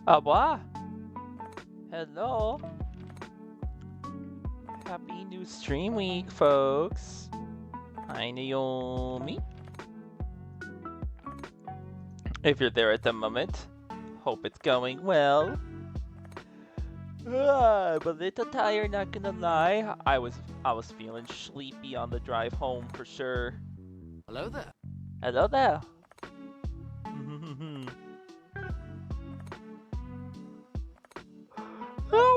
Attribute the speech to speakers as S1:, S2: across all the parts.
S1: Awa! Hello! Happy new stream week, folks! Hi, Naomi! If you're there at the moment, hope it's going well. I'm a little tired, not gonna lie. I was feeling sleepy on the drive home for sure.
S2: Hello there.
S1: Hello there!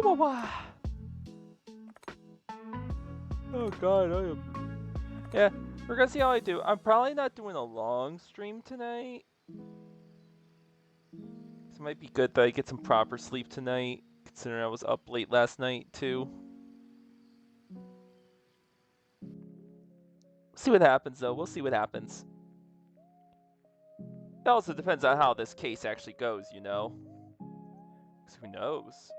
S1: Oh, wow. Oh god, yeah, we're gonna see how I do. I'm probably not doing a long stream tonight. It might be good that I get some proper sleep tonight, considering I was up late last night too. See what happens though, we'll see what happens. It also depends on how this case actually goes, you know? 'Cause who knows?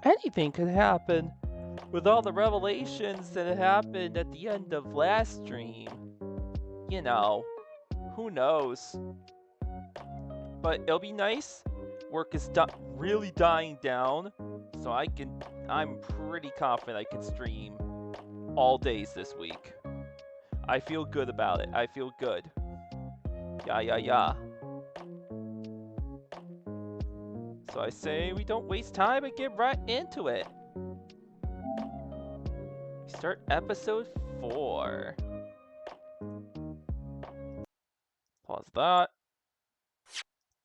S1: Anything could happen. With all the revelations that happened at the end of last stream. You know, who knows? But it'll be nice. Work is really dying down, so I'm pretty confident I can stream all days this week. I feel good about it. I feel good. Yeah. So I say we don't waste time and get right into it. We start episode 4. Pause that.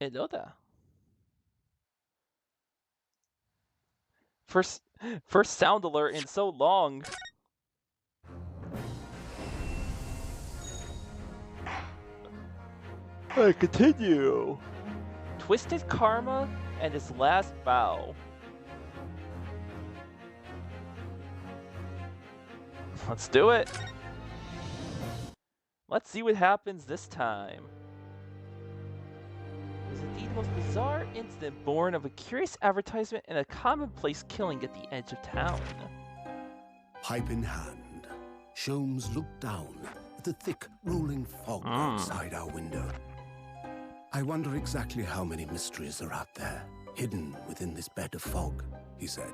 S1: Hello there. First sound alert in so long. I continue. Twisted Karma and his last bow. Let's do it. Let's see what happens this time. It was indeed the most bizarre incident born of a curious advertisement and a commonplace killing at the edge of town.
S3: Pipe in hand, Sholmes looked down at the thick, rolling fog outside our window. I wonder exactly how many mysteries are out there, hidden within this bed of fog, he said.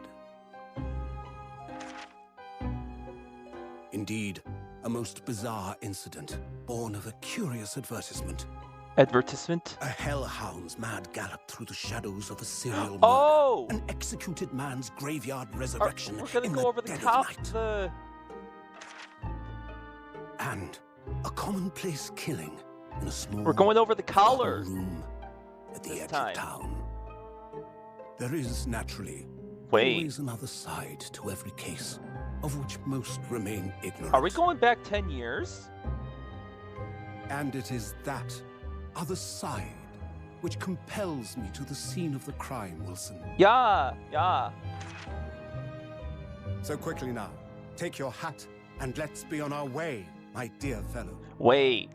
S3: Indeed, a most bizarre incident, born of a curious advertisement.
S1: Advertisement?
S3: A hellhound's mad gallop through the shadows of a serial murder.
S1: Oh!
S3: An executed man's graveyard resurrection.
S1: We're gonna
S3: in
S1: go
S3: the
S1: over the
S3: dead of
S1: top.
S3: night. And a commonplace killing in a small
S1: We're going over the collar.
S3: room. at the
S1: This
S3: edge
S1: time.
S3: of town. There is, naturally,
S1: Wait.
S3: always another side to every case, of which most remain ignorant.
S1: Are we going back 10 years?
S3: And it is that other side which compels me to the scene of the crime, Wilson.
S1: Yeah.
S3: So quickly now, take your hat and let's be on our way, my dear fellow.
S1: Wait.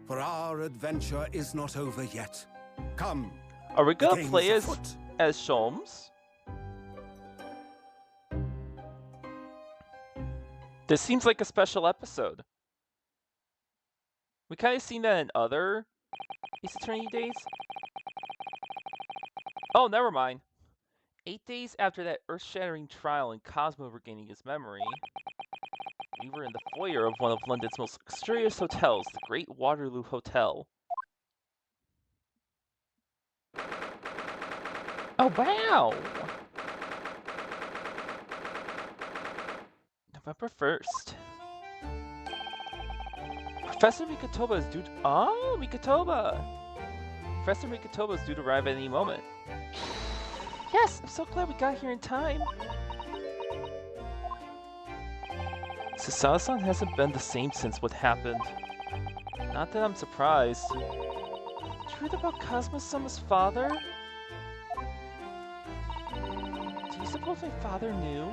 S3: For our adventure is not over yet. Come.
S1: Are we
S3: the
S1: gonna
S3: game
S1: play
S3: is
S1: as
S3: afoot.
S1: Sholmes? This seems like a special episode. We kind of seen that in other Ace Attorney days. Oh, never mind. 8 days after that earth-shattering trial and Cosmo regaining his memory, we were in the foyer of one of London's most luxurious hotels, the Great Waterloo Hotel. Oh, wow! November 1st. Professor Mikotoba is due to... Oh, Mikotoba! Professor Mikotoba is due to arrive at any moment. Yes, I'm so glad we got here in time. Sasao-san hasn't been the same since what happened. Not that I'm surprised. Truth about Cosmo-sama's father? Do you suppose my father knew?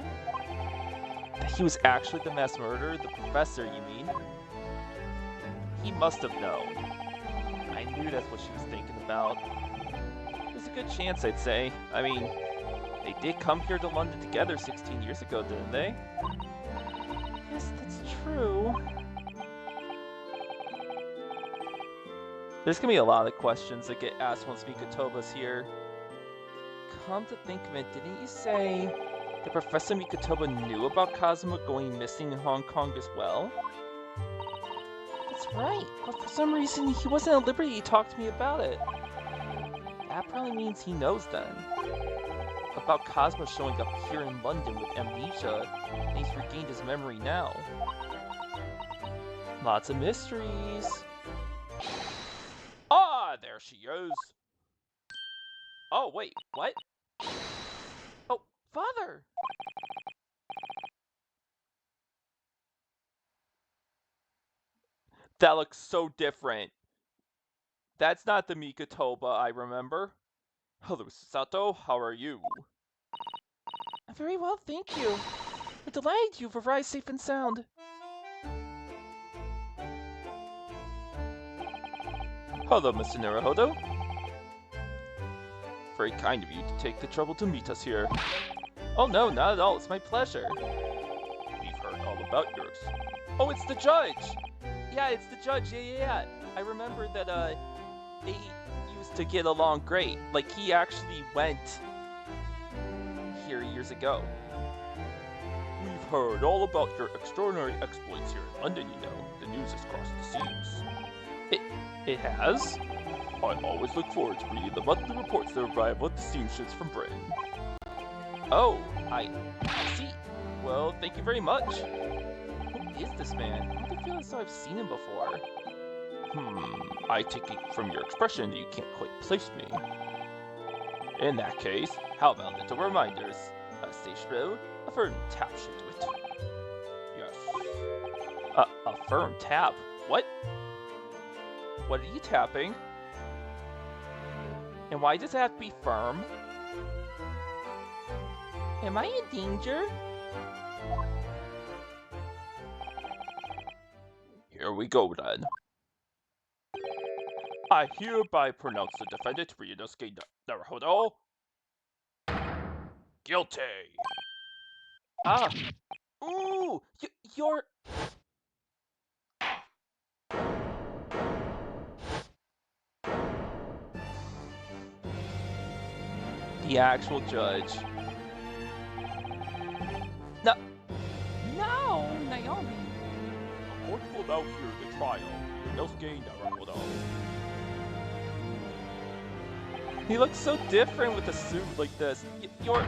S1: That he was actually the mass murderer? The professor, you mean? He must have known. I knew that's what she was thinking about. There's a good chance, I'd say. I mean, they did come here to London together 16 years ago, didn't they? Yes, that's true. There's gonna be a lot of questions that get asked once Mikotoba's here. Come to think of it, didn't you say that Professor Mikotoba knew about Cosmo going missing in Hong Kong as well? That's right, but for some reason he wasn't at liberty to talk to me about it. That probably means he knows then. About Cosmo showing up here in London with amnesia, and he's regained his memory now. Lots of mysteries. Ah, there she is. Oh, wait, what? Oh, Father! That looks so different. That's not the Mikotoba I remember. Hello, Sato. How are you? I'm very well, thank you. We're delighted you've arrived safe and sound. Hello, Mr. Naruhodo. Very kind of you to take the trouble to meet us here. Oh no, not at all. It's my pleasure. We've heard all about yours. Oh, it's the judge! Yeah, it's the judge. Yeah. I remember that, they used to get along great. Like, he actually went here years ago. We've heard all about your extraordinary exploits here in London, you know. The news has crossed the seas. It has? I always look forward to reading the monthly reports that arrive with the seamsters from Britain. Oh, I see. Well, thank you very much. Who is this man? I don't feel as though I've seen him before. I take it from your expression that you can't quite place me. In that case, how about little reminders? A station, a firm tap should do it. Yes. A firm tap? What? What are you tapping? And why does it have to be firm? Am I in danger? Here we go then. I hereby pronounce the defendant Ryunosuke Naruhodo guilty. Ah. Ooh, you're... The actual judge. No, Naomi. The court will now hear the trial. Ryunosuke Naruhodo. He looks so different with a suit like this. Your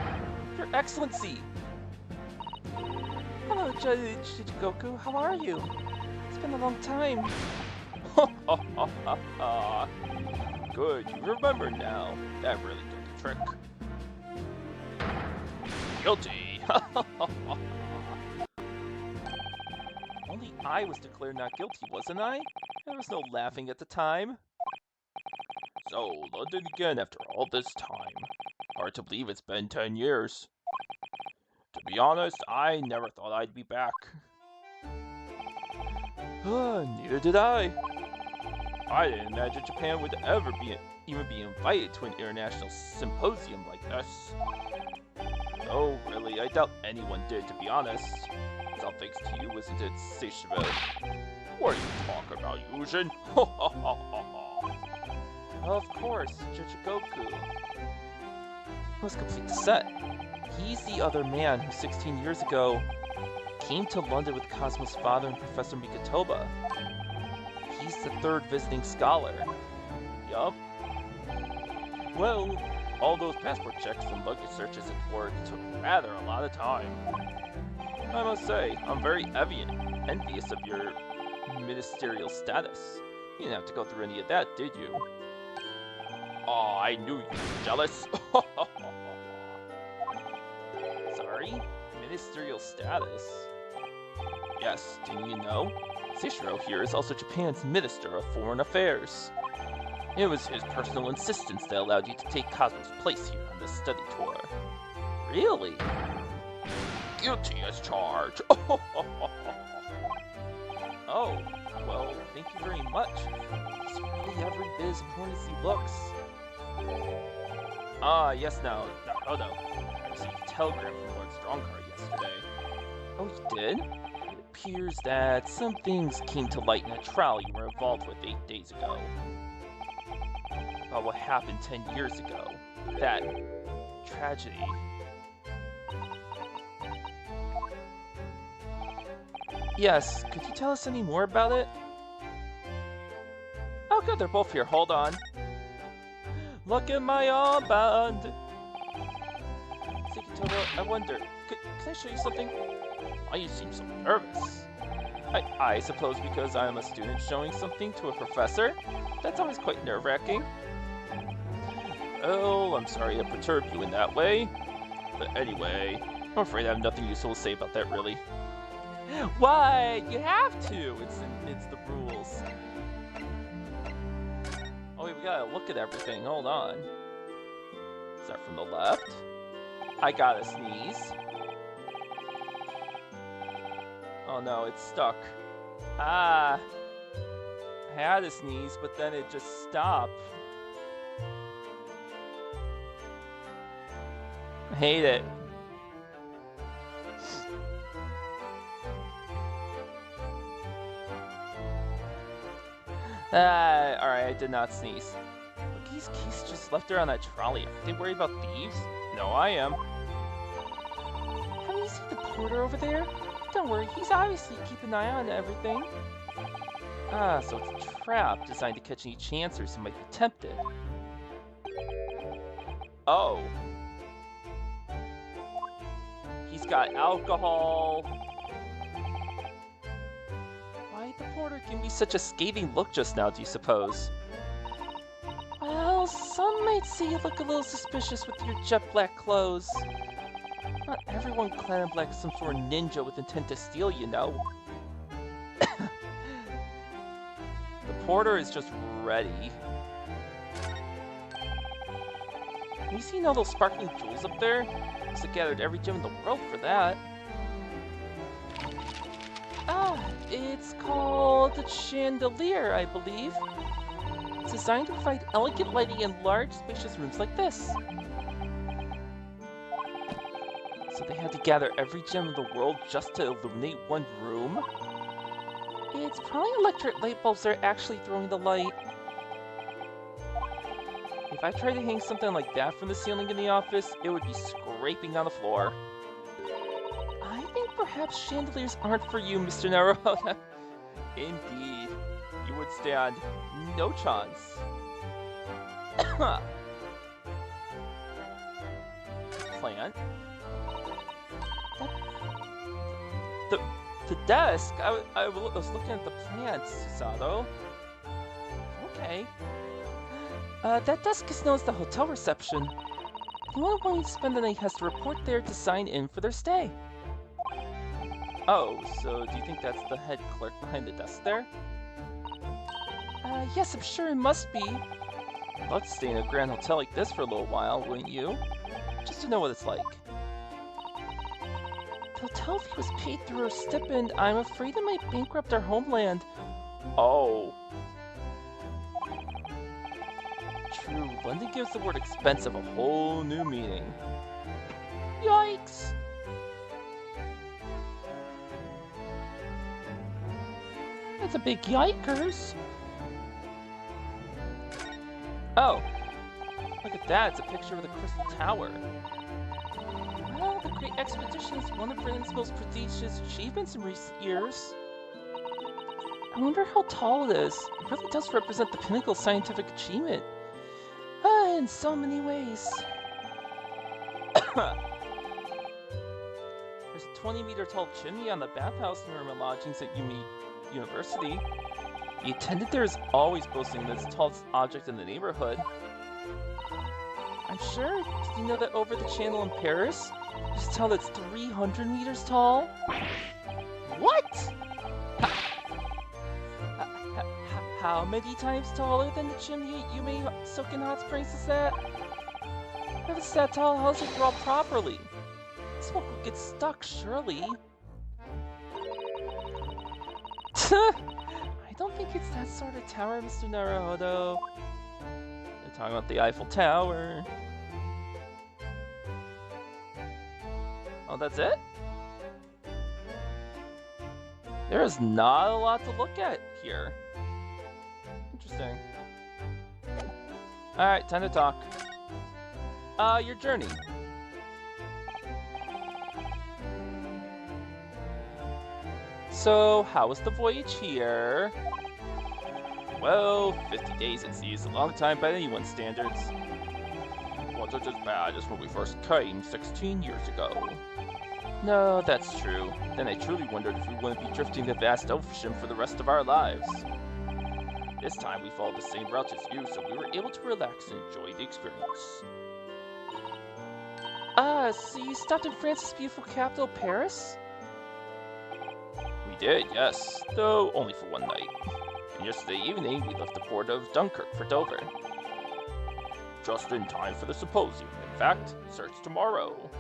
S1: Excellency. Hello, Judge Shichigoku. How are you? It's been a long time. Good, you remember now. That really did the trick. Guilty! Only I was declared not guilty, wasn't I? There was no laughing at the time. So, London again after all this time. Hard to believe it's been 10 years. To be honest, I never thought I'd be back. Neither did I. I didn't imagine Japan would ever even be invited to an international symposium like this. Oh, really, I doubt anyone did, to be honest. It's all thanks to you, isn't it, Seishiro? What are you talking about, Yujin? Of course, Chichikoku. Let's complete the set. He's the other man who 16 years ago came to London with Cosmo's father and Professor Mikotoba. He's the third visiting scholar. Yup. Well, all those passport checks and luggage searches at work took rather a lot of time. I must say, I'm very envious of your ministerial status. You didn't have to go through any of that, did you? Oh, I knew you were jealous. Sorry? Ministerial status? Yes, didn't you know? Seishiro here is also Japan's Minister of Foreign Affairs. It was his personal insistence that allowed you to take Cosmo's place here on this study tour. Really? Guilty as charged. Oh, well, thank you very much. He's really every bit as important as he looks. Yes, no, I received a telegram from Lord Strongheart yesterday. Oh, you did? It appears that some things came to light in a trial you were involved with 8 days ago. About what happened 10 years ago. That tragedy. Yes, could you tell us any more about it? Oh good, they're both here, hold on. Look at my armband! Sekitobo, I wonder, can I show you something? Why you seem so nervous? I suppose because I am a student showing something to a professor? That's always quite nerve-wracking. Oh, I'm sorry I perturbed you in that way. But anyway, I'm afraid I have nothing useful to say about that, really. Why? You have to! It's the rules. Oh wait, we gotta look at everything, hold on. Is that from the left? I gotta sneeze. Oh no, it's stuck. Ah! I had to sneeze, but then it just stopped. I hate it. Alright, I did not sneeze. Look, these keys just left there on that trolley. Are they worried about thieves? No, I am. Have you seen the porter over there? Don't worry, he's obviously keeping an eye on everything. Ah, so it's a trap designed to catch any chancers who might be tempted. Oh. He's got alcohol. Why the porter give me such a scathing look just now, do you suppose? Well, some might see you look a little suspicious with your jet black clothes. Not everyone clad in black is some sort of ninja with intent to steal, you know. The porter is just ready. Have you seen all those sparkling jewels up there? Must have gathered every gem in the world for that. Ah, it's called the chandelier, I believe. It's designed to provide elegant lighting in large, spacious rooms like this. So they had to gather every gem in the world just to illuminate one room? It's probably electric light bulbs that are actually throwing the light. If I tried to hang something like that from the ceiling in the office, it would be scraping on the floor. I think perhaps chandeliers aren't for you, Mr. Naruhodo. Indeed. You would stand no chance. Plant. The desk? I was looking at the plants, Sato. Okay. That desk is known as the hotel reception. Anyone wanting to spend the night has to report there to sign in for their stay. Oh, so do you think that's the head clerk behind the desk there? Yes, I'm sure it must be. I'd love to stay in a grand hotel like this for a little while, wouldn't you? Just to know what it's like. The hotel fee was paid through her stipend. I'm afraid it might bankrupt our homeland. Oh. True, London gives the word expensive a whole new meaning. Yikes! That's a big yikers. Oh, look at that, it's a picture of the Crystal Tower. Well, the Great Expedition is one of Britain's most prestigious achievements in recent years. I wonder how tall it is. It really does represent the pinnacle of scientific achievement. In so many ways. There's a 20-meter tall chimney on the bathhouse near my lodgings at University. The attendant there is always boasting that it's the tallest object in the neighborhood. I'm sure. Did you know that over the channel in Paris, there's a tower that's 300 meters tall? What? How many times taller than the chimney you made Soaking Hot Springs is that? If it's that tall, how does it draw properly? Smoke will get stuck, surely. I don't think it's that sort of tower, Mr. Naruhodo. They're talking about the Eiffel Tower. Oh, that's it? There is not a lot to look at here. Interesting. Alright, time to talk. Your journey. So, how was the voyage here? Well, 50 days at sea is a long time by anyone's standards. It wasn't as bad as when we first came 16 years ago. No, that's true. Then I truly wondered if we wouldn't be drifting the vast ocean for the rest of our lives. This time we followed the same route as you, so we were able to relax and enjoy the experience. So you stopped in France's beautiful capital, Paris? We did, yes, though only for one night. And yesterday evening, we left the port of Dunkirk for Dover. Just in time for the symposium. In fact, starts tomorrow.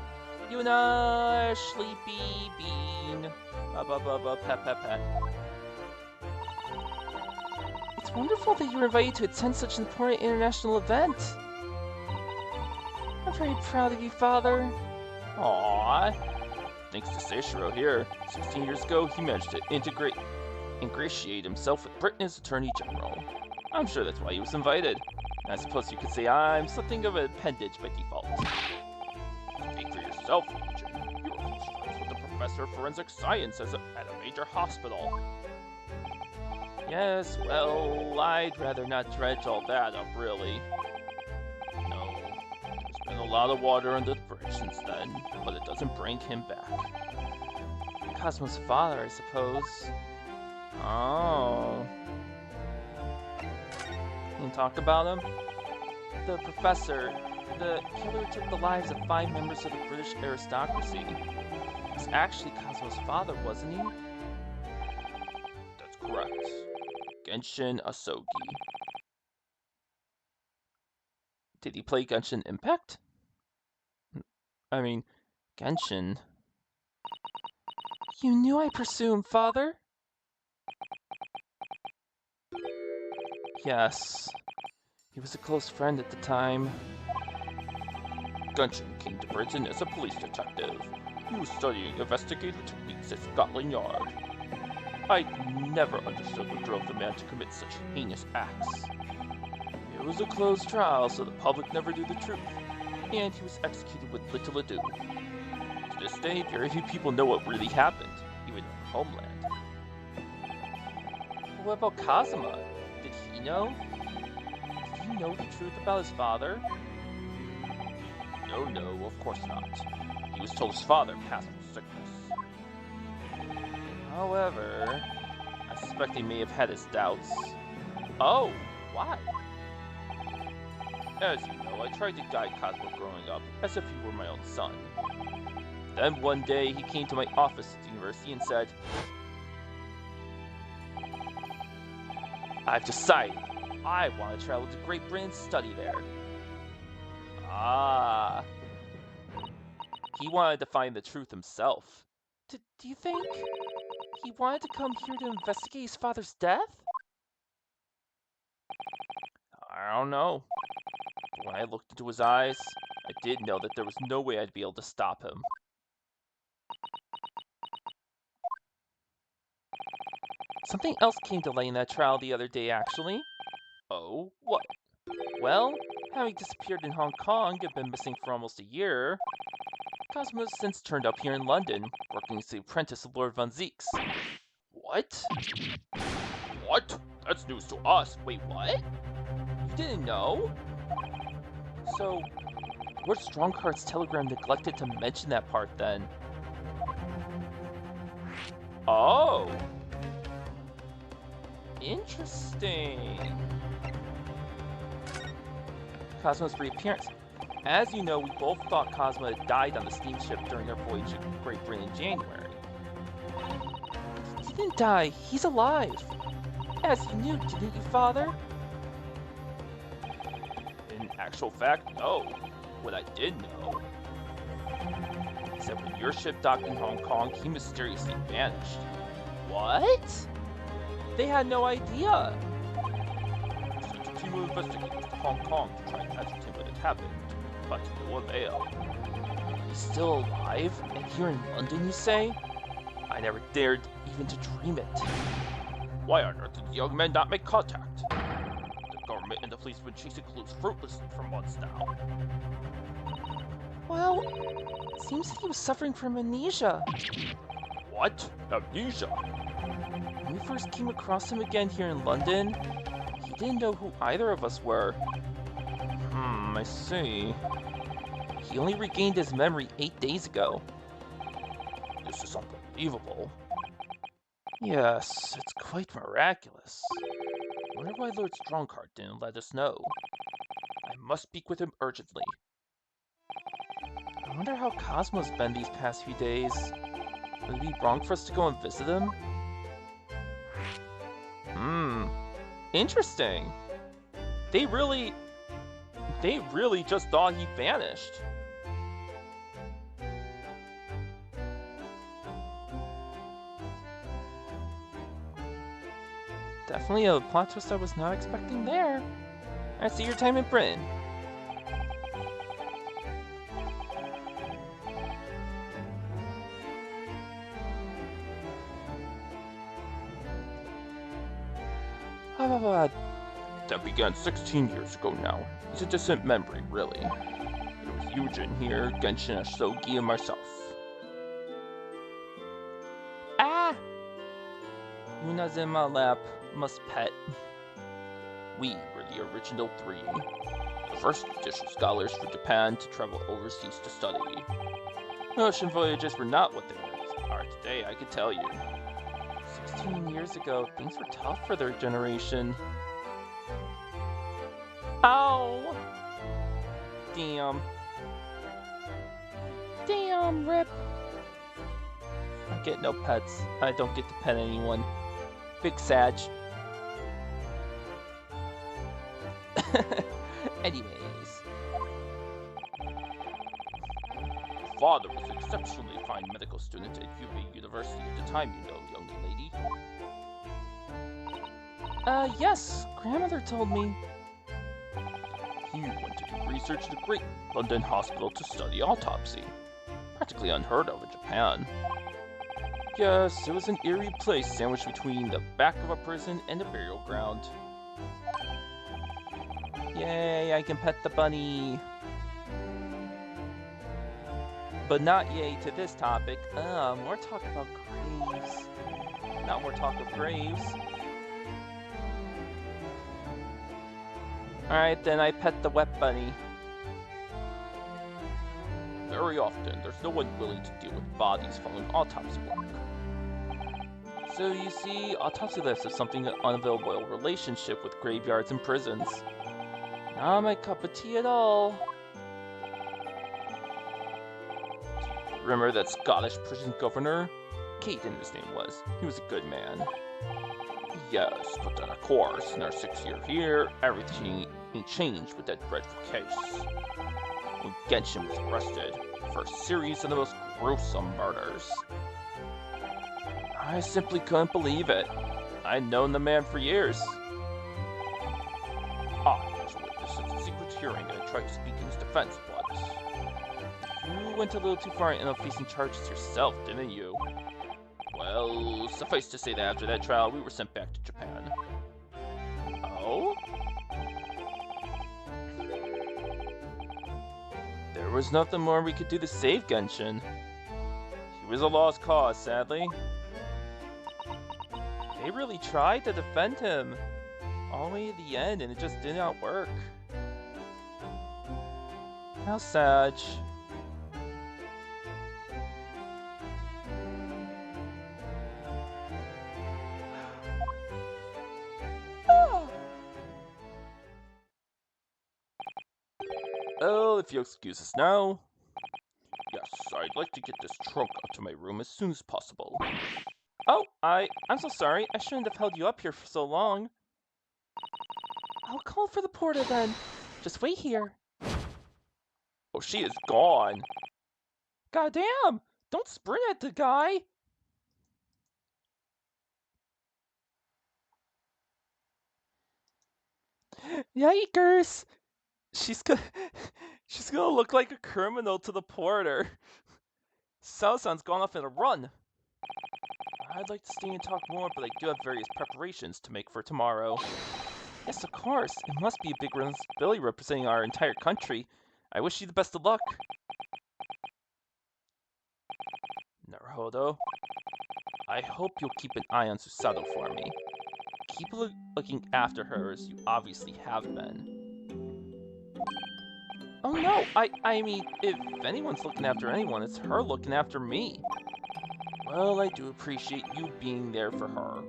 S1: You know, sleepy bean. Pet. It's wonderful that you were invited to attend such an important international event. I'm very proud of you, Father. Aww. Thanks to Seishiro here, 16 years ago, he managed to ingratiate himself with Britain as Attorney General. I'm sure that's why he was invited. And I suppose you could say I'm something of an appendage by default. Speak for yourself, Jim. You were close friends with the professor of forensic science at a major hospital. Yes, well, I'd rather not dredge all that up, really. No, there's been a lot of water under the bridge since then, but it doesn't bring him back. Cosmo's father, I suppose. Oh. Can you talk about him? The professor, the killer who took the lives of 5 members of the British aristocracy. Was actually Cosmo's father, wasn't he? That's correct. Genshin Asogi. Did he play Genshin Impact? I mean, Genshin. You knew, I presume, Father? Yes. He was a close friend at the time. Genshin came to Britain as a police detective. He was studying investigative techniques at Scotland Yard. I never understood what drove the man to commit such heinous acts. It was a closed trial, so the public never knew the truth, and he was executed with little ado. To this day, very few people know what really happened, even in our homeland. But what about Kazuma? Did he know? Did he know the truth about his father? No, of course not. He was told his father passed with sickness. However, I suspect he may have had his doubts. Oh, why? As you know, I tried to guide Cosmo growing up, as if he were my own son. Then one day, he came to my office at the university and said, I've decided I want to travel to Great Britain and study there. Ah. He wanted to find the truth himself. Do you think he wanted to come here to investigate his father's death? I don't know. But when I looked into his eyes, I did know that there was no way I'd be able to stop him. Something else came to light in that trial the other day, actually. Oh, what? Well, having disappeared in Hong Kong and been missing for almost a year, Cosmo has since turned up here in London, working as the apprentice of Lord Von Zeeks. What? What? That's news to us. Wait, what? You didn't know? So, Lord Strongheart's telegram neglected to mention that part then. Oh! Interesting. Cosmo's reappearance. As you know, we both thought Cosmo had died on the steamship during our voyage to Great Britain in January. He didn't die, he's alive. As you knew, didn't you, Father? In actual fact, no. What I did know is that when your ship docked in Hong Kong, he mysteriously vanished. What? They had no idea. Sent a team of investigators to Hong Kong to try and ascertain what had happened, but to no avail. He's still alive? And here in London, you say? I never dared even to dream it. Why on earth did the young man not make contact? The government and the police have been chasing clues fruitlessly for months now. Well, it seems that he was suffering from amnesia. What? Amnesia? When we first came across him again here in London, he didn't know who either of us were. I see. He only regained his memory 8 days ago. This is unbelievable. Yes, it's quite miraculous. I wonder why Lord Strongheart didn't let us know. I must speak with him urgently. I wonder how Cosmo's been these past few days. Would it be wrong for us to go and visit him? Interesting. They really just thought he vanished. Definitely a plot twist I was not expecting there. I see your time in Britain. That began 16 years ago now. It's a distant memory, really. It was Eugen here, Genshin Asogi, and myself. Ah! Yuna's in my lap. Must pet. We were the original 3. The first judicial scholars for Japan to travel overseas to study. Ocean voyages were not what they are today, I can tell you. 16 years ago, things were tough for their generation. Ow! Damn. Damn, rip. I get no pets. I don't get to pet anyone. Big Sag. Anyways. Father was an exceptionally fine medical student at UB University at the time, you know, young lady. Yes. Grandmother told me. He went to do research at a great London hospital to study autopsy. Practically unheard of in Japan. Yes, it was an eerie place sandwiched between the back of a prison and a burial ground. Yay, I can pet the bunny. But not yay to this topic. More talk about graves. Now more talk of graves. Alright, then I pet the wet bunny. Very often, there's no one willing to deal with bodies following autopsy work. So you see, autopsy lists have something of an unavailable relationship with graveyards and prisons. Not my cup of tea at all. Remember that Scottish prison governor? Caden, his name was. He was a good man. Yes, but then of course, in our 6th year here, everything changed with that dreadful case. When Genshin was arrested for a series of the most gruesome murders. I simply couldn't believe it. I'd known the man for years. I was a witness at the secret hearing and I tried to speak in his defense, but you went a little too far and ended up facing charges yourself, didn't you? Well, suffice to say that after that trial, we were sent back to Japan. Oh? There was nothing more we could do to save Genshin. He was a lost cause, sadly. They really tried to defend him all the way to the end, and it just did not work. How sad. Well, if you'll excuse us now. Yes, I'd like to get this trunk up to my room as soon as possible. Oh, I'm so sorry. I shouldn't have held you up here for so long. I'll call for the porter then. Just wait here. Oh, she is gone. Goddamn! Don't sprint at the guy! Yikers! She's gonna she's gonna look like a criminal to the porter. Salazan's gone off in a run. I'd like to stay and talk more, but I do have various preparations to make for tomorrow. Yes, of course. It must be a big responsibility representing our entire country. I wish you the best of luck. Naruhodo, I hope you'll keep an eye on Susato for me. Keep looking after her as you obviously have been. Oh no, I mean, if anyone's looking after anyone, it's her looking after me. Well, I do appreciate you being there for her.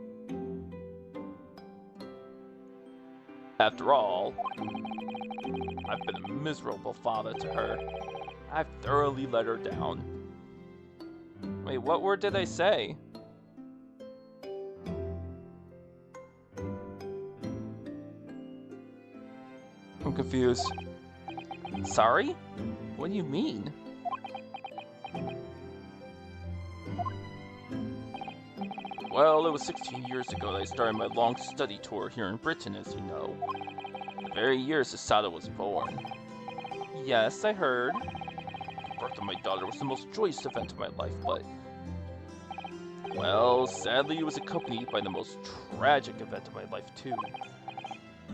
S1: After all, I've been a miserable father to her. I've thoroughly let her down. Wait, what word did I say? I'm confused. Sorry? What do you mean? Well, it was 16 years ago that I started my long study tour here in Britain, as you know. The very year Susato was born. Yes, I heard. The birth of my daughter was the most joyous event of my life, but... well, sadly it was accompanied by the most tragic event of my life, too.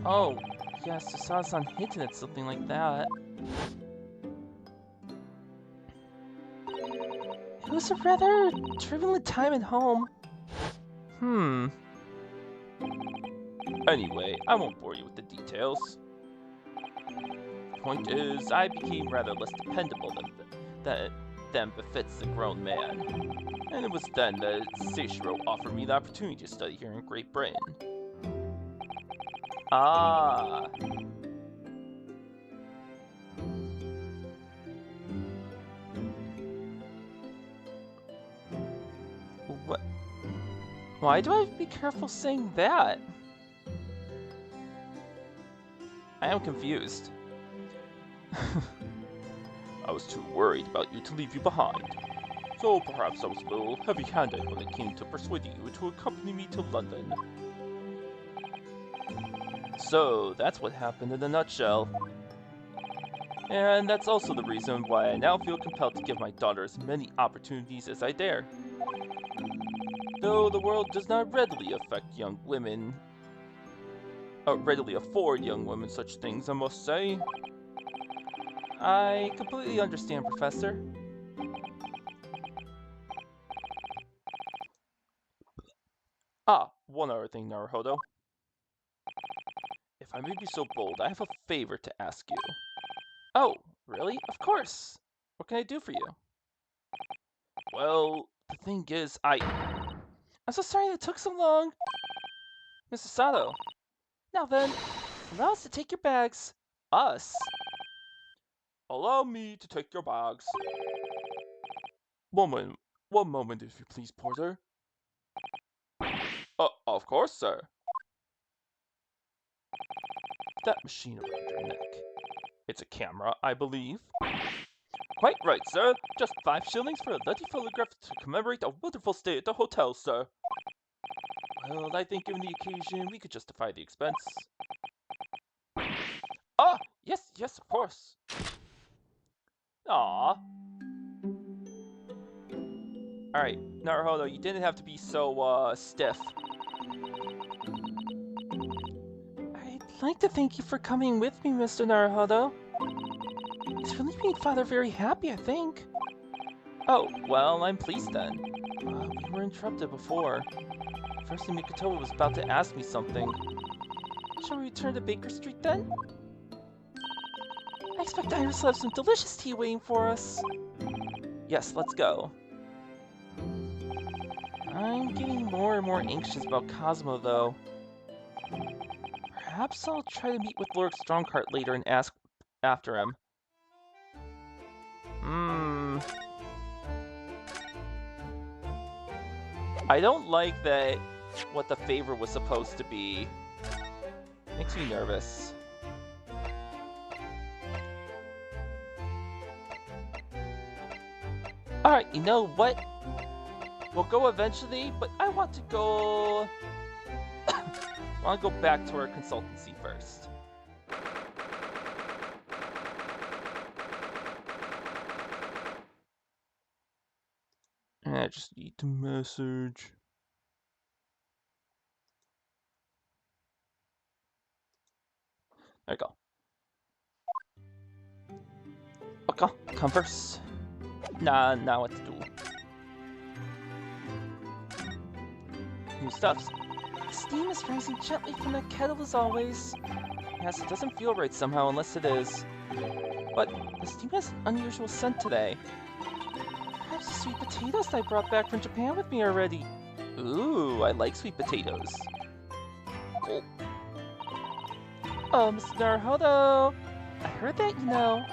S1: Oh, yes, Susato-san hinted at something like that. It was a rather turbulent time at home. Anyway, I won't bore you with the details. Point is, I became rather less dependable than befits the grown man. And it was then that Seishiro offered me the opportunity to study here in Great Britain. Ah. What? Why do I have to be careful saying that? I am confused. I was too worried about you to leave you behind. So perhaps I was a little heavy-handed when it came to persuading you to accompany me to London. So that's what happened in a nutshell. And that's also the reason why I now feel compelled to give my daughter as many opportunities as I dare. Though the world does not readily affect young women... readily afford young women such things, I must say. I completely understand, Professor. Ah, one other thing, Naruhodo. If I may be so bold, I have a favor to ask you. Oh, really? Of course! What can I do for you? Well, the thing is, I'm so sorry it took so long! Mr. Sato. Now then, allow us to take your bags. Us? Allow me to take your bags. One moment, if you please, porter. Of course, sir. That machine around your neck. It's a camera, I believe. Quite right, sir. Just 5 shillings for a lucky photograph to commemorate a wonderful stay at the hotel, sir. Well, I think given the occasion, we could justify the expense. Ah, yes, of course. Aww. Alright, Naruhodo, you didn't have to be so, stiff. I'd like to thank you for coming with me, Mr. Naruhodo. It's really made Father very happy, I think. Oh, well, I'm pleased then. We were interrupted before. First, Mikoto was about to ask me something. Shall we return to Baker Street then? I expect Iris will have some delicious tea waiting for us. Yes, let's go. I'm getting more and more anxious about Cosmo, though. Perhaps I'll try to meet with Lord Strongheart later and ask after him. I don't like that what the favor was supposed to be. Makes me nervous. Alright, you know what? We'll go eventually, but I want to go... I want to go back to our consultancy first. And I just need to message. There you go. Okay, converse. Nah, now what to do. New stuffs. Steam is rising gently from the kettle as always. Yes, it doesn't feel right somehow unless it is. But the steam has an unusual scent today. Perhaps the sweet potatoes I brought back from Japan with me already. Ooh, I like sweet potatoes. Cool. Oh, Mr. Naruhodo! I heard that, you know.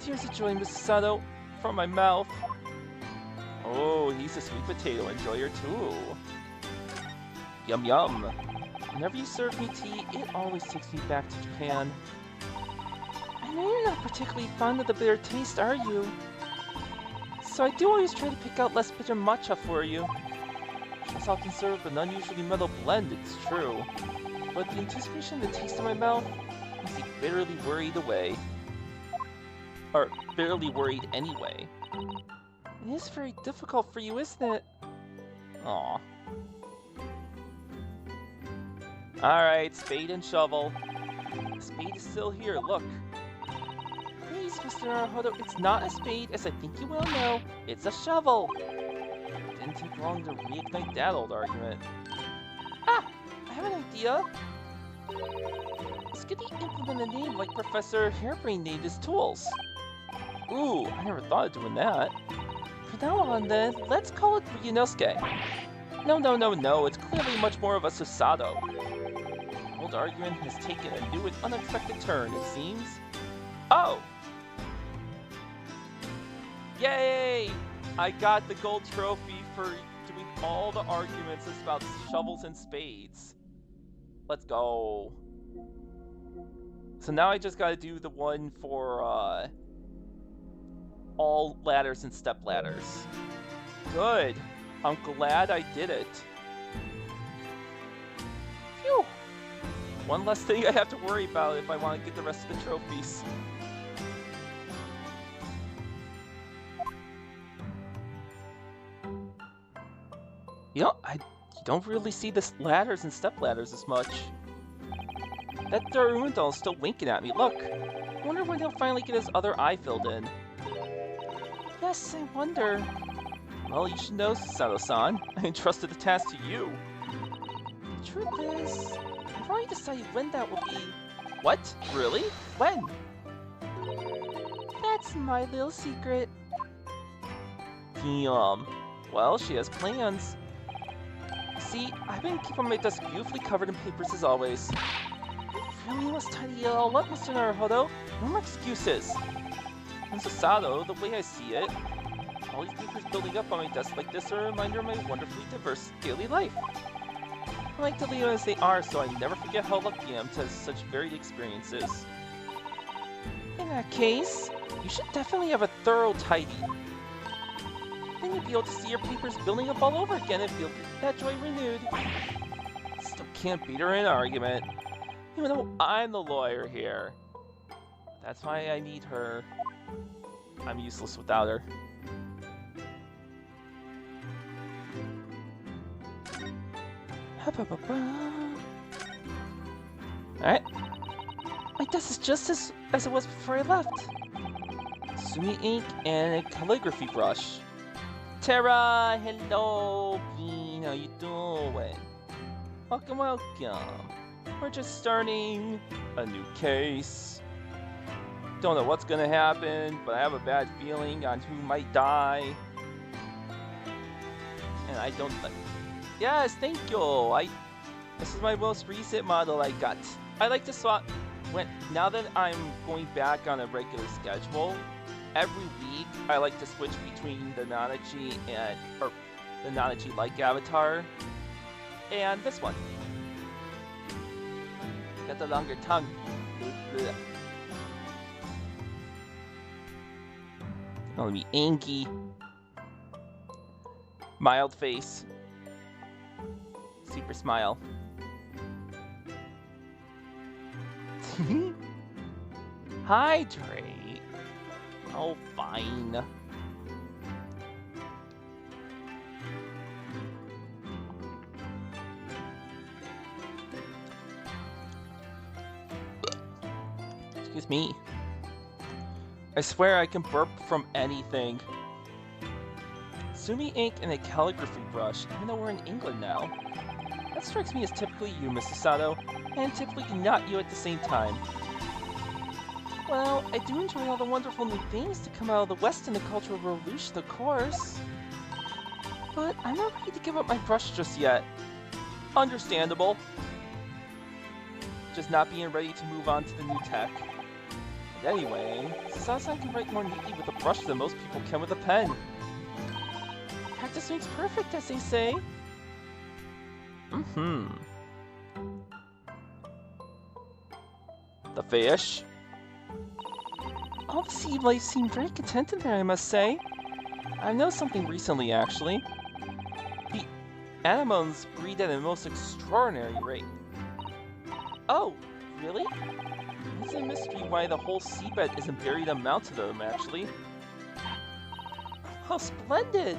S1: Tears of joy, Mrs. Sato, from my mouth. Oh, he's a sweet potato enjoyer too. Yum yum. Whenever you serve me tea, it always takes me back to Japan. I know you're not particularly fond of the bitter taste, are you? So I do always try to pick out less bitter matcha for you. It's often served with an unusually mellow blend, it's true. But the anticipation of the taste in my mouth makes me bitterly worried away. Or, bitterly worried anyway. It is very difficult for you, isn't it? Aw. Alright, spade and shovel. The spade is still here, look. Please, Mr. Naruhodo, it's not a spade, as I think you well know. It's a shovel. It didn't take long to reignite that old argument. Ah! I have an idea. Let's get the implement a name like Professor Hairbrain named his tools. Ooh, I never thought of doing that. From now on then, let's call it Ryunosuke. No, it's clearly much more of a Susato. The old argument has taken a new and unexpected turn, it seems. Oh! Yay! I got the gold trophy for doing all the arguments about shovels and spades. Let's go. So now I just gotta do the one for, all ladders and step ladders. Good. I'm glad I did it. Phew. One less thing I have to worry about if I want to get the rest of the trophies. You know, you don't really see the ladders and step ladders as much. That Darundal is still winking at me, look. I wonder when he'll finally get his other eye filled in. Yes, I wonder. Well, you should know, Sato-san. I entrusted the task to you. The truth is, I've already decided when that will be. What? Really? When? That's my little secret. Damn. Well, she has plans. See, I've been keeping my desk beautifully covered in papers as always. really must tidy it all up, Mr. Naruhodo. No more excuses. Mr. Sato, the way I see it, all these papers building up on my desk like this are a reminder of my wonderfully diverse daily life. I like to leave them as they are so I never forget how lucky I am to have such varied experiences. In that case, you should definitely have a thorough tidy. Then you'll be able to see your papers building up all over again and feel that joy renewed. Still can't beat her in an argument, even though I'm the lawyer here. That's why I need her. I'm useless without her. Alright. My desk is just as it was before I left. Sumi ink and a calligraphy brush. Tara, hello, Bean, how you doing? Welcome, welcome. We're just starting a new case. Don't know what's gonna happen, but I have a bad feeling on who might die. And I don't like. Yes, thank you. This is my most recent model I got. I like to swap now that I'm going back on a regular schedule. Every week, I like to switch between the Nanachi the Nanachi-like avatar and this one. Got the longer tongue. Gonna be inky. Mild face. Super smile. Hydrate. Oh, fine. Excuse me. I swear I can burp from anything. Sumi ink and a calligraphy brush, even though we're in England now. That strikes me as typically you, Mrs. Sato, and typically not you at the same time. Well, I do enjoy all the wonderful new things to come out of the West in the Cultural Revolution, of course. But I'm not ready to give up my brush just yet. Understandable. Just not being ready to move on to the new tech. And anyway, Sato-san can write more neatly with a brush than most people can with a pen. Practice makes perfect, as they say. The fish. All the sea life seemed very contented there, I must say. I know something recently, actually. The anemones breed at a most extraordinary rate. Oh, really? It's a mystery why the whole seabed isn't buried a amount to them, actually. How splendid!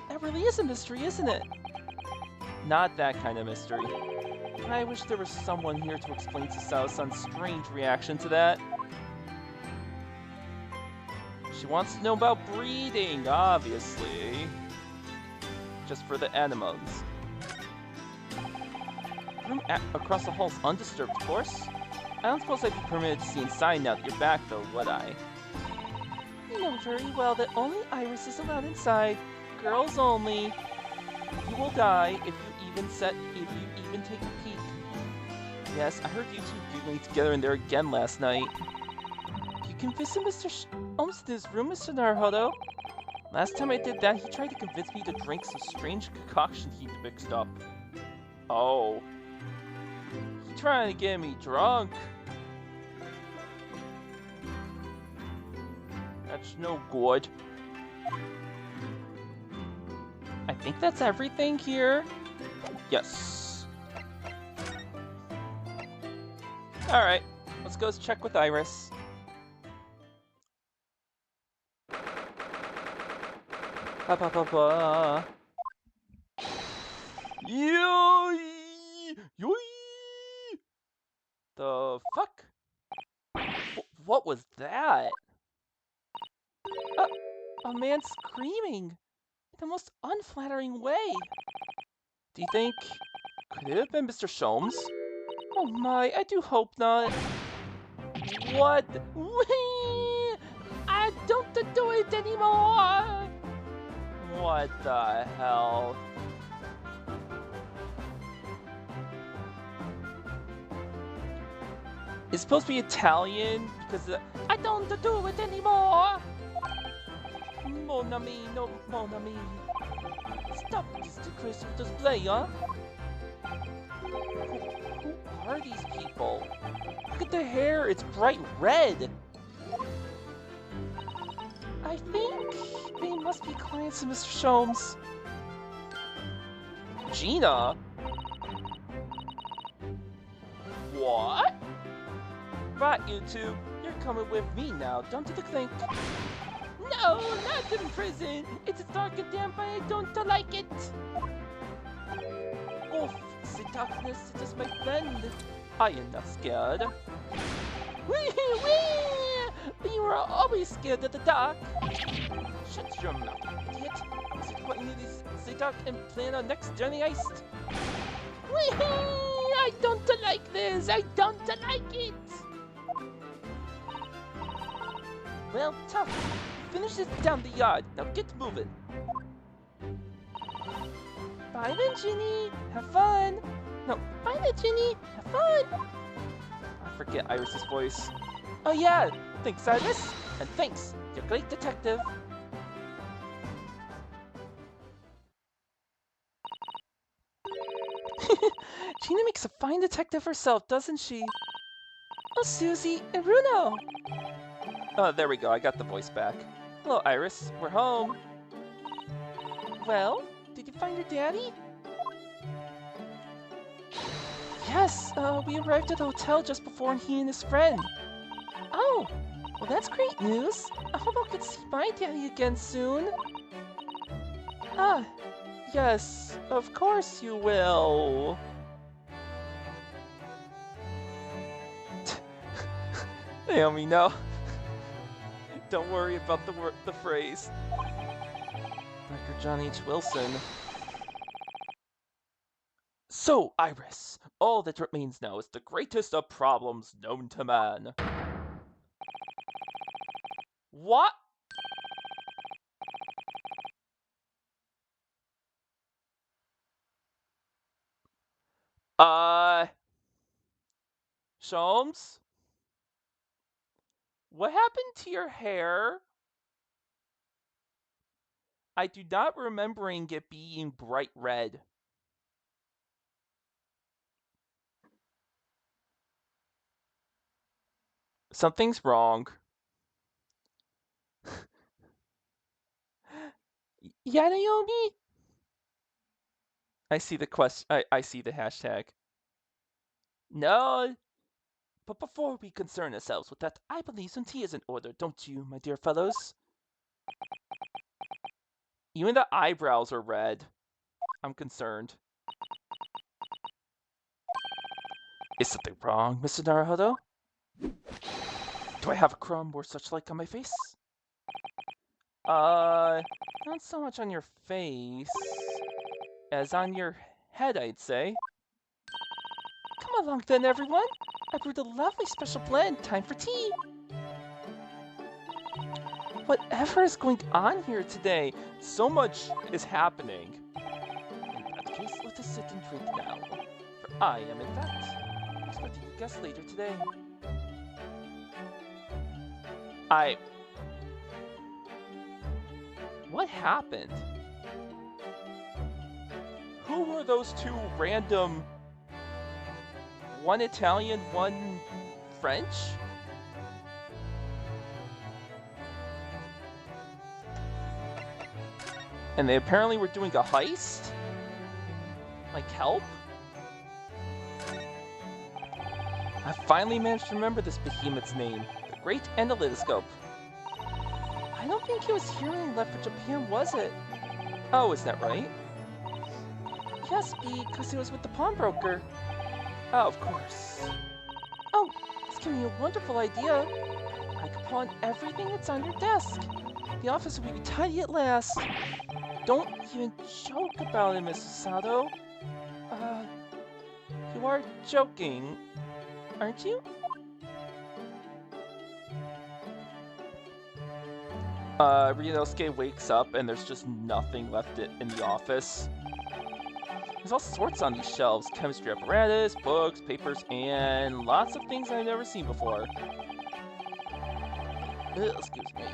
S1: That really is a mystery, isn't it? Not that kind of mystery. I wish there was someone here to explain to Sao-san's strange reaction to that. She wants to know about breeding, obviously. Just for the anemones. Room across the hall is undisturbed, of course. I don't suppose I'd be permitted to see inside now that you're back, though, would I? You know very well that only Iris is allowed inside. Girls only. You will die if you even take a peek. Yes, I heard you two giggling together in there again last night. You can visit Mr. Holmes in his room, Mr. Naruhodo. Last time I did that, he tried to convince me to drink some strange concoction he'd mixed up. Oh. He's trying to get me drunk. That's no good. I think that's everything here. Yes. Alright, let's go check with Iris. Ba ba ba ba. Yoy! The fuck? What was that? A man screaming in the most unflattering way. Do you think... could it have been Mr. Sholmes? Oh my, I do hope not. What? I don't do it anymore! What the hell? It's supposed to be Italian because I don't do it anymore. Mon ami, no, mon ami. Stop this disgraceful display, huh? Who are these people? Look at the hair, it's bright red. I think they must be clients of Mr. Sholmes. Gina? What? Right, you two. You're coming with me now, don't you think? No, not in prison. It's dark and damp and I don't like it. Oof, the darkness is my friend. I am not scared. Wee wee! You are always scared of the dark. Shut your mouth, idiot. Is it what you need is the dark and plan our next journey heist? Wee! I don't like this. I don't like it. Well, tough. Finish this down the yard. Now get moving. Bye then, Ginny. Have fun. No, bye then, Ginny. Have fun. I forget Iris's voice. Oh yeah, thanks Iris. And thanks, you're a great detective. Gina makes a fine detective herself, doesn't she? Oh, Susie and Bruno. Oh, there we go. I got the voice back. Hello, Iris. We're home. Well, did you find your daddy? Yes, we arrived at the hotel just before he and his friend. Oh, well that's great news. I hope I can see my daddy again soon. Ah, yes, of course you will. Naomi, no. Don't worry about the phrase. Dr. John H. Wilson. So, Iris, all that remains now is the greatest of problems known to man. What? Sholmes? What happened to your hair? I do not remembering it being bright red. Something's wrong. Yeah, Naomi? I see the I see the hashtag. No, but before we concern ourselves with that, I believe some tea is in order, don't you, my dear fellows? Even the eyebrows are red. I'm concerned. Is something wrong, Mr. Naruhodo? Do I have a crumb or such like on my face? Not so much on your face as on your head, I'd say. Come along then, everyone. I brewed a lovely special blend. Time for tea. Whatever is going on here today? So much is happening. In that case, let us sit and drink now. For I am, in fact, expecting a guest later today. What happened? Who were those two random... One Italian, one French? And they apparently were doing a heist? Like help? I finally managed to remember this behemoth's name. The Great Analytoscope. I don't think he was here when he left for Japan, was it? Oh, is that right? Yes, because he was with the pawnbroker. Oh, of course. Oh, it's giving me a wonderful idea. I could pawn everything that's on your desk. The office will be tidy at last. Don't even joke about it, Mrs. Sato. You are joking, aren't you? Ryunosuke wakes up and there's just nothing left in the office. There's all sorts on these shelves. Chemistry apparatus, books, papers, and lots of things I've never seen before. Excuse me.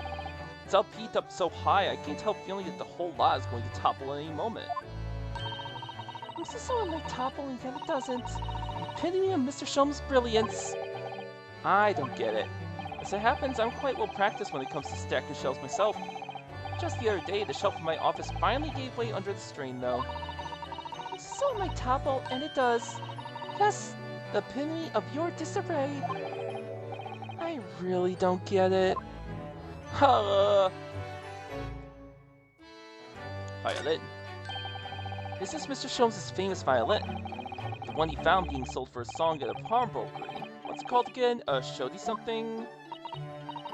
S1: It's all peaked up so high, I can't help feeling that the whole lot is going to topple at any moment. This is so might topple and yet it doesn't. The epitome of Mr. Sholmes' brilliance. I don't get it. As it happens, I'm quite well practiced when it comes to stacking shelves myself. Just the other day, the shelf in my office finally gave way under the strain, though. So might topple, and it does. Yes, the epitome of your disarray. I really don't get it. Violin. This is Mr. Sholmes' famous violin. The one he found being sold for a song at a pawnbrokery. What's it called again? Shodi something?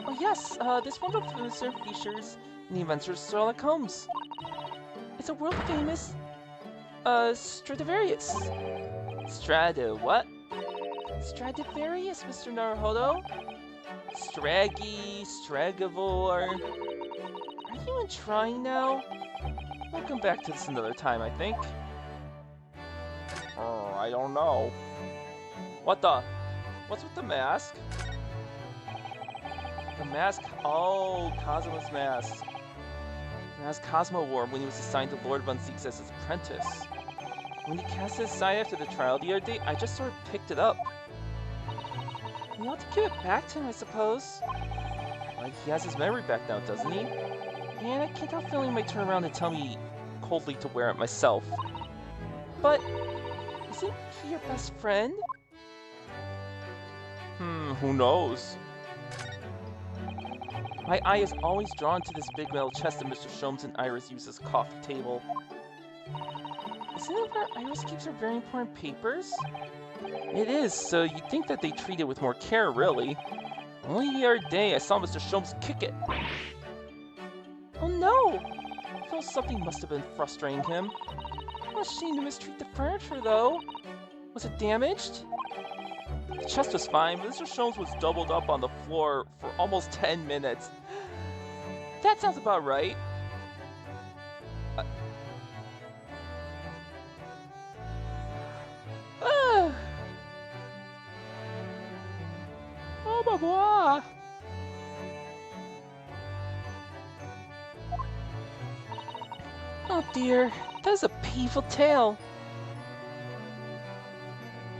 S1: Oh yes, this wonderful furniture features the inventor of Sherlock Holmes. It's a world-famous, Stradivarius. What? Stradivarius, Mr. Naruhodo? Stragivore. Are you even trying now? We'll come back to this another time, I think. Oh, I don't know. What the? What's with the mask? The mask? Oh, Cosmo's mask. The mask Cosmo wore when he was assigned to Lord Von Zieks as his apprentice. When he cast it aside after the trial the other day, I just sort of picked it up. We ought to give it back to him, I suppose. Like, he has his memory back now, doesn't he? And I can't help feeling he might turn around and tell me coldly to wear it myself. But, isn't he your best friend? Who knows? My eye is always drawn to this big metal chest that Mr. Sholmes and Iris use as a coffee table. Isn't it where Iris keeps her very important papers? It is, so you'd think that they treat it with more care, really. Only the other day I saw Mr. Sholmes kick it. Oh no! I feel something must have been frustrating him. What a shame to mistreat the furniture, though. Was it damaged? The chest was fine, but Mr. Sholmes was doubled up on the floor for almost 10 minutes. That sounds about right. Oh, my boy. Oh dear, that's a painful tale.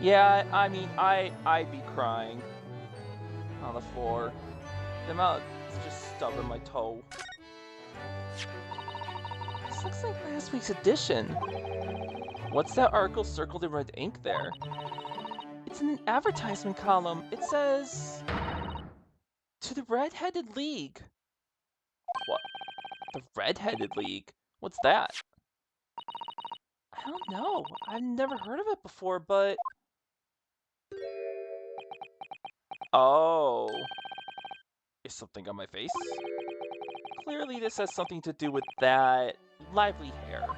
S1: Yeah, I mean, I'd be crying on the floor. The amount is just stubbing my toe. This looks like last week's edition. What's that article circled in red ink there? It's in an advertisement column. It says, "To the Red-Headed League." What? The Red-Headed League? What's that? I don't know. I've never heard of it before, but... Oh. Is something on my face? Clearly this has something to do with that lively hair.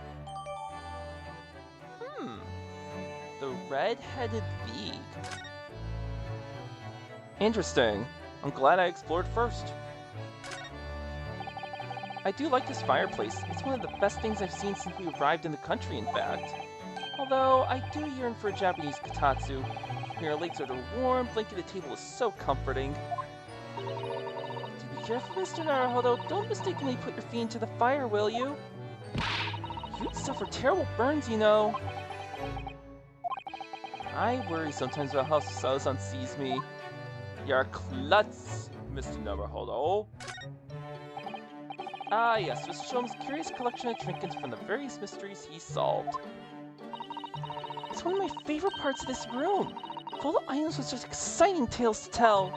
S1: The Red-Headed League. Interesting. I'm glad I explored first. I do like this fireplace. It's one of the best things I've seen since we arrived in the country, in fact. Although, I do yearn for a Japanese kotatsu. Your legs are the warm, blanketed table is so comforting. Do be careful, Mr. Naruhodo. Don't mistakenly put your feet into the fire, will you? You'd suffer terrible burns, you know. I worry sometimes about how Saosan sees me. You're klutz, Mr. Naruhodo. Ah yes, Mr. Sholmes' curious collection of trinkets from the various mysteries he solved. It's one of my favorite parts of this room. Full of items with such exciting tales to tell.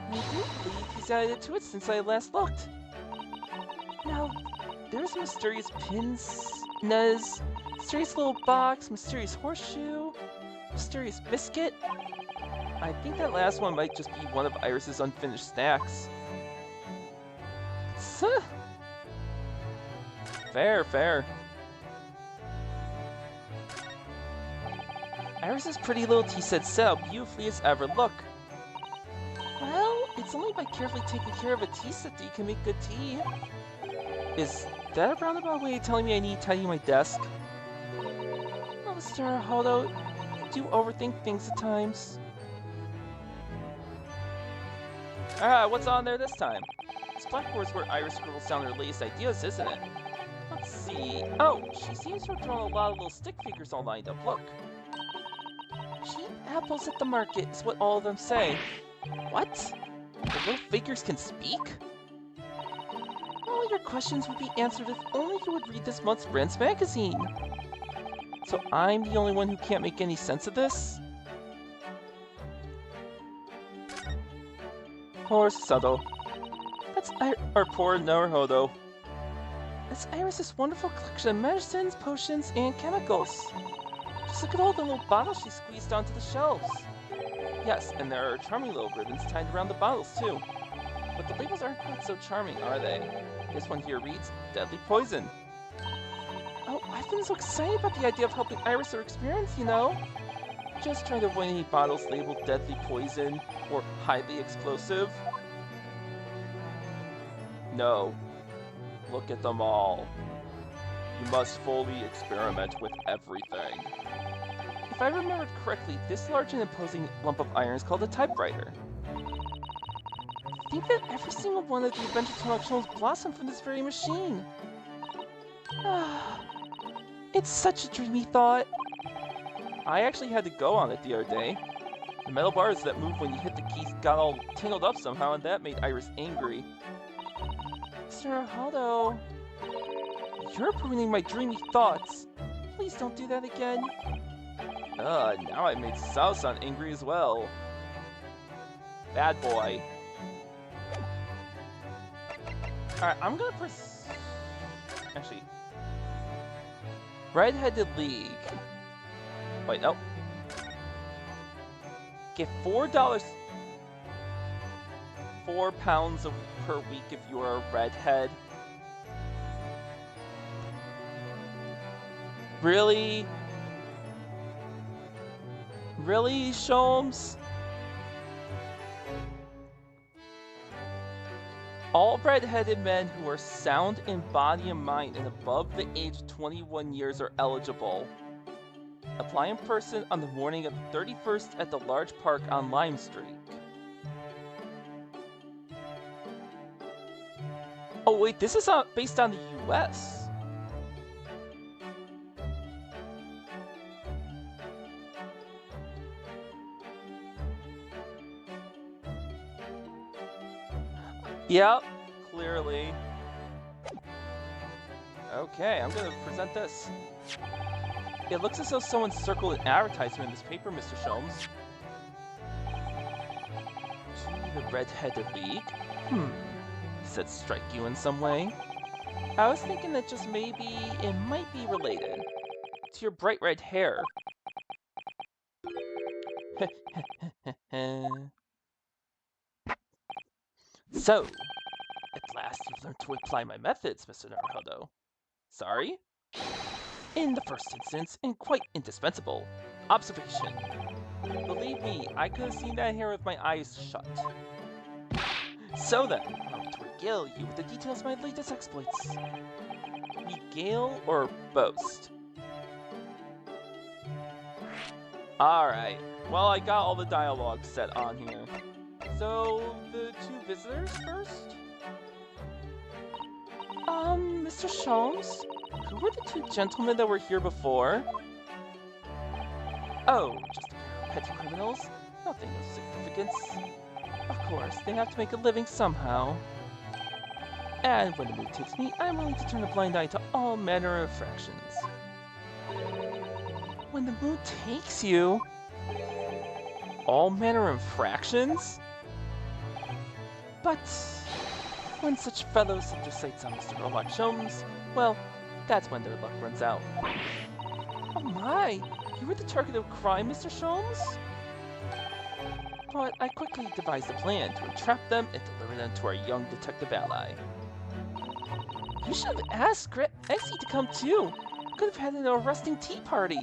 S1: And I do believe he's added to it since I last looked. Now, there's a mysterious pince-nez, mysterious little box, mysterious horseshoe, mysterious biscuit. I think that last one might just be one of Iris's unfinished snacks. Fair, fair. Iris's pretty little tea set set out beautifully as ever. Look. Well, it's only by carefully taking care of a tea set that you can make good tea. Is that a roundabout way of telling me I need to tidy my desk? Mr. Naruhodo, you do overthink things at times. Alright, what's on there this time? This blackboard's where Iris scribbles down her latest ideas, isn't it? Let's see. Oh, she seems to have drawn a lot of little stick figures all lined up. Look. Cheap apples at the market is what all of them say. What? The little figures can speak? All your questions would be answered if only you would read this month's Friends magazine. So I'm the only one who can't make any sense of this? Poor Sado. That's our poor Naruhodo. That's Iris's wonderful collection of medicines, potions, and chemicals. Just look at all the little bottles she squeezed onto the shelves. Yes, and there are charming little ribbons tied around the bottles too. But the labels aren't quite so charming, are they? This one here reads, Deadly Poison. Oh, I've been so excited about the idea of helping Iris her experience, you know? Just trying to avoid any bottles labeled Deadly Poison or Highly Explosive. No. Look at them all. You must fully experiment with everything. If I remembered correctly, this large and imposing lump of iron is called a typewriter. Think that every single one of the Adventure Time shows blossomed from this very machine. It's such a dreamy thought. I actually had to go on it the other day. The metal bars that move when you hit the keys got all tangled up somehow, and that made Iris angry. Mr. Naruhodo, you're ruining my dreamy thoughts. Please don't do that again. Now I made Sao sound angry as well. Bad boy. Alright, I'm gonna actually... Red-Headed League. Wait, no. Get $4... 4 pounds per week if you are a redhead. Really? Really, Sholmes? All red-headed men who are sound in body and mind and above the age of 21 years are eligible. Apply in person on the morning of the 31st at the large park on Lime Street. Oh wait, this is based on the US. Yep, clearly. Okay, I'm gonna present this. It looks as though someone circled an advertisement in this paper, Mr. Sholmes. The Red-Headed League? Does that strike you in some way? I was thinking that just maybe it might be related to your bright red hair. So, at last you've learned to apply my methods, Mr. Naruhodo. Sorry? In the first instance, and quite indispensable, observation. Believe me, I could have seen that hair with my eyes shut. So then, I'm to regale you with the details of my latest exploits. Regale or boast? Alright, well I got all the dialogue set on here. So, the two visitors first? Mr. Sholmes? Who were the two gentlemen that were here before? Oh, just a pair of petty criminals? Nothing of significance. Of course, they have to make a living somehow. And when the mood takes me, I'm willing to turn a blind eye to all manner of infractions. When the mood takes you? All manner of infractions? But when such fellows set their sights on Mr. Robot Sholmes, well, that's when their luck runs out. Oh my! You were the target of crime, Mr. Sholmes? But I quickly devised a plan to entrap them and deliver them to our young detective ally. You should have asked Exy to come too. Could have had an arresting tea party.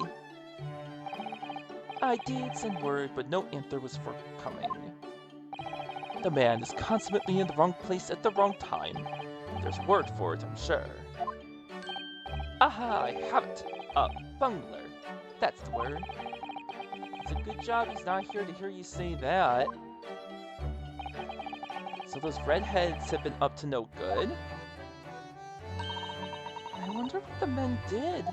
S1: I did send word, but no answer was forthcoming. The man is consummately in the wrong place at the wrong time. There's word for it, I'm sure. Aha, I have it! A bungler. That's the word. It's a good job he's not here to hear you say that. So those redheads have been up to no good? I wonder what the men did.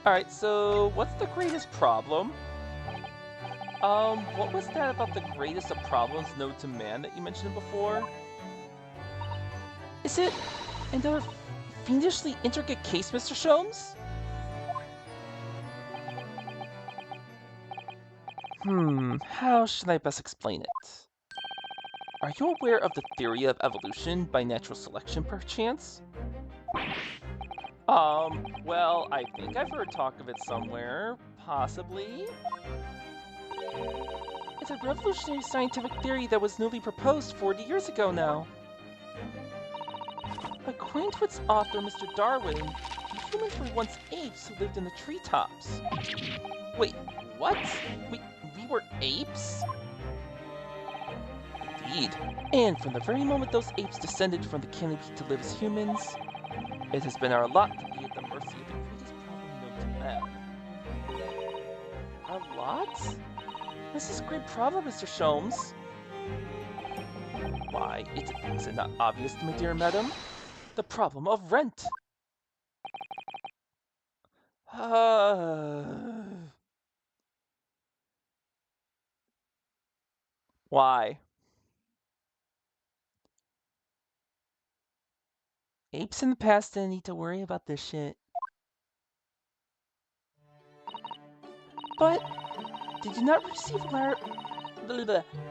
S1: Alright, so what's the greatest problem? What was that about the greatest of problems known to man that you mentioned before? Is it another fiendishly intricate case, Mr. Sholmes? How should I best explain it? Are you aware of the theory of evolution by natural selection, perchance? Well, I think I've heard talk of it somewhere, possibly. It's a revolutionary scientific theory that was newly proposed 40 years ago now. According to its author, Mr. Darwin, humans were once apes who lived in the treetops. Wait, what? We were apes? Indeed. And from the very moment those apes descended from the canopy to live as humans, it has been our lot to be at the mercy of the greatest problem known to man. Our lot? This is a great problem, Mr. Sholmes. Why, is it not obvious, my dear madam? The problem of rent. Why? Apes in the past didn't need to worry about this shit. But, did you not receive a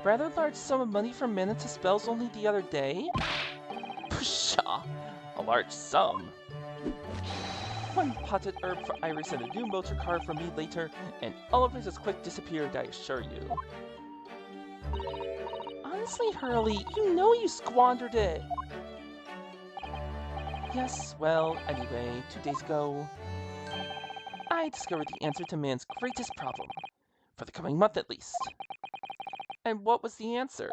S1: rather large sum of money from Manita Spells only the other day? Pshaw, a large sum. One potted herb for Iris and a new motor car for me later, and all of Mrs. Quick disappeared, I assure you. Honestly, Hurley, you know you squandered it. Yes, well, anyway, 2 days ago, I discovered the answer to man's greatest problem, for the coming month at least. And what was the answer?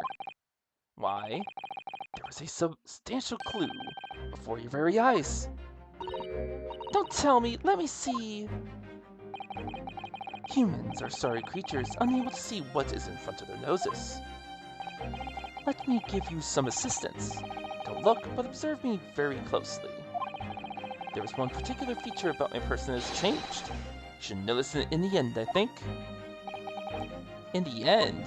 S1: Why, there was a substantial clue before your very eyes. Don't tell me, let me see. Humans are sorry creatures, unable to see what is in front of their noses. Let me give you some assistance. Don't look, but observe me very closely. There is one particular feature about my person that has changed. You should notice it in the end, I think. In the end?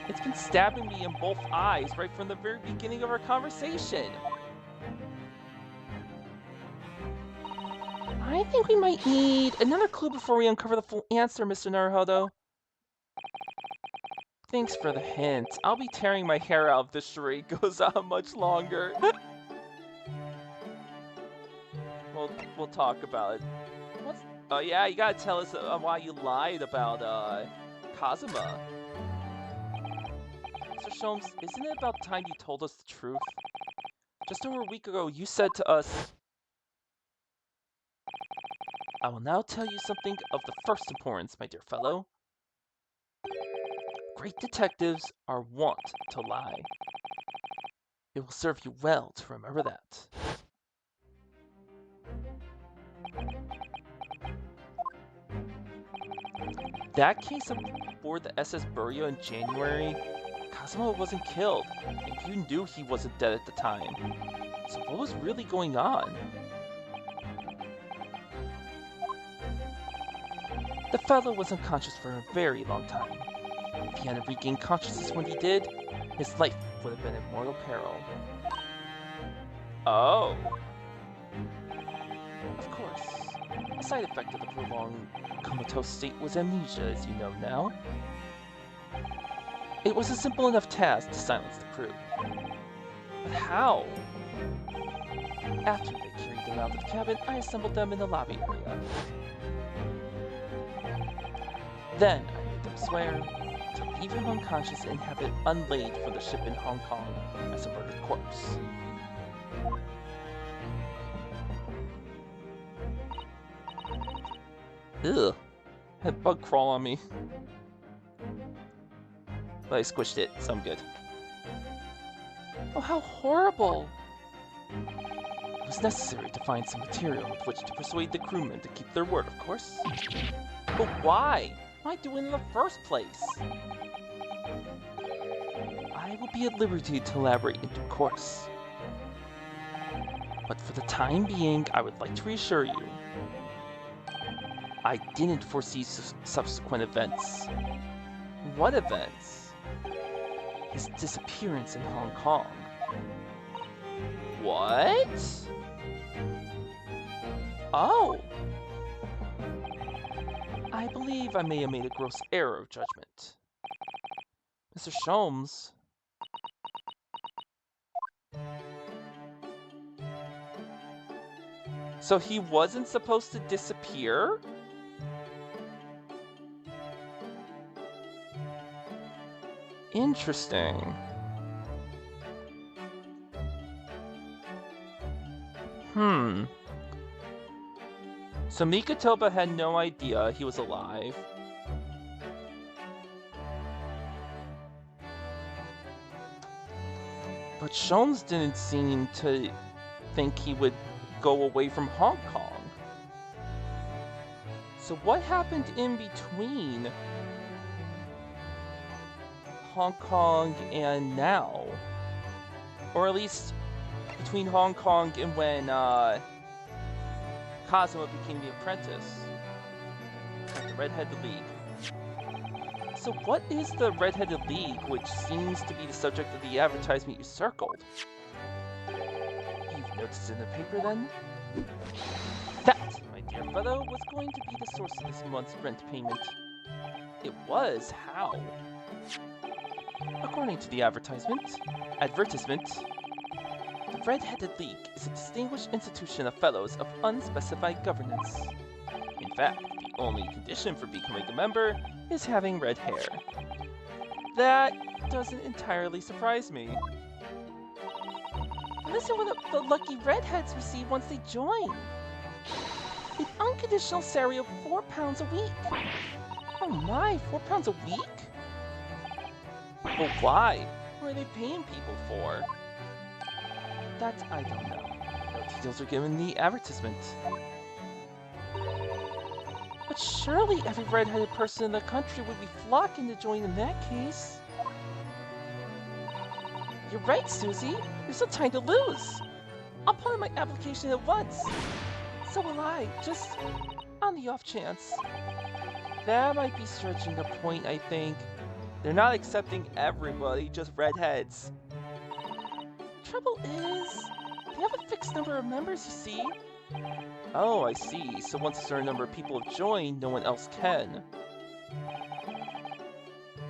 S1: It's been stabbing me in both eyes right from the very beginning of our conversation. I think we might need another clue before we uncover the full answer, Mr. Naruhodo. Thanks for the hint. I'll be tearing my hair out if this charade goes on much longer. We'll talk about it. Oh yeah, you gotta tell us why you lied about Kazuma. Mr. Sholmes, isn't it about time you told us the truth? Just over a week ago, you said to us, I will now tell you something of the first importance, my dear fellow. Great detectives are wont to lie. It will serve you well to remember that. That case aboard the SS Buryo in January, Kazuma wasn't killed, and you knew he wasn't dead at the time. So what was really going on? The fellow was unconscious for a very long time. If he hadn't regained consciousness when he did, his life would have been in mortal peril. Oh. Of course. A side effect of the prolonged comatose state was amnesia, as you know now. It was a simple enough task to silence the crew. But how? After they carried him out of the cabin, I assembled them in the lobby area. Then I made them swear to leave him unconscious and have it unlaid from the ship in Hong Kong as a murdered corpse. Ugh. Had bug crawl on me. But I squished it, so I'm good. Oh, how horrible! was necessary to find some material with which to persuade the crewmen to keep their word, of course. But why? Why do it in the first place? I will be at liberty to elaborate in due course. But for the time being, I would like to reassure you, I didn't foresee subsequent events. What events? His disappearance in Hong Kong. What? Oh! I believe I may have made a gross error of judgment. Mr. Sholmes. So he wasn't supposed to disappear? Interesting. So Mikatoba had no idea he was alive. But Sholmes didn't seem to think he would go away from Hong Kong. So what happened in between Hong Kong and now? Or at least between Hong Kong and when Kazuma became the apprentice at the Red-Headed League. So what is the Red-Headed League, which seems to be the subject of the advertisement you circled? You've noticed in the paper then? That, my dear fellow, was going to be the source of this month's rent payment. It was? How? According to the advertisement, the Red-Headed League is a distinguished institution of fellows of unspecified governance. In fact, the only condition for becoming a member is having red hair. That doesn't entirely surprise me. Listen what the lucky redheads receive once they join. An unconditional salary of £4 a week. Oh my, £4 a week? But why? What are they paying people for? That I don't know. No details are given in the advertisement. But surely every red-headed person in the country would be flocking to join in that case. You're right, Susie. There's no time to lose. I'll put in my application at once. So will I, just on the off chance. That might be stretching the point, I think. They're not accepting everybody, just redheads. Trouble is, they have a fixed number of members, you see. Oh, I see. So once a certain number of people have joined, no one else can.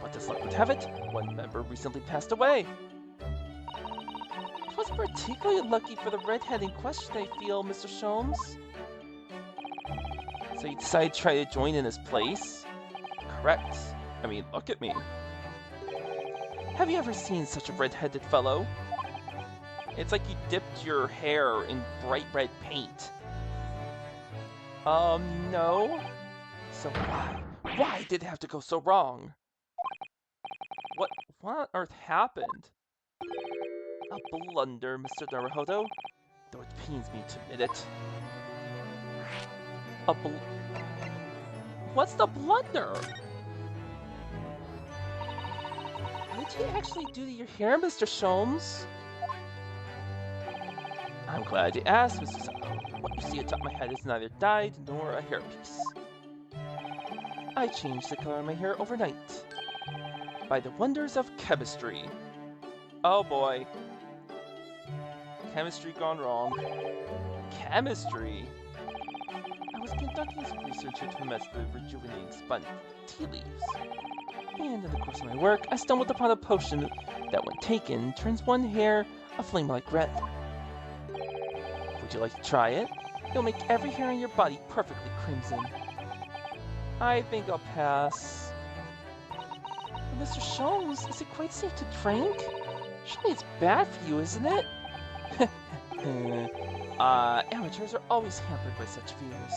S1: But as luck would have it, one member recently passed away. It wasn't particularly lucky for the redhead in question, I feel, Mr. Sholmes. So you decided to try to join in his place? Correct. I mean, look at me. Have you ever seen such a red-headed fellow? It's like you dipped your hair in bright red paint. No. So why did it have to go so wrong? What on earth happened? A blunder, Mr. Naruhodo, though it pains me to admit it. What's the blunder? What did you actually do to your hair, Mr. Sholmes? I'm glad you asked, Mr. Sato. What you see atop my head is neither dyed nor a hairpiece. I changed the color of my hair overnight. By the wonders of chemistry. Oh boy. Chemistry gone wrong. Chemistry? I was conducting some research into a method of rejuvenating spun tea leaves. And in the course of my work, I stumbled upon a potion that, when taken, turns one hair a flame like red. Would you like to try it? It'll make every hair on your body perfectly crimson. I think I'll pass. But Mr. Sholmes, is it quite safe to drink? Surely it's bad for you, isn't it? Amateurs are always hampered by such fears.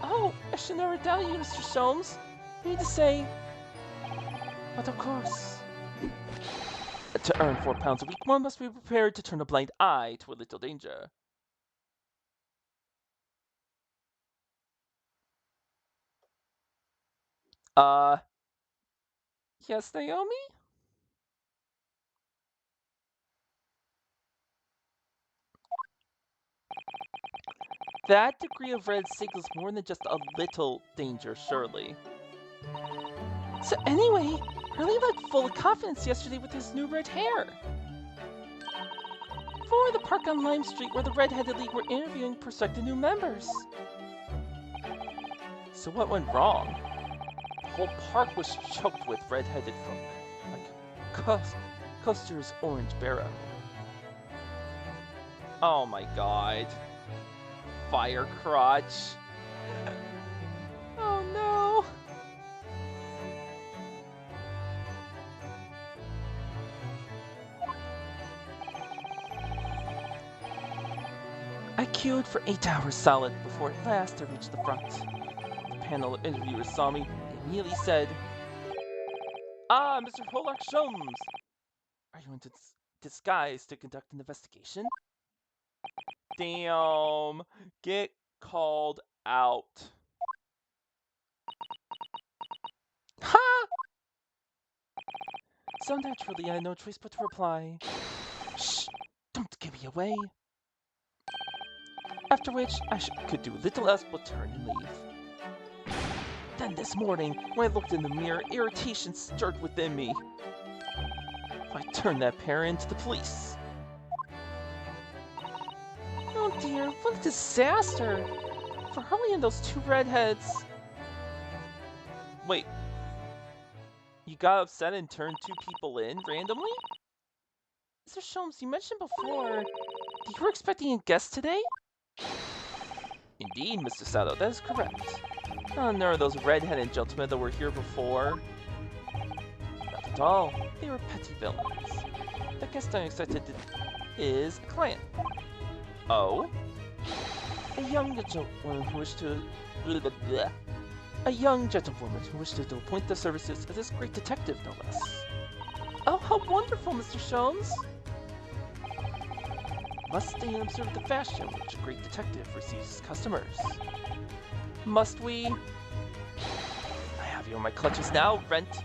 S1: Oh, I should never doubt you, Mr. Sholmes. I need to say... But of course. To earn £4 a week, one must be prepared to turn a blind eye to a little danger. Yes, Naomi? That degree of red signals more than just a little danger, surely. So anyway, Hurley looked full of confidence yesterday with his new red hair. For the park on Lime Street where the Red-Headed League were interviewing prospective new members. So what went wrong? The whole park was choked with red-headed folk, like Custer's orange barrow. Oh my god. Fire crotch. Oh no. I queued for 8 hours solid before at last I reached the front. The panel of interviewers saw me and immediately said, "Ah, Mr. Holak Sholmes! Are you in disguise to conduct an investigation?" Damn. Get called out. Ha! So naturally I had no choice but to reply, "Shh, don't give me away." After which I could do little else but turn and leave. Then this morning, when I looked in the mirror, irritation stirred within me. I turned that pair into the police. Oh dear, what a disaster! For Hurley and those two redheads. Wait. You got upset and turned two people in randomly? Mr. Sholmes, you mentioned before that you were expecting a guest today? Indeed, Mr. Sato, that is correct. None are those red-headed gentlemen that were here before. Not at all. They were petty villains. The guest I expected is a client. Oh? A young gentlewoman who wished to... A young gentlewoman who wished to appoint the services of this great detective, no less. Oh, how wonderful, Mr. Sholmes! Must stay and observe the fashion which a great detective receives his customers. Must we? I have you in my clutches now, Rent.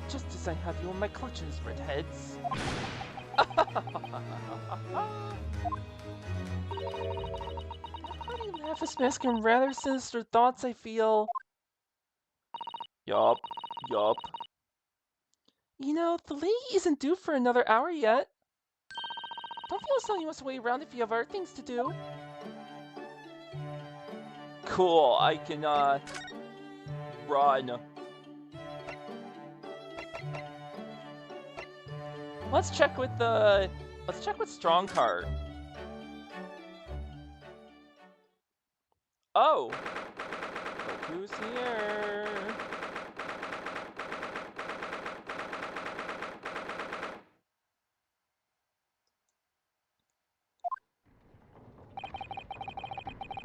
S1: Just as I have you in my clutches, redheads. How do you laugh as masking rather sinister thoughts, I feel? Yup. You know, the lady isn't due for another hour yet. Don't feel as though you must wait around if you have other things to do. Cool, I can, run. Let's check with Strong Cart. Oh! Look who's here!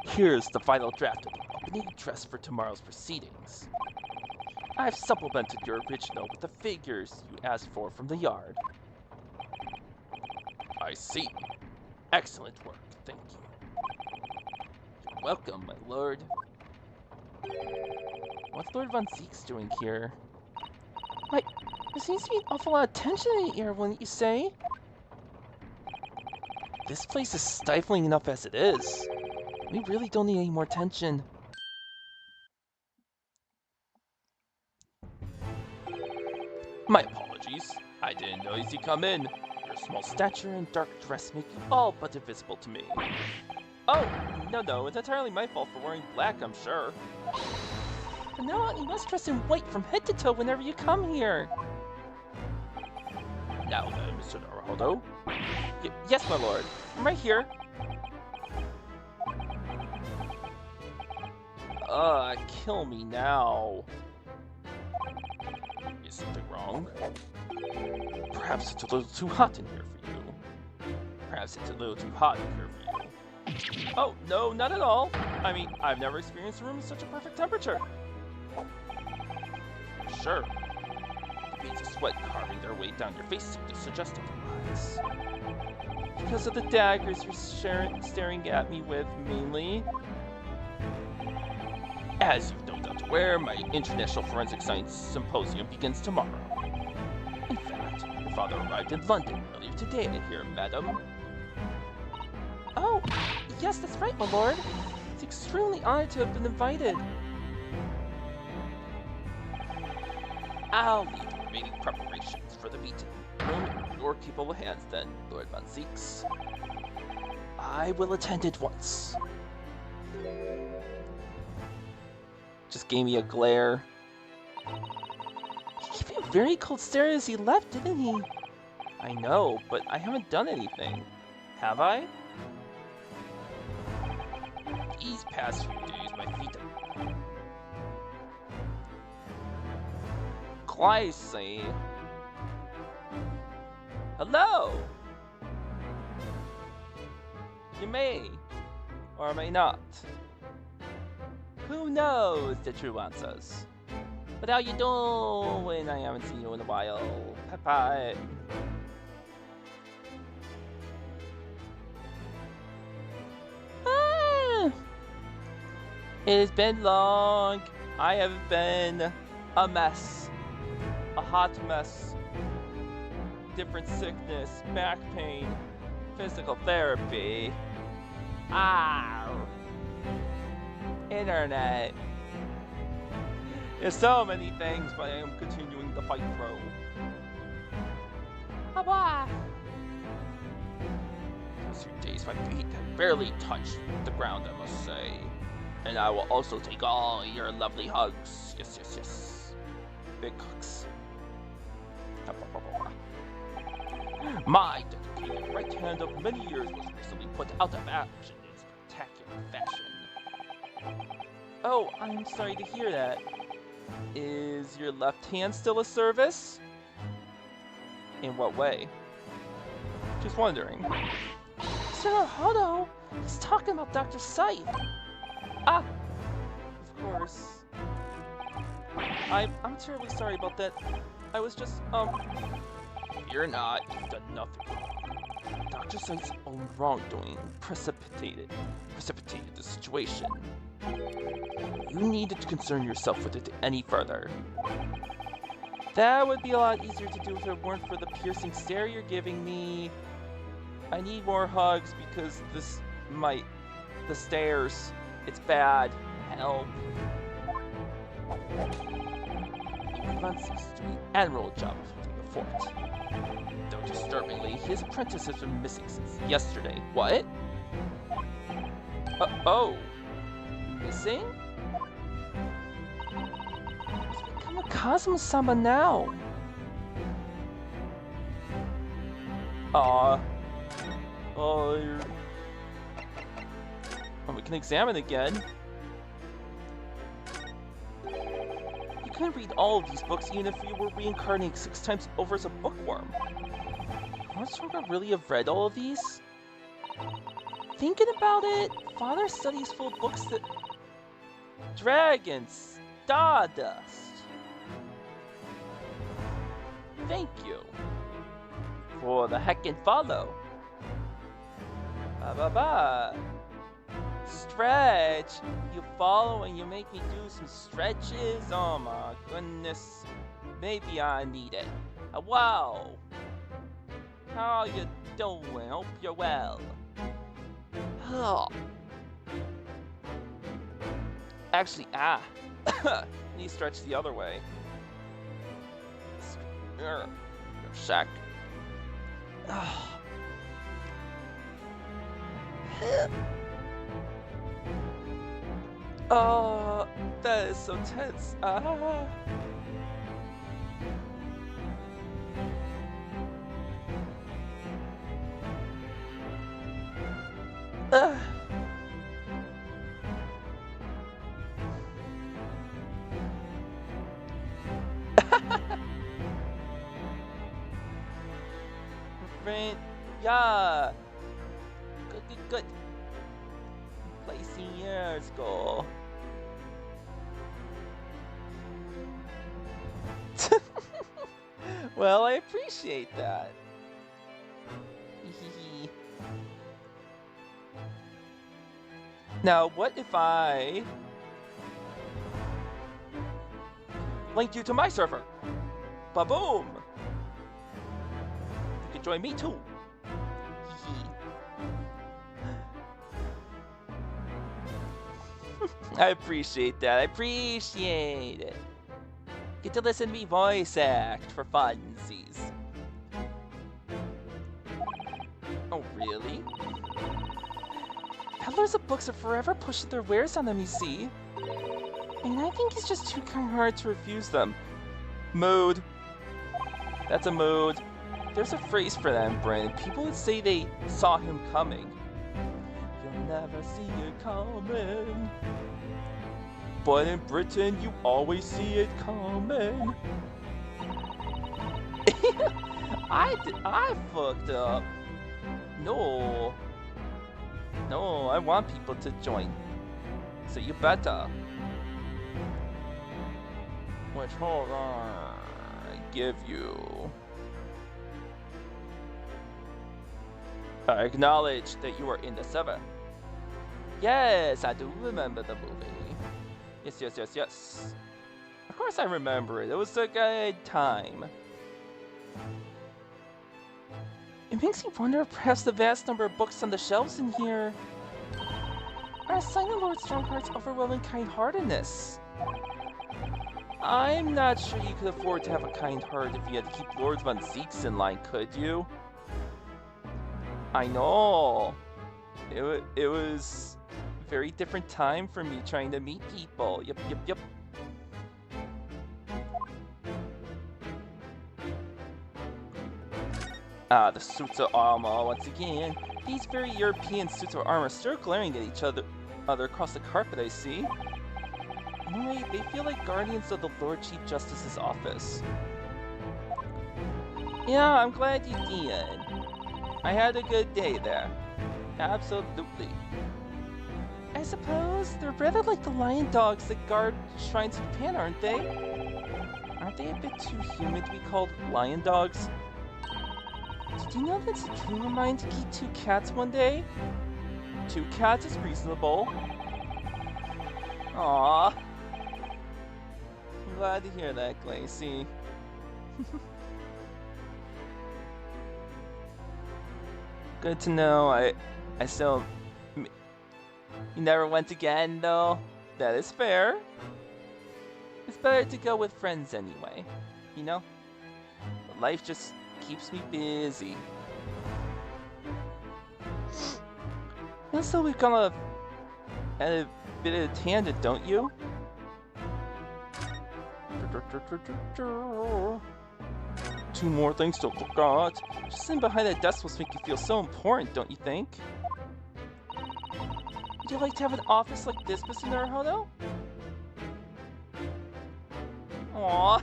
S1: Here's the final draft of the opening address for tomorrow's proceedings. I've supplemented your original with the figures you asked for from the yard. I see. Excellent work, thank you. You're welcome, my lord. What's Lord Von Zeke's doing here? Why, there seems to be an awful lot of tension in the air, wouldn't you say? This place is stifling enough as it is. We really don't need any more tension. My apologies. I didn't notice you come in. Your small stature and dark dress make you all but invisible to me. Oh, no, it's entirely my fault for wearing black, I'm sure. From now on, you must dress in white from head to toe whenever you come here. Now then, Mr. Naruhodo. Yes, my lord. I'm right here. Kill me now. Is something wrong? Perhaps it's a little too hot in here for you. Perhaps it's a little too hot in here for you. Oh, no, not at all. I mean, I've never experienced a room with such a perfect temperature. Sure. The beads of sweat carving their way down your face seem to suggest otherwise. Because of the daggers you're staring at me with, mainly. As you've no doubt where my International Forensic Science Symposium begins tomorrow. In fact, your father arrived in London earlier today, I hear, madam.
S2: Oh, yes, that's right, my lord. It's extremely honored to have been invited.
S1: I'll leave the remaining preparations for the meeting in your capable hands then, Lord Von Zeeks. I will attend at once. Just gave me a glare.
S2: He gave me a very cold stare as he left, didn't he?
S1: I know, but I haven't done anything. Have I? These past few days, my feet have... Glycine. Hello! You may, or may not. Who knows the true answers? But how you doing? I haven't seen you in a while. Bye-bye. It has been long. I have been a mess. A hot mess. Different sickness, back pain, physical therapy. Ow. Internet. There's so many things, but I am continuing to fight through. Bye-bye. Those few days, my feet have barely touched the ground, I must say. And I will also take all your lovely hugs. Yes, yes, yes. Big hugs. My dedicated right hand of many years was recently put out of action in spectacular fashion.
S2: Oh, I'm sorry to hear that.
S1: Is your left hand still a service? In what way? Just wondering.
S2: Sir Hodo, he's talking about Dr. Scythe.
S1: Ah!
S2: Of course. I'm terribly sorry about that. I was just,
S1: You're not. You've done nothing wrong. Dr. Scythe's own wrongdoing precipitated the situation. You needed to concern yourself with it any further.
S2: That would be a lot easier to do if it weren't for the piercing stare you're giving me.
S1: I need more hugs because the stairs, it's bad. Help. Von Zeeks is doing an admirable job of holding the fort. Though disturbingly, his apprentice has been missing since yesterday. What? Oh. Missing?
S2: What's become of Kazuma-sama now?
S1: Oh, we can examine again.
S2: You couldn't read all of these books even if you were reincarnating 6 times over as a bookworm.
S1: Hornswoggle really have read all of these?
S2: Thinking about it, Father studies full of books that...
S1: Dragons! Stardust! Thank you. For the heck and follow. Ba-ba-ba. Stretch! You follow and you make me do some stretches? Oh my goodness. Maybe I need it. Wow! How you doing? Hope you're well. Actually, knee stretch the other way. Shack. Oh, that is so tense. Friend, yeah. Good. Placing yours, go. Well, I appreciate that. Now, what if I linked you to my server. Ba-boom! You can join me too. I appreciate that. I appreciate it. Get to listen to me voice act for funsies. Oh, really?
S2: Peddlers of books are forever pushing their wares on them, you see. And I think it's just too hard to refuse them.
S1: Mood. That's a mood. There's a phrase for that in Britain. People would say they saw him coming. You'll never see it coming. But in Britain, you always see it coming. I fucked up. No, I want people to join. So you better. Which, hold on, I give you. I acknowledge that you are in the server. Yes, I do remember the movie. Yes. Of course I remember it. It was a good time.
S2: It makes me wonder if perhaps the vast number of books on the shelves in here are a sign of Lord Strongheart's overwhelming kind-heartedness.
S1: I'm not sure you could afford to have a kind heart if you had to keep Lord Von Zeeks in line, could you? I know. It was a very different time for me trying to meet people. Yep. Ah, the suits of armor once again. These very European suits of armor still glaring at each other across the carpet, I see. Anyway, they feel like guardians of the Lord Chief Justice's office. Yeah, I'm glad you did. I had a good day there. Absolutely.
S2: I suppose they're rather like the lion dogs that guard shrines in Japan, aren't they?
S1: Aren't they a bit too human to be called lion dogs?
S2: Did you know that's a dream of mine to keep 2 cats one day?
S1: 2 cats is reasonable. Aww. I'm glad to hear that, Glacy. Good to know. I still... You never went again, though? That is fair. It's better to go with friends anyway, you know? Life just keeps me busy. Feels though we've come at a bit of a tangent, don't you? 2 more things to forgot. Just sitting behind that desk must make you feel so important, don't you think?
S2: Would you like to have an office like this, Mr. Naruhodo?
S1: Aww.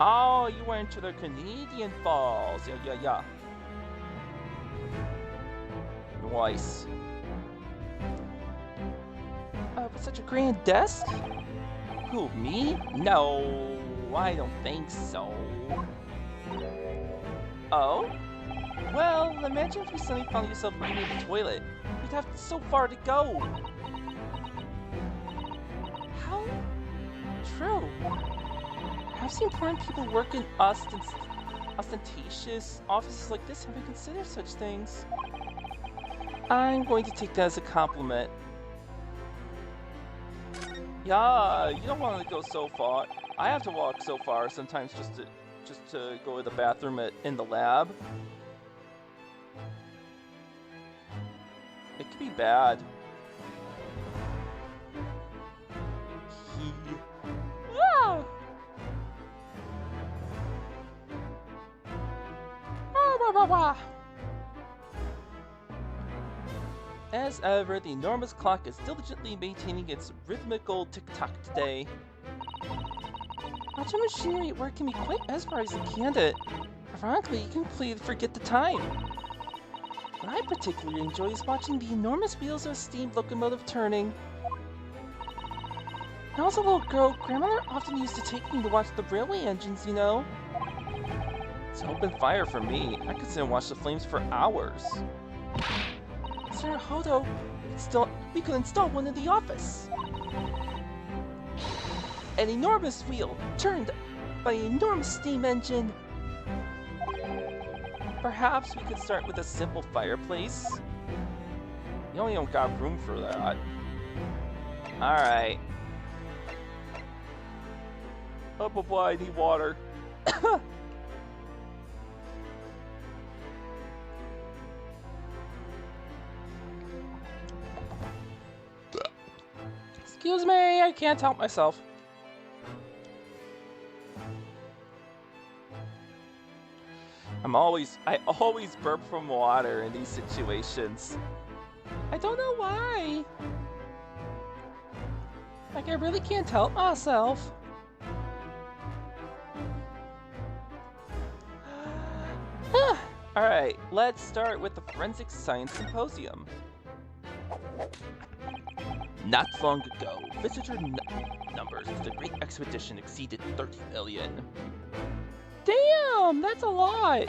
S1: Oh, you went to the Canadian Falls. Yeah. Nice.
S2: With such a grand desk?
S1: Who, me? No, I don't think so.
S2: Oh? Well, imagine if you suddenly found yourself eating in the toilet. You'd have so far to go. How true. I've seen important people work in ostentatious offices like this haven't considered such things.
S1: I'm going to take that as a compliment. Yeah, you don't want to go so far. I have to walk so far sometimes just to go to the bathroom in the lab. It can be bad.
S2: Ah!
S1: As ever, the enormous clock is diligently maintaining its rhythmical tick-tock today.
S2: Watching machinery at work can be quite mesmerizing, can't it? Ironically, you can completely forget the time. What I particularly enjoy is watching the enormous wheels of a steam locomotive turning. When I was a little girl, Grandmother often used to take me to watch the railway engines, you know?
S1: It's open fire for me. I could sit and watch the flames for hours.
S2: Mr. Hodo, we could install one in the office. An enormous wheel turned by an enormous steam engine.
S1: Perhaps we could start with a simple fireplace. You only don't got room for that. Alright. Oh boy, I need water.
S2: Excuse me, I can't help myself.
S1: I always burp from water in these situations.
S2: I don't know why. Like, I really can't help myself.
S1: Alright, let's start with the Forensic Science Symposium. Not long ago, visitor numbers of the Great Expedition exceeded 30 million.
S2: Damn, that's a lot.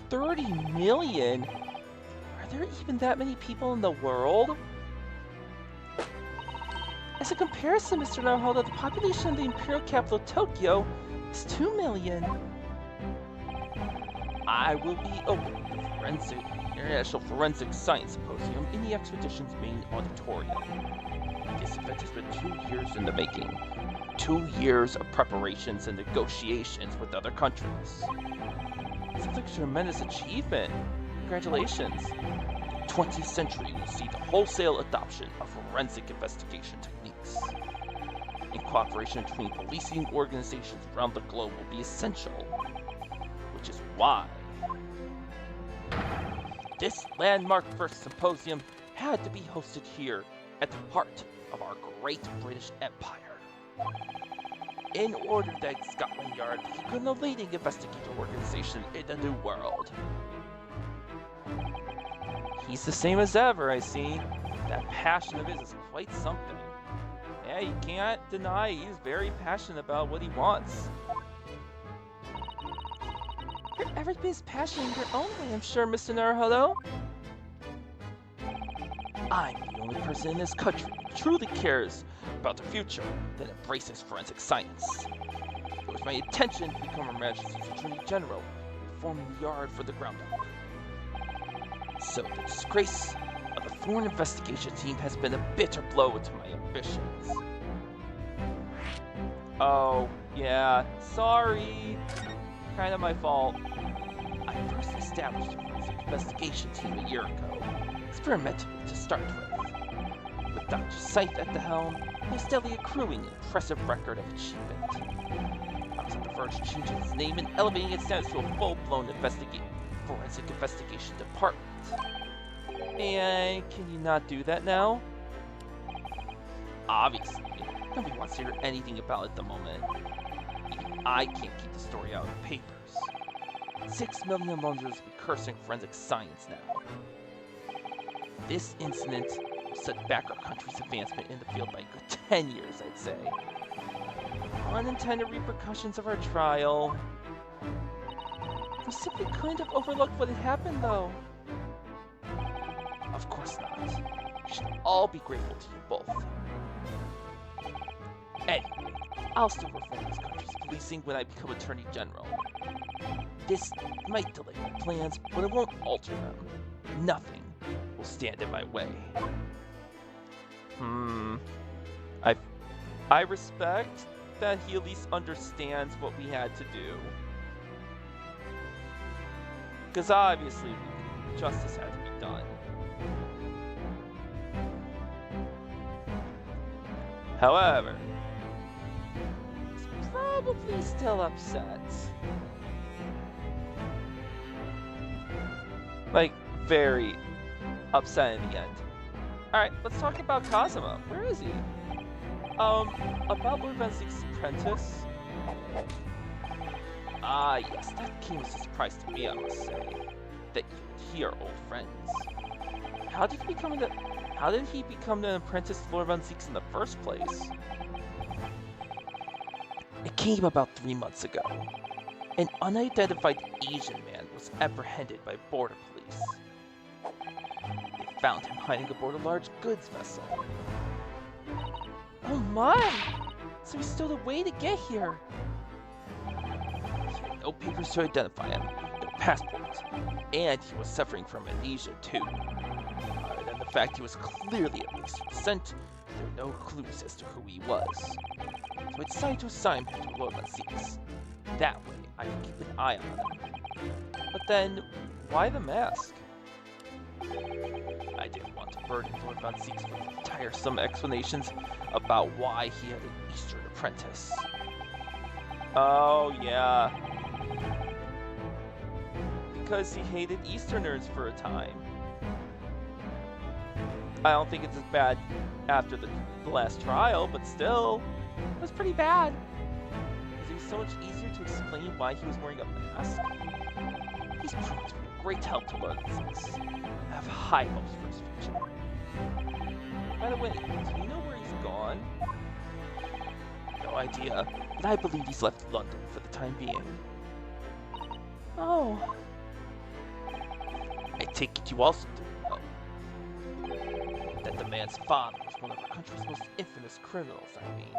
S1: 30 million? Are there even that many people in the world?
S2: As a comparison, Mr. Naruhodo, the population of the imperial capital, Tokyo, is 2 million.
S1: I will be opening the International Forensic Science Symposium in the expedition's main auditorium. This event has been 2 years in the making. 2 years of preparations and negotiations with other countries. Sounds like a tremendous achievement. Congratulations. The 20th century will see the wholesale adoption of forensic investigation techniques. And cooperation between policing organizations around the globe will be essential. Which is why this landmark first symposium had to be hosted here at the heart of our great British Empire. In order that Scotland Yard become the leading investigative organization in the New World. He's the same as ever, I see. That passion of his is quite something. Yeah, you can't deny he's very passionate about what he wants.
S2: You're every bit as passionate in your own way, I'm sure, Mr. Naruhodo.
S1: I'm the only person in this country who truly cares about the future that embraces forensic science. It was my intention to become Her Majesty's Attorney General, reforming the yard for the ground up. So the disgrace of the foreign investigation team has been a bitter blow to my ambitions. Oh, yeah, sorry. Kind of my fault. I first established a forensic investigation team a year ago, experimentally to start with. With Dr. Scythe at the helm, I was steadily accruing an impressive record of achievement. I was on the verge of changing its name and elevating its status to a full-blown forensic investigation department. And can you not do that now? Obviously, nobody wants to hear anything about it at the moment. Even I can't keep the story out of the papers. 6 million Londoners will be cursing forensic science now. This incident will set back our country's advancement in the field by a good 10 years, I'd say. Unintended repercussions of our trial.
S2: We simply couldn't have overlooked what had happened, though.
S1: Of course not. We should all be grateful to you both. Anyway, I'll still reform this country's policing when I become Attorney General. This might delay my plans, but it won't alter them. Nothing will stand in my way. I respect that he at least understands what we had to do. Because obviously, justice had to be done. However, he's probably still upset. Like, very upset in the end. Alright, let's talk about Cosimo. Where is he? About Lord Van Ziek's apprentice? Ah, yes, that came as a surprise to me, I must say. That you and he are old friends. How did he become an apprentice to Lord Van Ziek's in the first place? It came about 3 months ago. An unidentified Asian man was apprehended by border police. They found him hiding aboard a large goods vessel.
S2: Oh my! So he stowed away to get here.
S1: He had no papers to identify him, no passport, and he was suffering from amnesia too. Other than the fact he was clearly a mixed descent, there were no clues as to who he was. So I decided to assign him to Lord Mansix. That way, I could keep an eye on him. But then, why the mask? I didn't want to burden Lord Von Seeks with tiresome explanations about why he had an Eastern apprentice. Oh, yeah. Because he hated Easterners for a time. I don't think it's as bad after the last trial, but still, it was pretty bad. Because it was so much easier to explain why he was wearing a mask. He's proven to be a great help to Lord Von Seeks. I have high hopes for his future. By the way, do you know where he's gone? No idea, but I believe he's left London for the time being.
S2: Oh.
S1: I take it you also didn't know that the man's father was one of our country's most infamous criminals, I mean.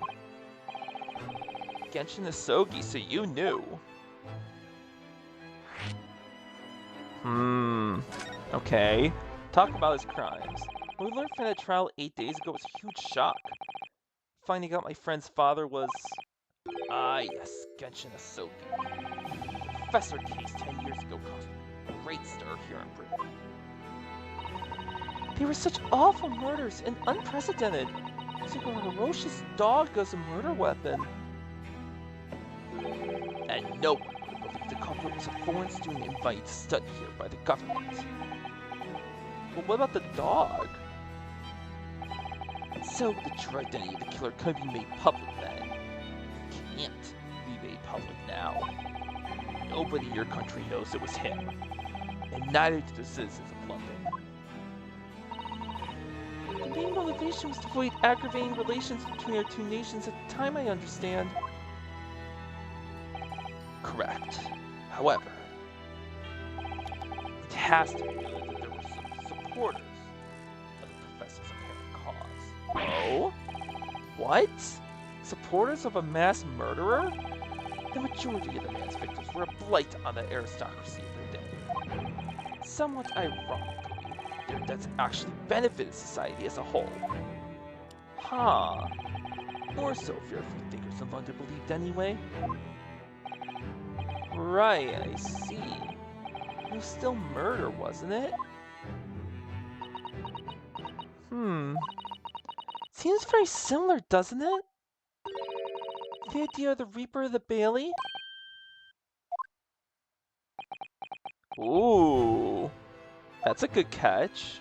S1: Genshin Asogi, so you knew. Okay. Talk about his crimes. When we learned from that trial 8 days ago, it was a huge shock. Finding out my friend's father was... Ah, yes, Genshin Asogi. The professor case 10 years ago caused a great stir here in Britain.
S2: They were such awful murders and unprecedented. It's like a ferocious dog as a murder weapon.
S1: And no one would believe the culprit was a foreign student invited to study here by the government.
S2: But what about the dog?
S1: So the true identity of the killer could be made public then. It can't be made public now. Nobody in your country knows it was him. And neither do the citizens of London.
S2: The main motivation was to avoid aggravating relations between our two nations at the time, I understand.
S1: Correct. However, it has to be noted that there were some supporters of the professor's apparent cause.
S2: Oh? What? Supporters of a mass murderer?
S1: The majority of the man's victims were a blight on the aristocracy of their day. Somewhat ironically, their deaths actually benefited society as a whole.
S2: Huh.
S1: More so if your free thinkers in London believed anyway.
S2: Right, I see. It was still murder, wasn't it? Seems very similar, doesn't it? The idea of the Reaper of the Bailey?
S1: Ooh, that's a good catch.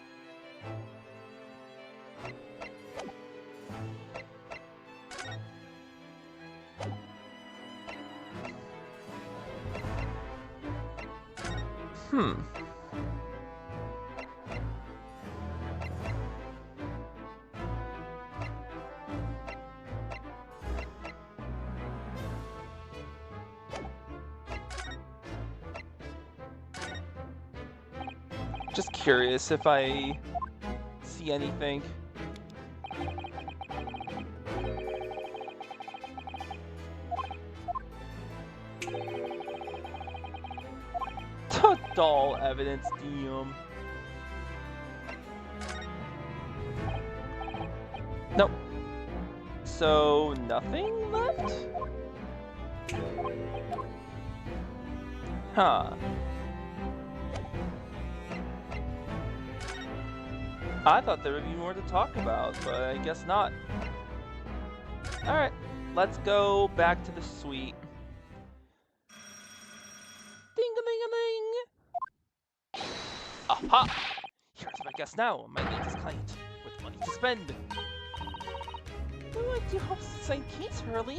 S1: Just curious if I see anything. Doll evidence, DM. Nope. So, nothing left? Huh. I thought there would be more to talk about, but I guess not. Alright, let's go back to the suite. Ding-a-ling-a-ling! Aha! Here's my guess now, my latest client, with money to spend.
S2: No idea how to sign case, Hurley.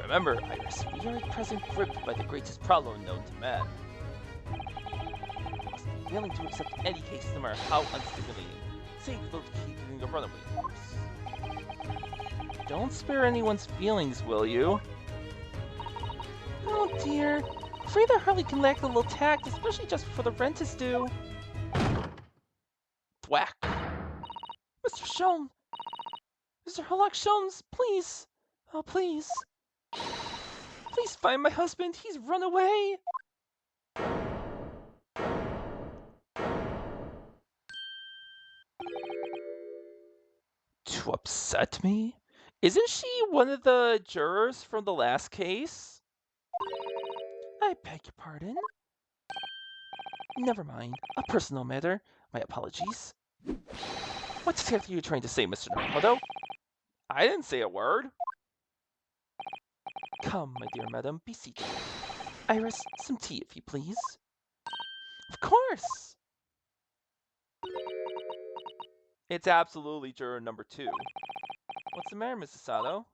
S1: Remember, Iris, we are at present gripped by the greatest problem known to man. We must be willing to accept any case, no matter how unstimulating, save for keeping a runaway horse.
S2: Don't spare anyone's feelings, will you? Oh dear. Afraid that Hurley can lack a little tact, especially just before the rent is due. Mr. Sherlock Sholmes, please. Oh, please. Please find my husband. He's run away.
S1: To upset me? Isn't she one of the jurors from the last case?
S2: I beg your pardon. Never mind. A personal matter. My apologies.
S1: What exactly are you trying to say, Mr. Naruto? I didn't say a word.
S2: Come, my dear madam, be seated. Iris, some tea, if you please.
S1: Of course! It's absolutely juror number 2. What's the matter, Mrs. Sato?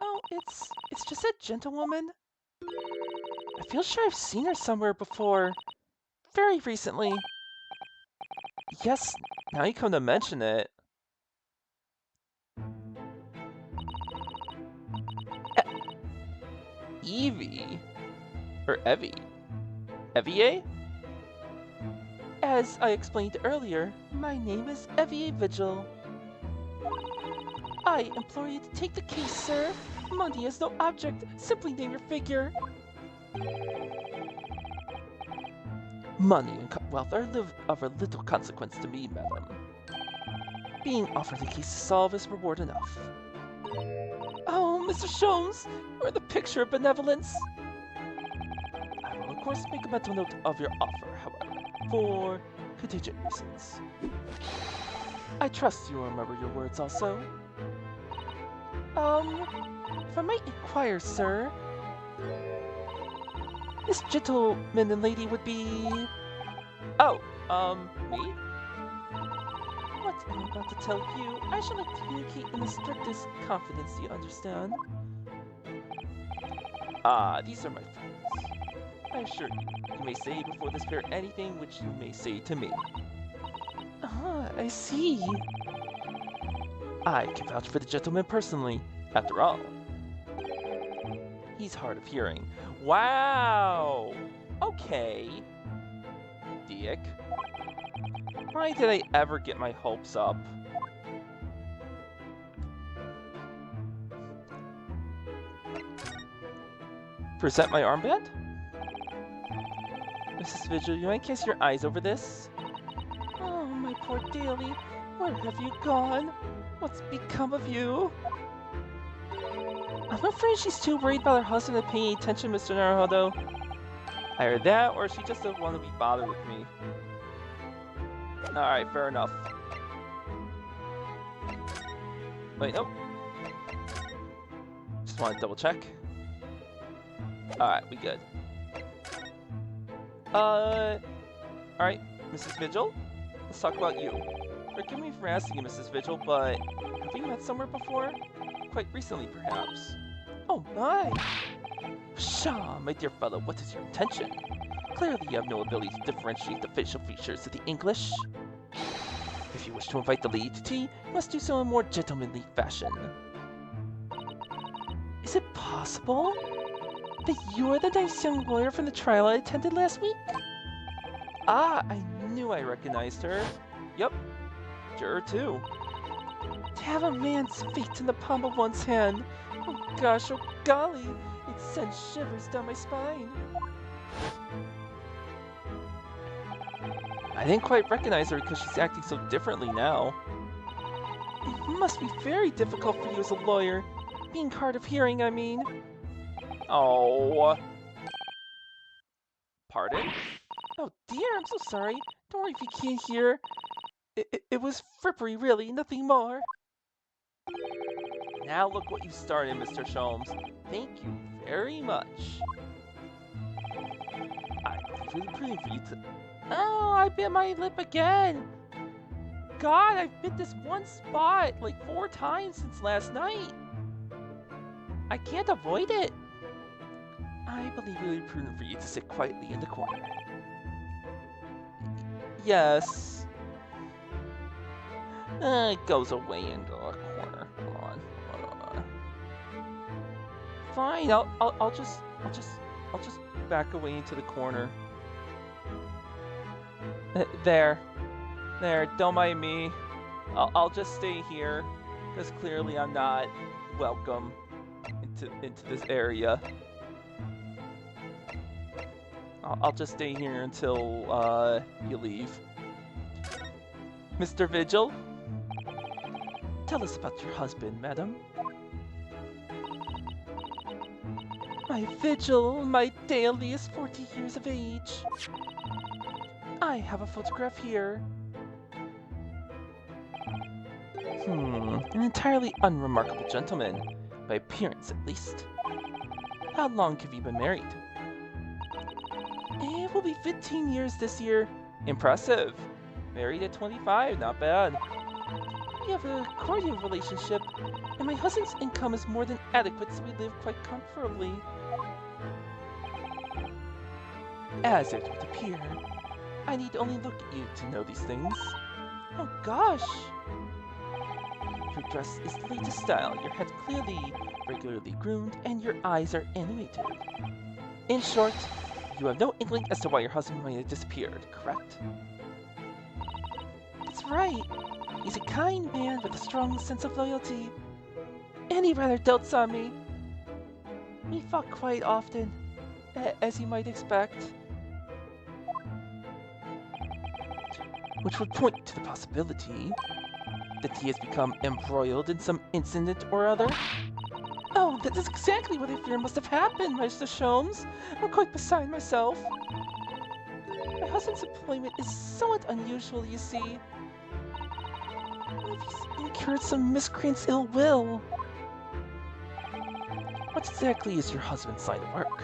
S2: Oh, it's just that gentlewoman. I feel sure I've seen her somewhere before. Very recently.
S1: Yes, now you come to mention it. Evie? Or Evie? Evie?
S2: As I explained earlier, my name is Evie Vigil. I implore you to take the case, sir. Money is no object. Simply name your figure.
S1: Money and wealth are of a little consequence to me, madam.
S2: Being offered a case to solve is reward enough. Oh, Mr. Sholmes, you're the picture of benevolence.
S1: I will, of course, make a mental note of your offer, however, for contingent reasons.
S2: I trust you will remember your words also. If I might inquire, sir, this gentleman and lady would be...
S1: Oh, me?
S2: What I'm about to tell you, I shall like to communicate in the strictest confidence, you understand?
S1: These are my friends. I assure you, you may say before this pair anything which you may say to me.
S2: Ah, I see.
S1: I can vouch for the gentleman personally, after all. He's hard of hearing. Wow! Okay. Dick. Why did I ever get my hopes up? Present my armband? Mrs. Vigil, you might cast your eyes over this?
S2: Oh, my poor Daly, where have you gone? What's become of you? I'm afraid she's too worried about her husband and paying attention, Mr. Naruto.
S1: Either that, or she just doesn't want to be bothered with me. Alright, fair enough. Wait, nope. Just want to double check. Alright, we good. Alright, Mrs. Vigil, let's talk about you. Forgive me for asking you, Mrs. Vigil, but have we met somewhere before? Quite recently, perhaps.
S2: Oh my!
S1: Pshaw, my dear fellow, what is your intention? Clearly you have no ability to differentiate the facial features of the English. If you wish to invite the lady to tea, you must do so in a more gentlemanly fashion.
S2: Is it possible that you are the nice young lawyer from the trial I attended last week?
S1: Ah, I knew I recognized her. Yep, juror 2.
S2: To have a man's fate in the palm of one's hand. Oh gosh, oh golly, it sends shivers down my spine.
S1: I didn't quite recognize her because she's acting so differently now.
S2: It must be very difficult for you as a lawyer. Being hard of hearing, I mean.
S1: Oh. Pardon?
S2: Oh dear, I'm so sorry. Don't worry if you can't hear. It was frippery, really, nothing more.
S1: Now look what you started, Mr. Sholmes. Thank you very much. I believe it was pretty for you to...
S2: Oh, I bit my lip again. God, I've bit this one spot like 4 times since last night. I can't avoid it.
S1: I believe it would be prudent for you to sit quietly in the corner. Yes. It goes away into a corner. Hold on. Fine, I'll just back away into the corner. There, don't mind me. I'll just stay here. Because clearly I'm not welcome into this area. I'll just stay here until you leave. Mr. Vigil?
S2: Tell us about your husband, madam. My Vigil, my Daily is 40 years of age. I have a photograph here. An entirely unremarkable gentleman, by appearance at least. How long have you been married? It will be 15 years this year.
S1: Impressive. Married at 25, not bad.
S2: We have a cordial relationship, and my husband's income is more than adequate, so we live quite comfortably. As it would appear. I need only look at you to know these things. Oh gosh! Your dress is the latest style, your head clearly, regularly groomed, and your eyes are animated. In short, you have no inkling as to why your husband might have disappeared, correct? That's right. He's a kind man with a strong sense of loyalty. And he rather dotes on me. We fought quite often, as you might expect. Which would point to the possibility that he has become embroiled in some incident or other. Oh, that is exactly what I fear must have happened, Mr. Sholmes. I'm quite beside myself. My husband's employment is somewhat unusual, you see. He's incurred some miscreant's ill will. What exactly is your husband's line of work?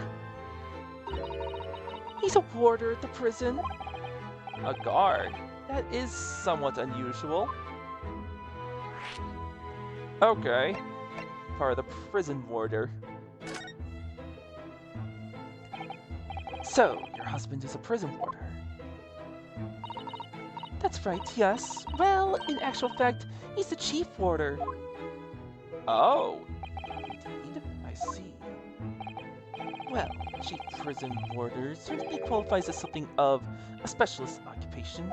S2: He's a warder at the prison.
S1: A guard? That is somewhat unusual. Okay. Part of the prison warder.
S2: So, your husband is a prison warder? That's right, yes. Well, in actual fact, he's the chief warder.
S1: Oh.
S2: Indeed, I see. Well, chief prison warder certainly qualifies as something of a specialist occupation.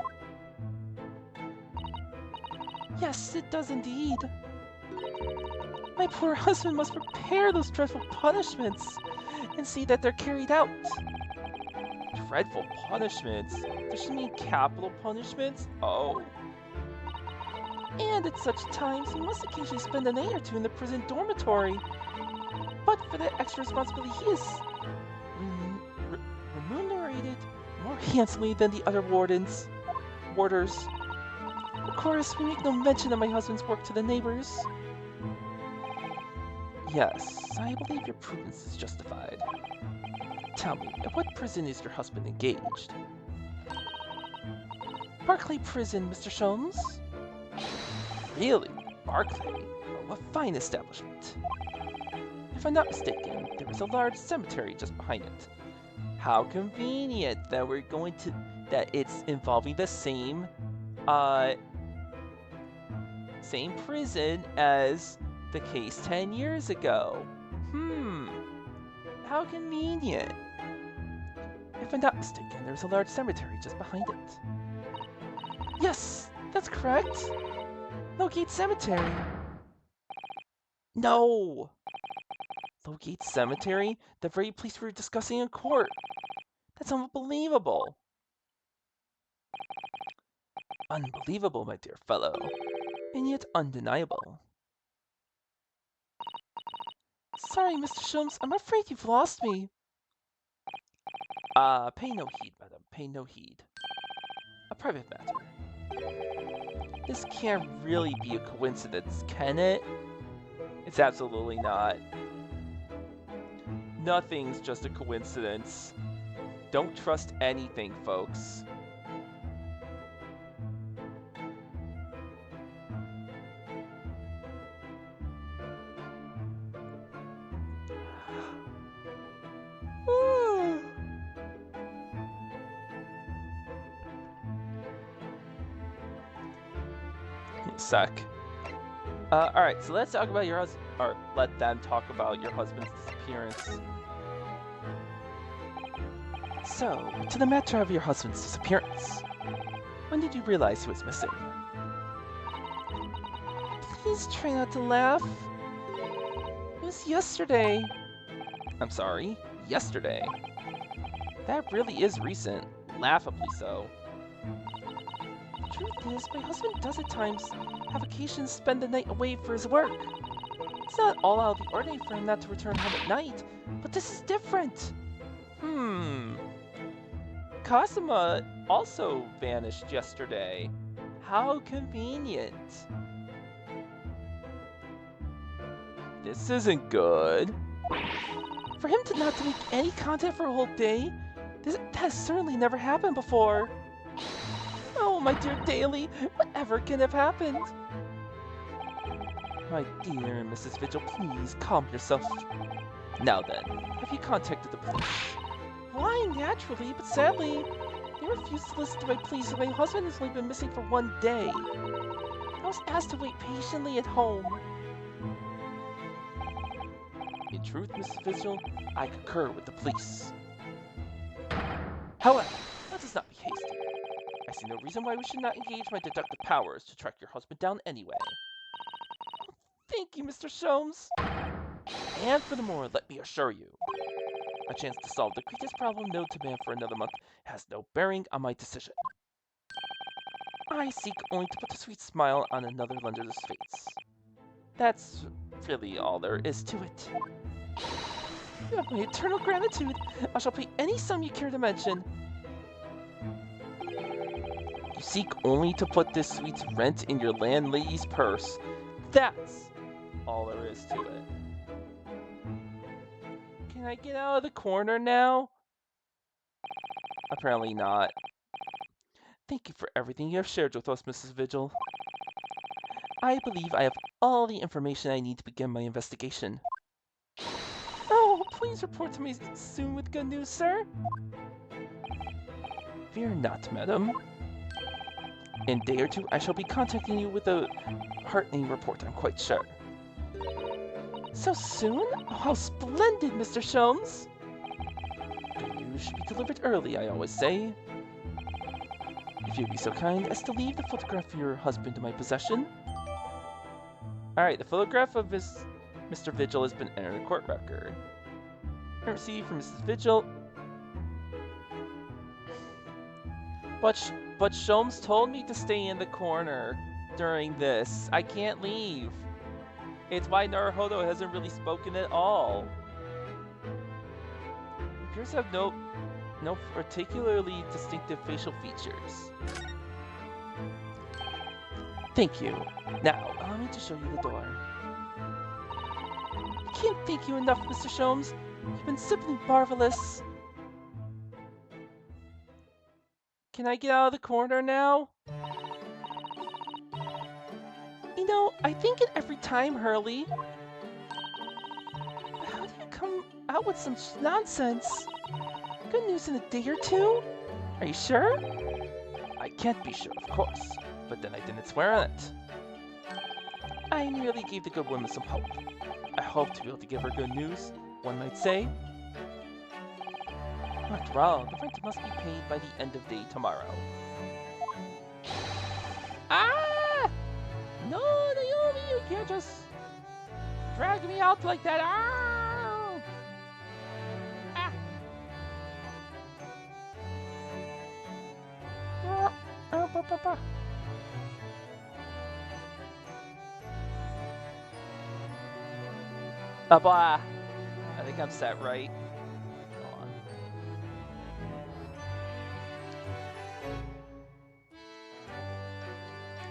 S2: Yes, it does indeed. My poor husband must prepare those dreadful punishments and see that they're carried out.
S1: Dreadful punishments? Does she mean capital punishments? Oh.
S2: And at such times, he must occasionally spend a night or two in the prison dormitory. But for that extra responsibility, he is remunerated more handsomely than the other warders. Of course, we make no mention of my husband's work to the neighbors. Yes, I believe your prudence is justified. Tell me, at what prison is your husband engaged? Barclay Prison, Mr. Sholmes.
S1: Really? Barclay?
S2: Oh, a fine establishment. If I'm not mistaken, there is a large cemetery just behind it.
S1: How convenient that that it's involving the same same prison as the case 10 years ago. How convenient.
S2: If I'm not mistaken, there's a large cemetery just behind it. Yes, that's correct. Lowgate Cemetery.
S1: No! Lowgate Cemetery? The very place we were discussing in court. That's unbelievable. Unbelievable, my dear fellow. And yet undeniable.
S2: Sorry, Mr. Sholmes, I'm afraid you've lost me.
S1: Pay no heed, madam, pay no heed. A private matter. This can't really be a coincidence, can it? It's absolutely not. Nothing's just a coincidence. Don't trust anything, folks. Suck. Alright, so let's talk about your husband, or let them talk about your husband's disappearance.
S2: So, to the matter of your husband's disappearance. When did you realize he was missing? Please try not to laugh. It was yesterday. I'm sorry, yesterday. That really is recent, laughably so. The truth is, my husband does at times have occasions spend the night away for his work. It's not all out of the ordinary for him not to return home at night, but this is different.
S1: Kazuma also vanished yesterday. How convenient. This isn't good.
S2: For him to not to make any contact for a whole day, that has certainly never happened before. Oh, my dear Daly, whatever can have happened?
S1: My dear Mrs. Vigil, please calm yourself. Now then, have you contacted the police?
S2: Why, naturally, but sadly, they refused to listen to my pleas, so my husband has only been missing for 1 day. I was asked to wait patiently at home.
S1: In truth, Mrs. Vigil, I concur with the police. However, let us not be hasty. I see no reason why we should not engage my deductive powers to track your husband down anyway.
S2: Thank you, Mr. Sholmes.
S1: And furthermore, let me assure you, a chance to solve the greatest problem known to man for another month has no bearing on my decision. I seek only to put a sweet smile on another lender's face. That's really all there is to it.
S2: You have my eternal gratitude. I shall pay any sum you care to mention.
S1: You seek only to put this sweet's rent in your landlady's purse. That's all there is to it. Can I get out of the corner now? Apparently not. Thank you for everything you have shared with us, Mrs. Vigil. I believe I have all the information I need to begin my investigation.
S2: Oh, please report to me soon with good news, sir.
S1: Fear not, madam. In a day or two, I shall be contacting you with a heartening report, I'm quite sure.
S2: So soon? Oh, how splendid, Mr. Sholmes!
S1: Good news should be delivered early, I always say. If you'd be so kind as to leave the photograph of your husband in my possession. Alright, the photograph of Mr. Vigil has been entered in the court record. Received from Mrs. Vigil. But Sholmes told me to stay in the corner during this. I can't leave. It's why Naruhodo hasn't really spoken at all. He appears to have no particularly distinctive facial features. Thank you. Now, allow me to show you the door.
S2: I can't thank you enough, Mr. Sholmes. You've been simply marvelous.
S1: Can I get out of the corner now?
S2: You know, I think it every time, Hurley. But how do you come out with some nonsense? Good news in a day or two? Are you sure?
S1: I can't be sure, of course, but then I didn't swear on it. I merely gave the good woman some hope. I hope to be able to give her good news, one might say. After all, the rent must be paid by the end of day tomorrow. Ah! No, Naomi, you can't just drag me out like that. Ah! Ah! Blah. I think I'm set, right? Hold on.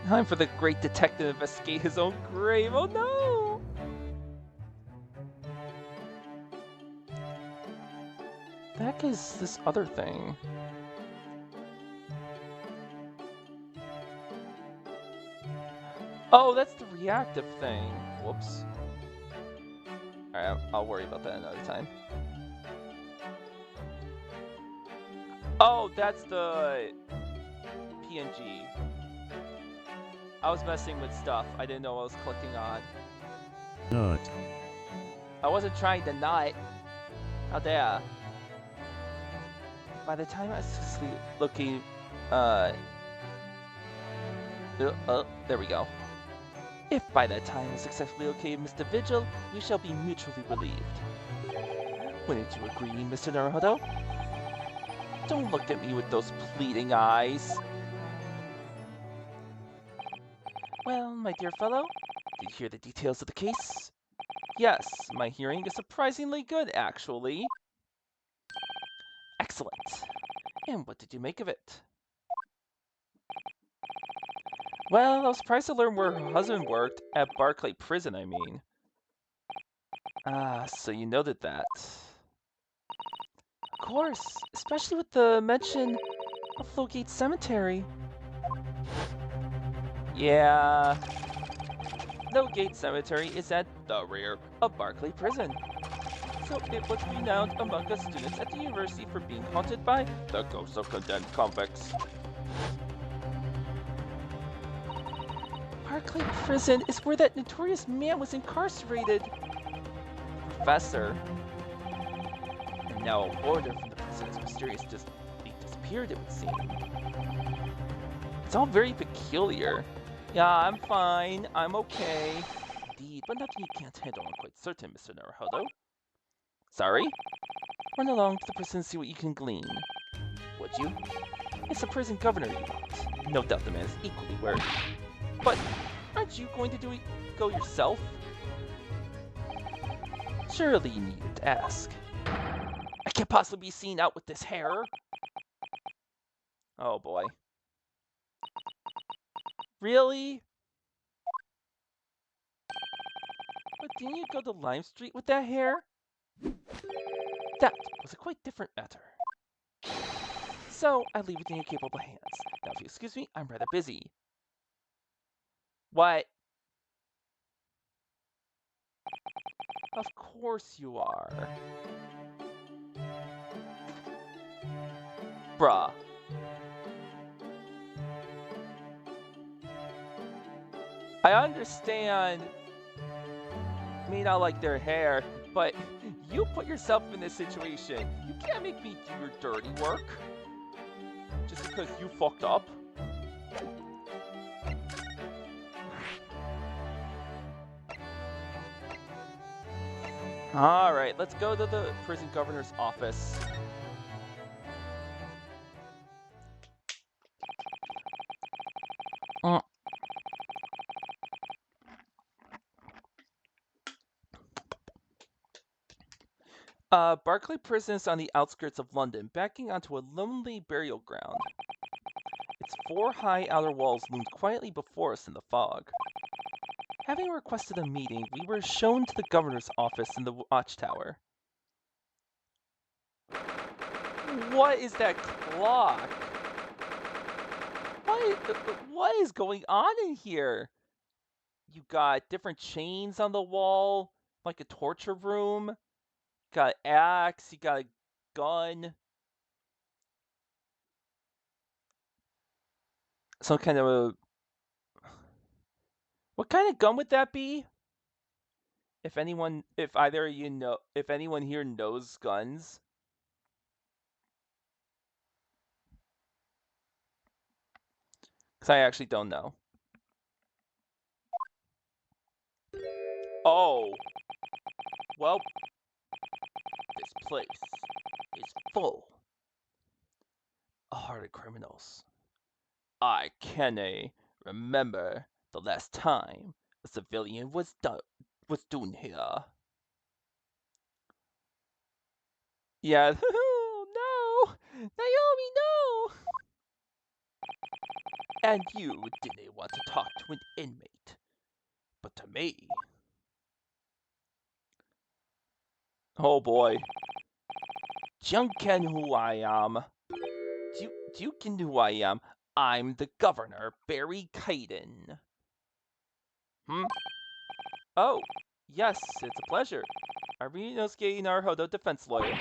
S1: Time for the great detective to investigate his own grave. Oh no! The heck is this other thing? Oh, that's the reactive thing. Whoops. Alright, I'll worry about that another time. Oh, that's the PNG. I was messing with stuff. I didn't know what I was clicking on.
S3: Nut.
S1: I wasn't trying to nut. How dare. By the time I successfully looking, there we go.
S2: If by that time I successfully locate Mr. Vigil, we shall be mutually relieved. Wouldn't you agree, Mr. Naruhodo? Don't look at me with those pleading eyes. Well, my dear fellow, did you hear the details of the case? Yes, my hearing is surprisingly good, actually. Excellent. And what did you make of it? Well, I was surprised to learn where her husband worked, at Barclay Prison, I mean. Ah, so you noted that. Of course, especially with the mention of Flowgate Cemetery. Yeah, Flowgate Cemetery is at the rear of Barclay Prison. So it was renowned among us students at the university for being haunted by the ghosts of condemned convicts. Barclay Prison is where that notorious man was incarcerated. The professor. And now a warder from the prison has mysteriously disappeared, it would seem. It's all very peculiar. Yeah, I'm fine. I'm okay. Indeed, but nothing you can't handle, I'm quite certain, Mr. Naruhodo. Sorry? Run along to the prison and see what you can glean. Would you? It's the prison governor you want. No doubt the man is equally worried. But aren't you going to go yourself? Surely you needed to ask. I can't possibly be seen out with this hair. Oh boy. Really? But didn't you go to Lime Street with that hair? That was a quite different matter. So, I leave it in your capable hands. Now, if you excuse me, I'm rather busy. What? Of course you are. Bruh. I understand you may not like their hair, but you put yourself in this situation. You can't make me do your dirty work. Just because you fucked up. Alright, let's go to the prison governor's office. Barclay Prison is on the outskirts of London, backing onto a lonely burial ground. Its 4 high outer walls loomed quietly before us in the fog. Having requested a meeting, we were shown to the governor's office in the watchtower. What is that clock? What is going on in here? You got different chains on the wall, like a torture room. You got an axe, you got a gun. Some kind of a... What kind of gun would that be? If anyone here knows guns. Because I actually don't know. Oh. Well, this place is full of hardened criminals. I can't remember the last time a civilian was doing here. Yeah. No! Naomi, no! And you didn't want to talk to an inmate, but to me. Oh boy. Junken who I am. Do you ken who I am? I'm the governor, Barry Kaiden. Oh, yes, it's a pleasure. Arinosuke Naruhodo, defense lawyer.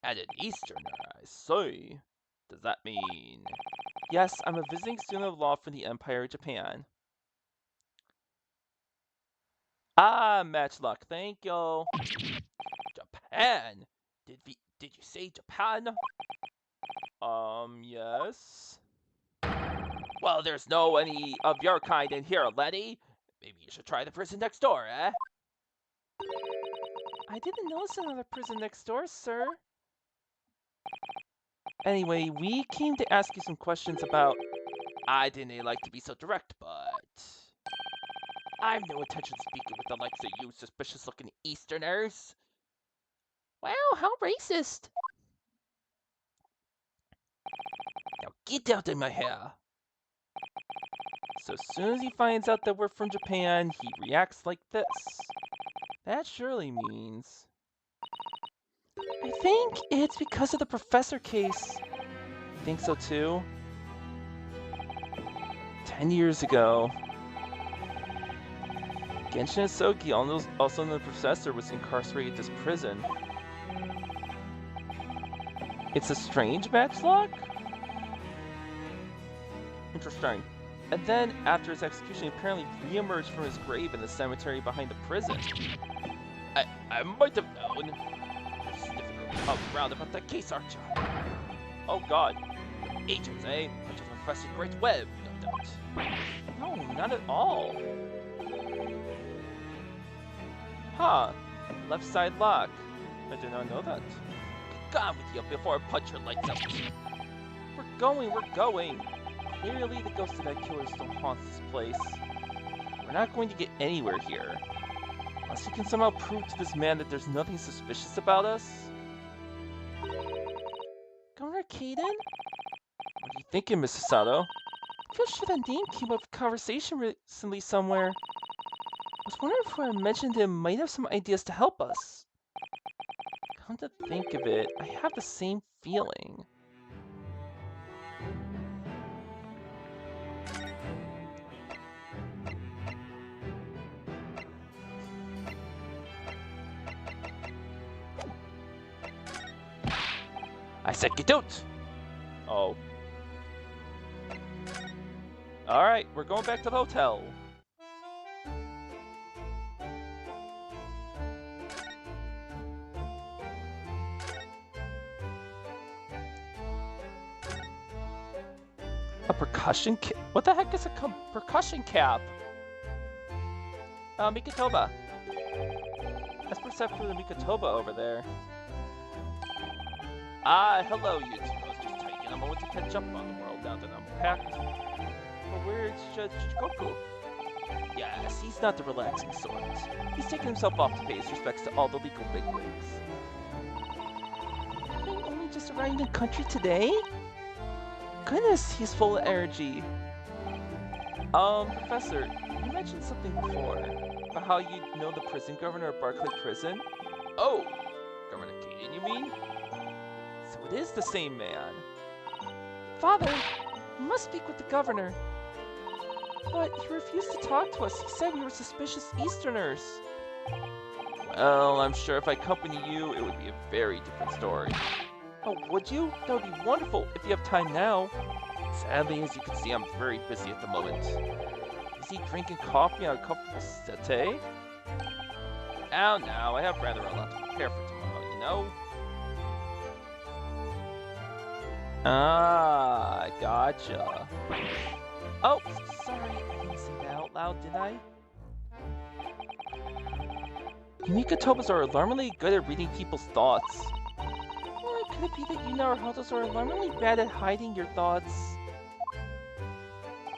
S2: And an Easterner, I see. Does that mean... Yes, I'm a visiting student of law from the Empire of Japan. Ah, matchlock, thank you. Japan? Did you say Japan? Yes. Well, there's no any of your kind in here, Letty.
S1: Maybe you should try the prison next door, eh?
S2: I didn't notice another prison next door, sir. Anyway, we came to ask you some questions about...
S1: I didn't like to be so direct, but... I've no intention of speaking with the likes of you suspicious-looking Easterners.
S2: Wow, how racist!
S1: Now get out of my hair!
S2: So as soon as he finds out that we're from Japan, he reacts like this. That surely means... I think it's because of the professor case. I think so too. 10 years ago, Genshin Soki, also the professor, was incarcerated at this prison. It's a strange match lock? Interesting. And then, after his execution, he apparently re-emerged from his grave in the cemetery behind the prison.
S1: I might have known. You're sniffing around about that case, aren't you?
S2: Oh god.
S1: Agents, eh? Such a Professor Great Web, no doubt.
S2: No, not at all. Huh. Left side lock. I did not know that.
S1: Get gone with you before I punch your lights out.
S2: We're going. Clearly the ghost of that killer still haunts this place. We're not going to get anywhere here. Unless we can somehow prove to this man that there's nothing suspicious about us. Governor Kaden? What are you thinking, Mrs. Sato? I feel sure that name came up in conversation recently somewhere. I was wondering if whoever mentioned him might have some ideas to help us. Come to think of it, I have the same feeling.
S1: I said get out!
S2: Oh. Alright, we're going back to the hotel. A percussion cap? What the heck is a percussion cap? Mikotoba. That's percept for the Mikotoba over there.
S1: Ah, hello, you two. I was just taking a moment to catch up on the world now that I'm packed.
S2: But where's Shichikoku?
S1: Yes, he's not the relaxing sort.
S2: He's taken himself off to pay his respects to all the legal bigwigs. He only just arrived in the country today? Goodness, he's full of energy. Professor, you mentioned something before about how you know the prison governor of Barclay Prison.
S1: Oh, Governor Kaden, you mean?
S2: So it is the same man. Father, you must speak with the governor. But he refused to talk to us. He said we were suspicious Easterners.
S1: Well, I'm sure if I accompany you, it would be a very different story.
S2: Oh, would you? That would be wonderful if you have time now.
S1: Sadly, as you can see, I'm very busy at the moment.
S2: Is he drinking coffee on a comfortable settee?
S1: Oh no, I have rather a lot to prepare for tomorrow, you know?
S2: Ah, gotcha. Oh, sorry, I didn't say that out loud, did I? Mikotomas are alarmingly good at reading people's thoughts. Or could it be that you Naruhodos are alarmingly bad at hiding your thoughts?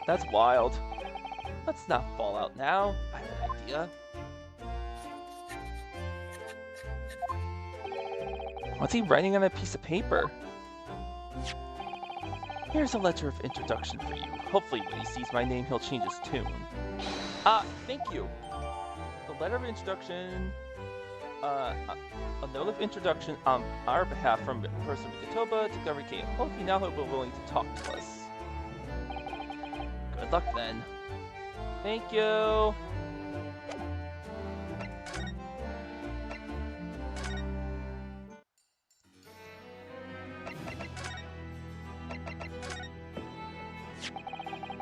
S2: That's wild. Let's not fall out now. I have an idea. What's he writing on that piece of paper? Here's a letter of introduction for you. Hopefully when he sees my name, he'll change his tune. Thank you. The letter of introduction... a note of introduction on our behalf from Professor Mikotoba to Governor K. Hope you now will be willing to talk to us. Good luck then. Thank you.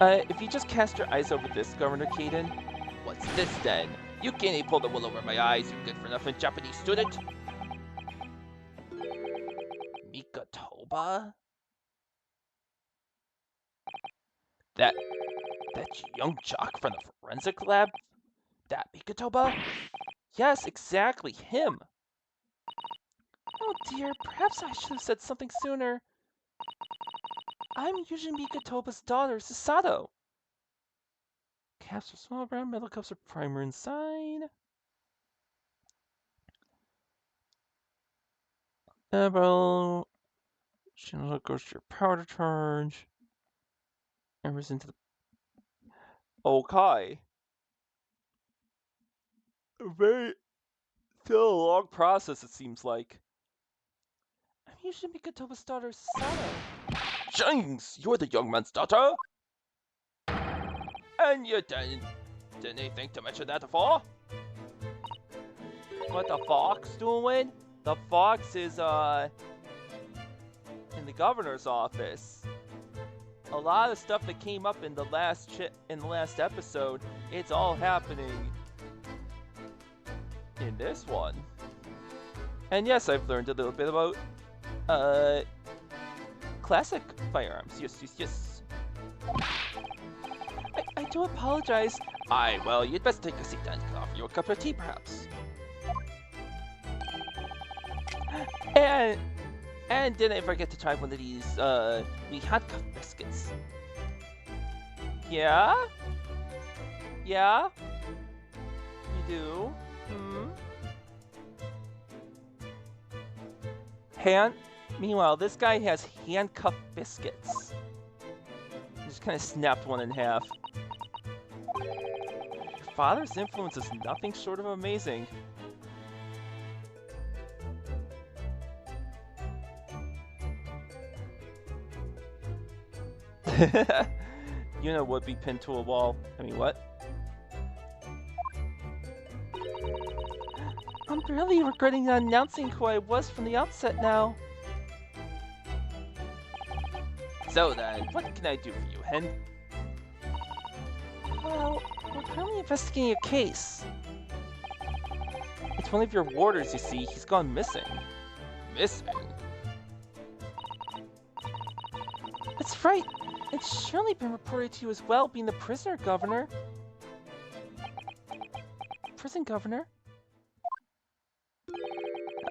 S2: If you just cast your eyes over this, Governor Kaden.
S1: What's this then? You can't pull the wool over my eyes, you good-for-nothing Japanese student! Mikotoba? That young jock from the forensic lab?
S2: That Mikatoba? Yes, exactly, him. Oh dear, perhaps I should have said something sooner. I'm Yujin Mikatoba's daughter, Susato. Caps are small, brown, metal cups are primer inside. Emerald. Channel goes to your powder charge. Embers into the.
S1: Okay. Still a long process, it seems like.
S2: I'm Yujin Mikatoba's daughter, Susato.
S1: Jinx, you're the young man's daughter? And you didn't think to mention that before? What the fox doing? The fox is, in the governor's office. A lot of stuff that came up in the last episode, it's all happening in this one. And yes, I've learned a little bit about classic firearms. Yes.
S2: I do apologize.
S1: Well, you'd best take a seat and offer you a cup of tea, perhaps.
S2: And didn't forget to try one of these, we handcuff biscuits.
S1: Yeah? Yeah? You do? Meanwhile, this guy has handcuff biscuits. He just kind of snapped one in half. Your father's influence is nothing short of amazing. Yuna would be pinned to a wall. I mean, what?
S2: I'm really regretting not announcing who I was from the outset now.
S1: So then, what can I do for you, Hen?
S2: Well, we're currently investigating a case.
S1: It's one of your warders, you see. He's gone missing. Missing?
S2: That's right. It's surely been reported to you as well, being the prisoner governor. Prison governor?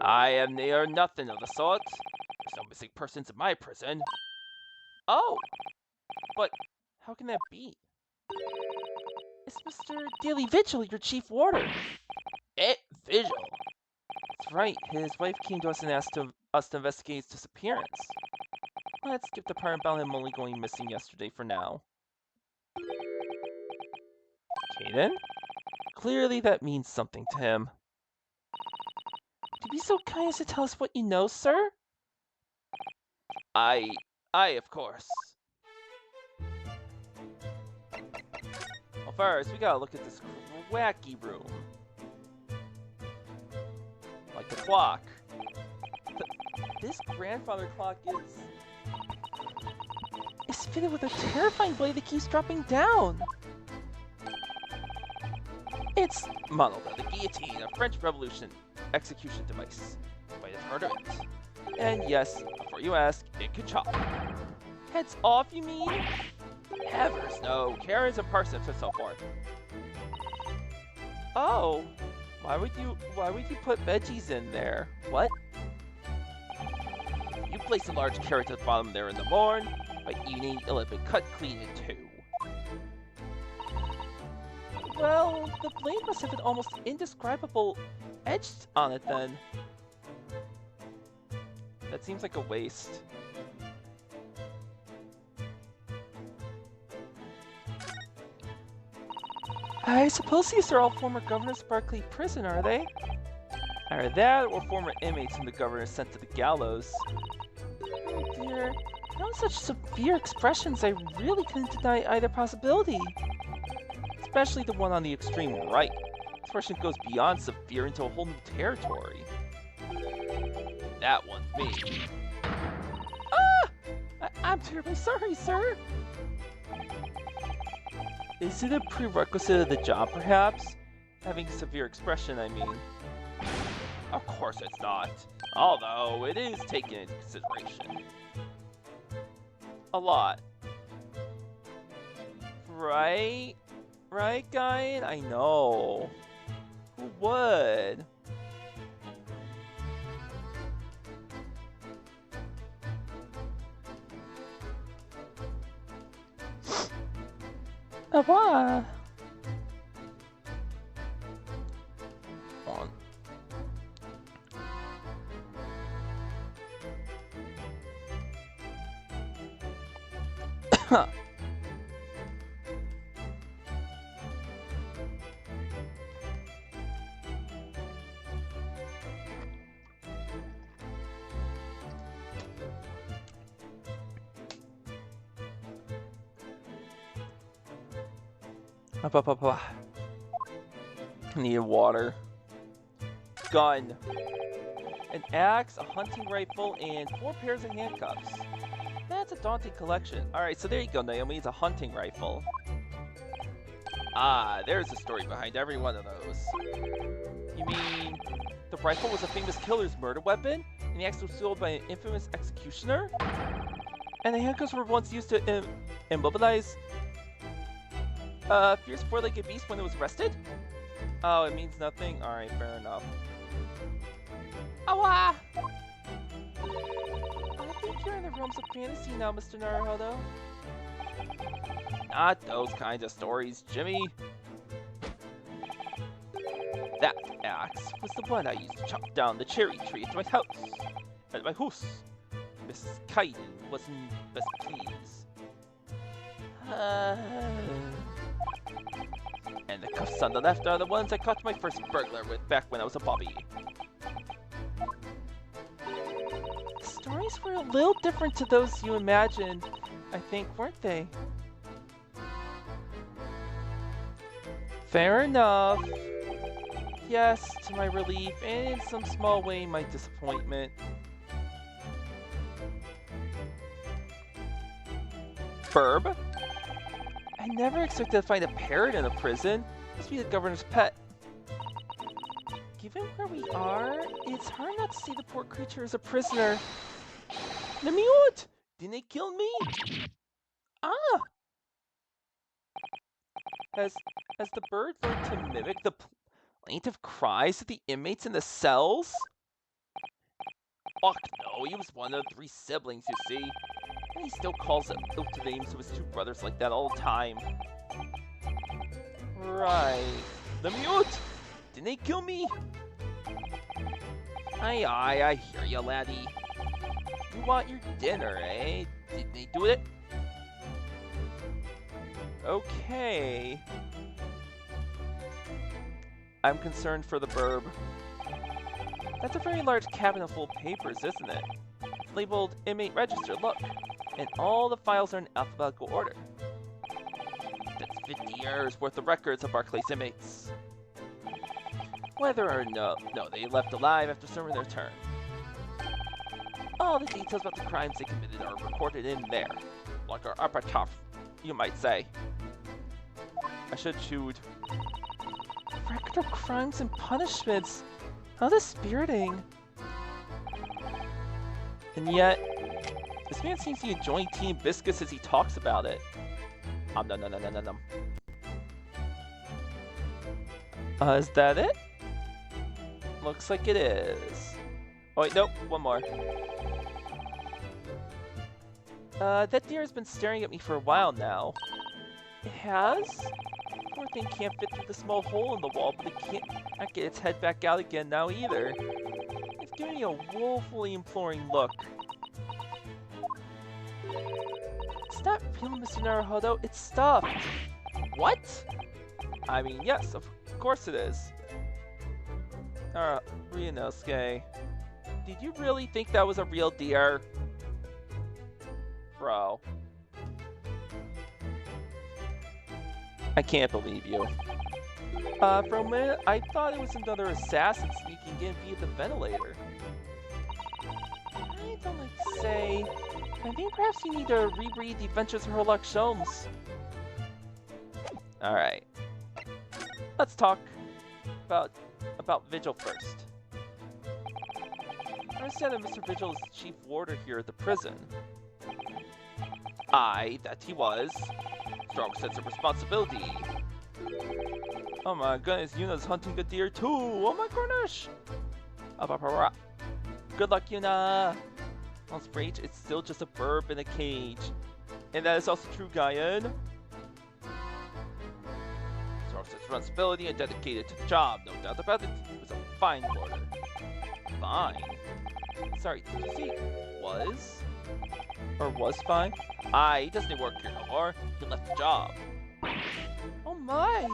S1: I am near nothing of the sort. There's no missing persons in my prison.
S2: Oh!
S1: But how can that be?
S2: It's Mr. Daily Vigil, your chief warder.
S1: Vigil?
S2: That's right. His wife came to us and asked us to investigate his disappearance. Let's skip the part about him only going missing yesterday for now.
S1: Okay then.
S2: Clearly that means something to him. Would you be so kind as to tell us what you know, sir?
S1: I of course. Well, first, we gotta look at this wacky room. Like the clock.
S2: This grandfather clock is fitted with a terrifying blade that keeps dropping down.
S1: It's modeled by the guillotine, a French Revolution execution device. You might have heard of it. And yes, before you ask, it could chop.
S2: Heads off, you mean?
S1: Heavers no, carrots and parsnips and so forth.
S2: Oh, why would you put veggies in there? What?
S1: You place a large carrot at the bottom there in the morn. By evening, it'll have been cut clean in two.
S2: Well, the blade must have an almost indescribable edge on it then.
S1: That seems like a waste.
S2: I suppose these are all former governors of Barclay Prison, are they?
S1: Either that, or former inmates whom the governor sent to the gallows.
S2: Oh dear, not such severe expressions, I really couldn't deny either possibility.
S1: Especially the one on the extreme right. This version goes beyond severe into a whole new territory. That one's me.
S2: Ah! I'm terribly sorry, sir.
S1: Is it a prerequisite of the job, perhaps? Having severe expression, I mean. Of course it's not. Although, it is taken into consideration. A lot.
S2: Right?
S1: Right, guy? I know. Who would?
S2: What?
S1: On. Need water. Gun. An axe, a hunting rifle, and 4 pairs of handcuffs. That's a daunting collection. Alright, so there you go, Naomi. It's a hunting rifle. Ah, there's a story behind every one of those. You mean the rifle was a famous killer's murder weapon, and the axe was sold by an infamous executioner? And the handcuffs were once used to immobilize a fierce four-legged beast when it was arrested? Oh, it means nothing? Alright, fair enough. Awa! I think you're in the realms of fantasy now, Mr. Naruhodo. Not those kinds of stories, Jimmy. That axe was the one I used to chop down the cherry tree at my house. At my house. Mrs. Kaiden wasn't best pleased. And the cuffs on the left are the ones I caught my first burglar with back when I was a bobby. Stories were a little different to those you imagined, I think, weren't they? Fair enough. Yes, to my relief, and in some small way, my disappointment. Burb? I never expected to find a parrot in a prison. Must be the governor's pet. Given where we are, it's hard not to see the poor creature as a prisoner. Namiot! Didn't they kill me? Ah! Has the bird learned to mimic the plaintive cries of the inmates in the cells? Fuck no, he was one of 3 siblings, you see. And he still calls out the names of his 2 brothers like that all the time. Right. The mute! Didn't they kill me? Aye, I hear ya, laddie. You want your dinner, eh? Didn't they do it? Okay. I'm concerned for the burb. That's a very large cabinet full of papers, isn't it? It's labeled inmate register, look. And all the files are in alphabetical order. That's 50 years worth of records of Barclays inmates. Whether or no they left alive after serving their term. All the details about the crimes they committed are recorded in there. Like our epitaph, you might say. I should have chewed. Record of crimes and punishments. How dispiriting. And yet, this man seems to be enjoying tea and biscuits as he talks about it. Nom. Is that it? Looks like it is. Oh wait, nope, one more. That deer has been staring at me for a while now. It has? Poor thing can't fit through the small hole in the wall, but it can't get its head back out again now either. It's giving me a woefully imploring look. It's not real, Mr. Naruhodo, it's stuffed. What? I mean, yes, of course it is. Ryunosuke, did you really think that was a real deer? Bro. I can't believe you. For a minute, I thought it was another assassin sneaking in via the ventilator. I don't like to say. I think perhaps you need to reread The Adventures of Herlock Sholmes. Alright. Let's talk about Vigil first. I understand that Mr. Vigil is the chief warder here at the prison. Aye, that he was. Strong sense of responsibility. Oh my goodness, Yuna's hunting a deer too! Oh my goodness! Good luck, Yuna! On Sprach, it's still just a burp in a cage. And that is also true, Guyan. Source of responsibility and dedicated to the job, no doubt about it. It was a fine order. Fine? Sorry, did you say was? Or was fine? He doesn't work here no more. He left the job. Oh my!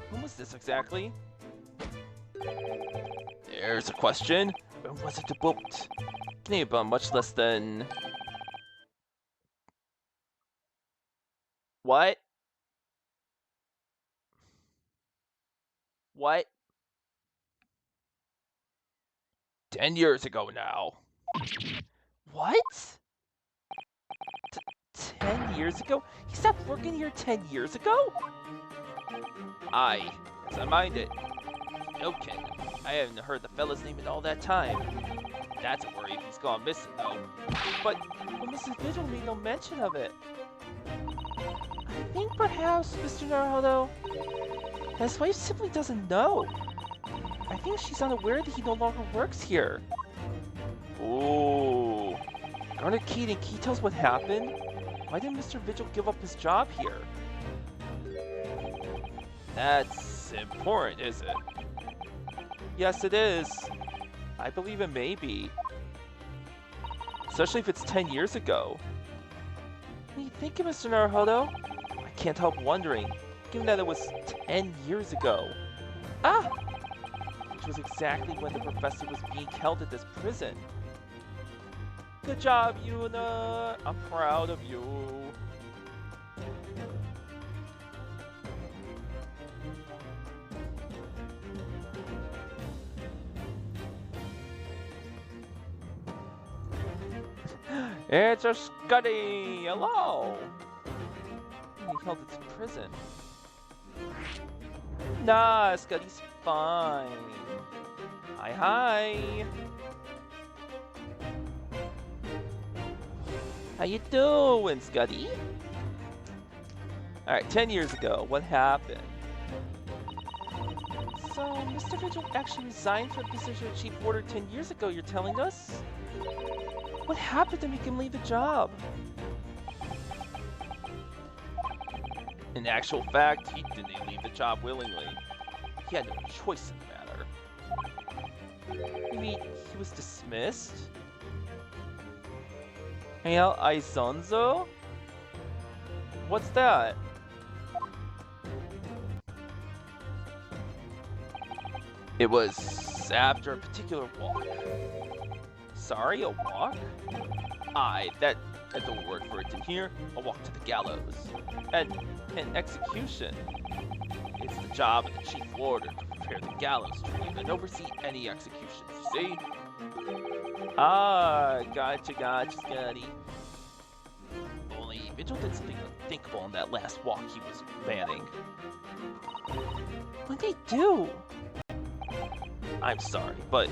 S1: When was this exactly? There's a question. When was it booked? Canadian, much less than... What? What? 10 years ago now. What? 10 years ago? He stopped working here 10 years ago? Yes, I mind it. Okay, I haven't heard the fella's name in all that time. That's a worry if he's gone missing, though. But Mrs. Vigil made no mention of it. I think perhaps, Mr. Naruhodo, his wife simply doesn't know. I think she's unaware that he no longer works here. Ooh. Garnet Keating, can you tell us what happened? Why didn't Mr. Vigil give up his job here? That's important, is it? Yes, it is. I believe it may be. Especially if it's 10 years ago. What do you think of Mr. Naruhodo? I can't help wondering, given that it was 10 years ago. Which was exactly when the professor was being held at this prison. Good job, Yuna! I'm proud of you. It's a Scuddy! Hello! Being held at this prison. Nah, Scuddy's fine. Hi. How you doing, Scuddy? Alright, 10 years ago, what happened? So, Mr. Vigil actually resigned from the position of Chief Warder 10 years ago, you're telling us? What happened to make him leave the job? In actual fact, he didn't leave the job willingly. He had no choice in the matter. You mean he was dismissed? Hey, Aizonzo? What's that? It was after a particular walk. Sorry, a walk? That's a word for it in here. A walk to the gallows. And an execution. It's the job of the Chief Warder to prepare the gallows tree and oversee any executions, you see? Gotcha, Scuddy. Only Vigil did something unthinkable on that last walk he was manning. What'd they do? I'm sorry, but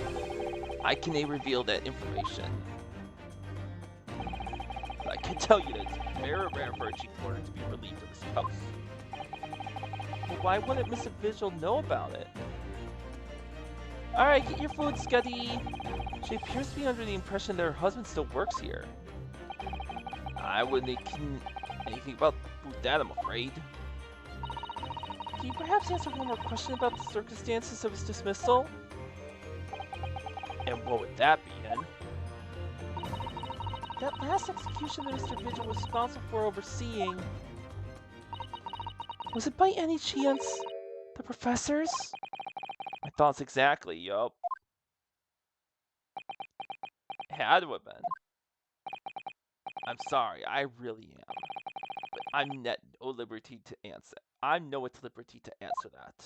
S1: I can't reveal that information. But I can tell you that it's very rare for a Chief Warder to be relieved of his post. Well, why wouldn't Mr. Vigil know about it? Alright, get your food, Scuddy! She appears to be under the impression that her husband still works here. I wouldn't think anything about that, I'm afraid. Can you perhaps answer one more question about the circumstances of his dismissal? And what would that be, then? That last execution that Mr. Vigil was responsible for overseeing... Was it by any chance the professor's? My thoughts exactly, yup. It had to have been. I'm sorry, I really am. But I'm at no liberty to answer. I'm no at liberty to answer that.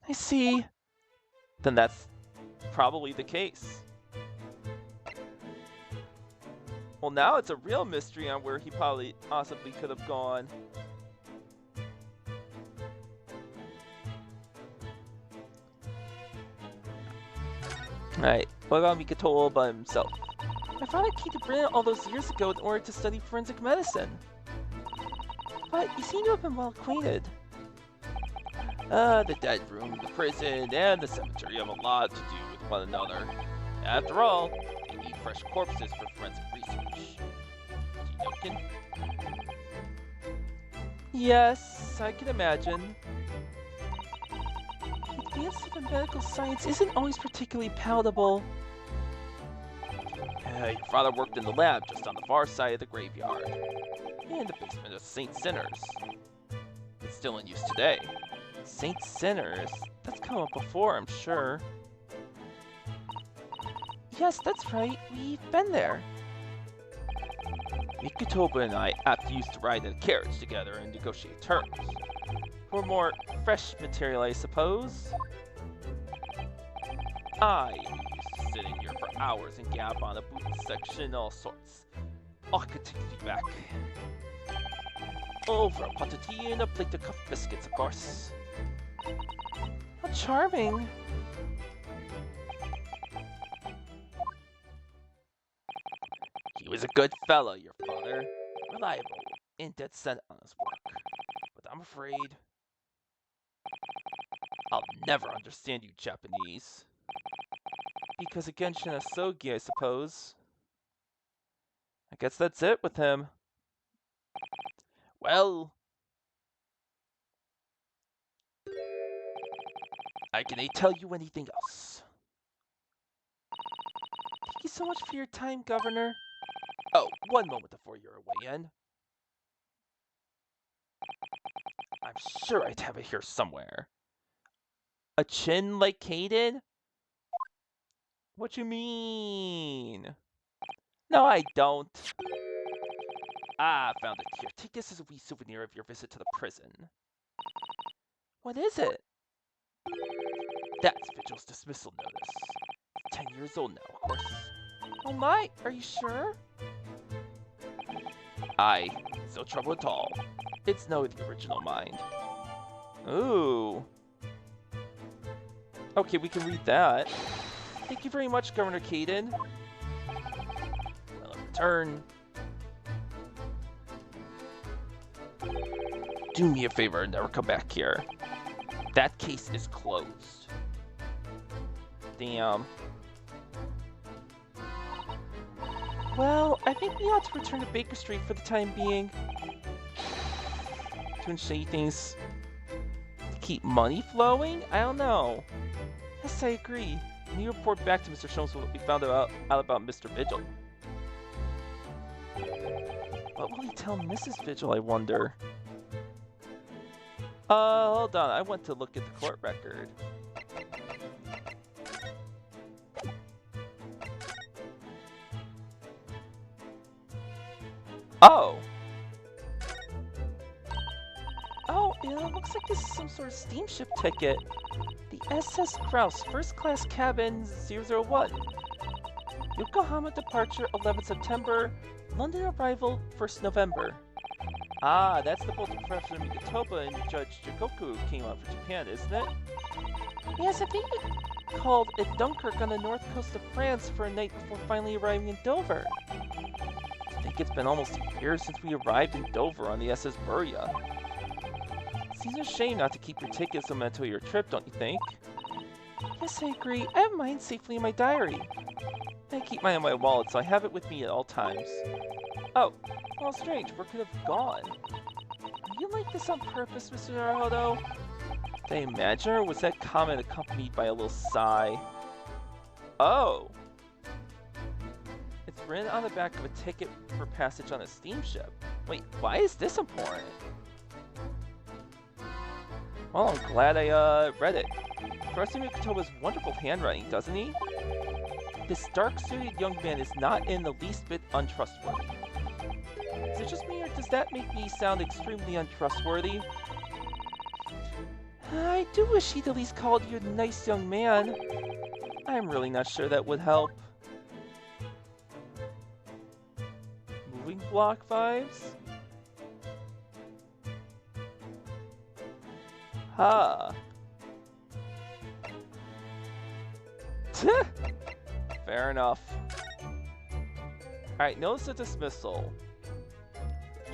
S1: I see. Then that's probably the case. Well, now it's a real mystery on where he possibly could have gone. Alright, what about Mikoto by himself? I found it key to Britain all those years ago in order to study forensic medicine. But you seem to have been well acquainted. The dead room, the prison, and the cemetery have a lot to do with one another. After all, they need fresh corpses for forensic research. Do you know, Kin?
S2: Yes, I can imagine. The advancement of medical science isn't always particularly palatable.
S1: Your father worked in the lab just on the far side of the graveyard, in the basement of St. Sinners. It's still in use today.
S2: Saint Sinners? That's come up before, I'm sure. Yes, that's right. We've been there.
S1: Mikotoba and I often used to ride in a carriage together and negotiate terms.
S2: For more fresh material, I suppose.
S1: I used to sit in here for hours and gab on a boot section, all sorts. I could take you back. Over a pot of tea and a plate of cup biscuits, of course.
S2: How charming.
S1: He was a good fellow, your father. Reliable and dead set on his work. But I'm afraid I'll never understand you Japanese.
S2: Because of Genshin Asogi, I suppose. I guess that's it with him.
S1: Well, I can tell you anything else.
S2: Thank you so much for your time, Governor.
S1: Oh, one moment before you're away, Anne. I'm sure I'd have it here somewhere.
S2: A chin like Kaden? What you mean?
S1: No, I don't. Ah, found it here. Take this as a wee souvenir of your visit to the prison.
S2: What is it?
S1: That's Vigil's dismissal notice. 10 years old now, of course.
S2: Oh my, are you sure?
S1: Aye, no trouble at all. It's no the original mind.
S2: Ooh. Okay, we can read that. Thank you very much, Governor Kaden.
S1: Well, in return, do me a favor and never come back here. That case is closed.
S2: Damn. Well, I think we ought to return to Baker Street for the time being. To shady things to keep money flowing? I don't know. Yes, I agree. Can you report back to Mr. Sholmes what we found out about Mr. Vigil? What will he tell Mrs. Vigil, I wonder? Hold on. I want to look at the court record. Oh! Oh, it looks like this is some sort of steamship ticket. The SS Kraus, first class cabin 001. Yokohama departure 11 September, London arrival 1st November. Ah, that's the boat Professor Mikotoba and Judge Jigoku came out for Japan, isn't it? Yes, I think it called at Dunkirk on the north coast of France for a night before finally arriving in Dover. I think it's been almost a year since we arrived in Dover on the SS Burya. Seems a shame not to keep your tickets until your trip, don't you think? Yes, I agree. I have mine safely in my diary. I keep mine in my wallet, so I have it with me at all times. Oh, well, strange. Where could it have gone? Are you like this on purpose, Mr. Naruhodo? Did I imagine, or was that comment accompanied by a little sigh? Oh! It's written on the back of a ticket for passage on a steamship. Wait, why is this important? Well, I'm glad I read it. Professor Mikotoba's wonderful handwriting, doesn't he? This dark-suited young man is not in the least bit untrustworthy. Is it just me, or does that make me sound extremely untrustworthy? I do wish he'd at least called you a nice young man. I'm really not sure that would help. Moving block vibes? Huh. Fair enough. Alright, notice the dismissal.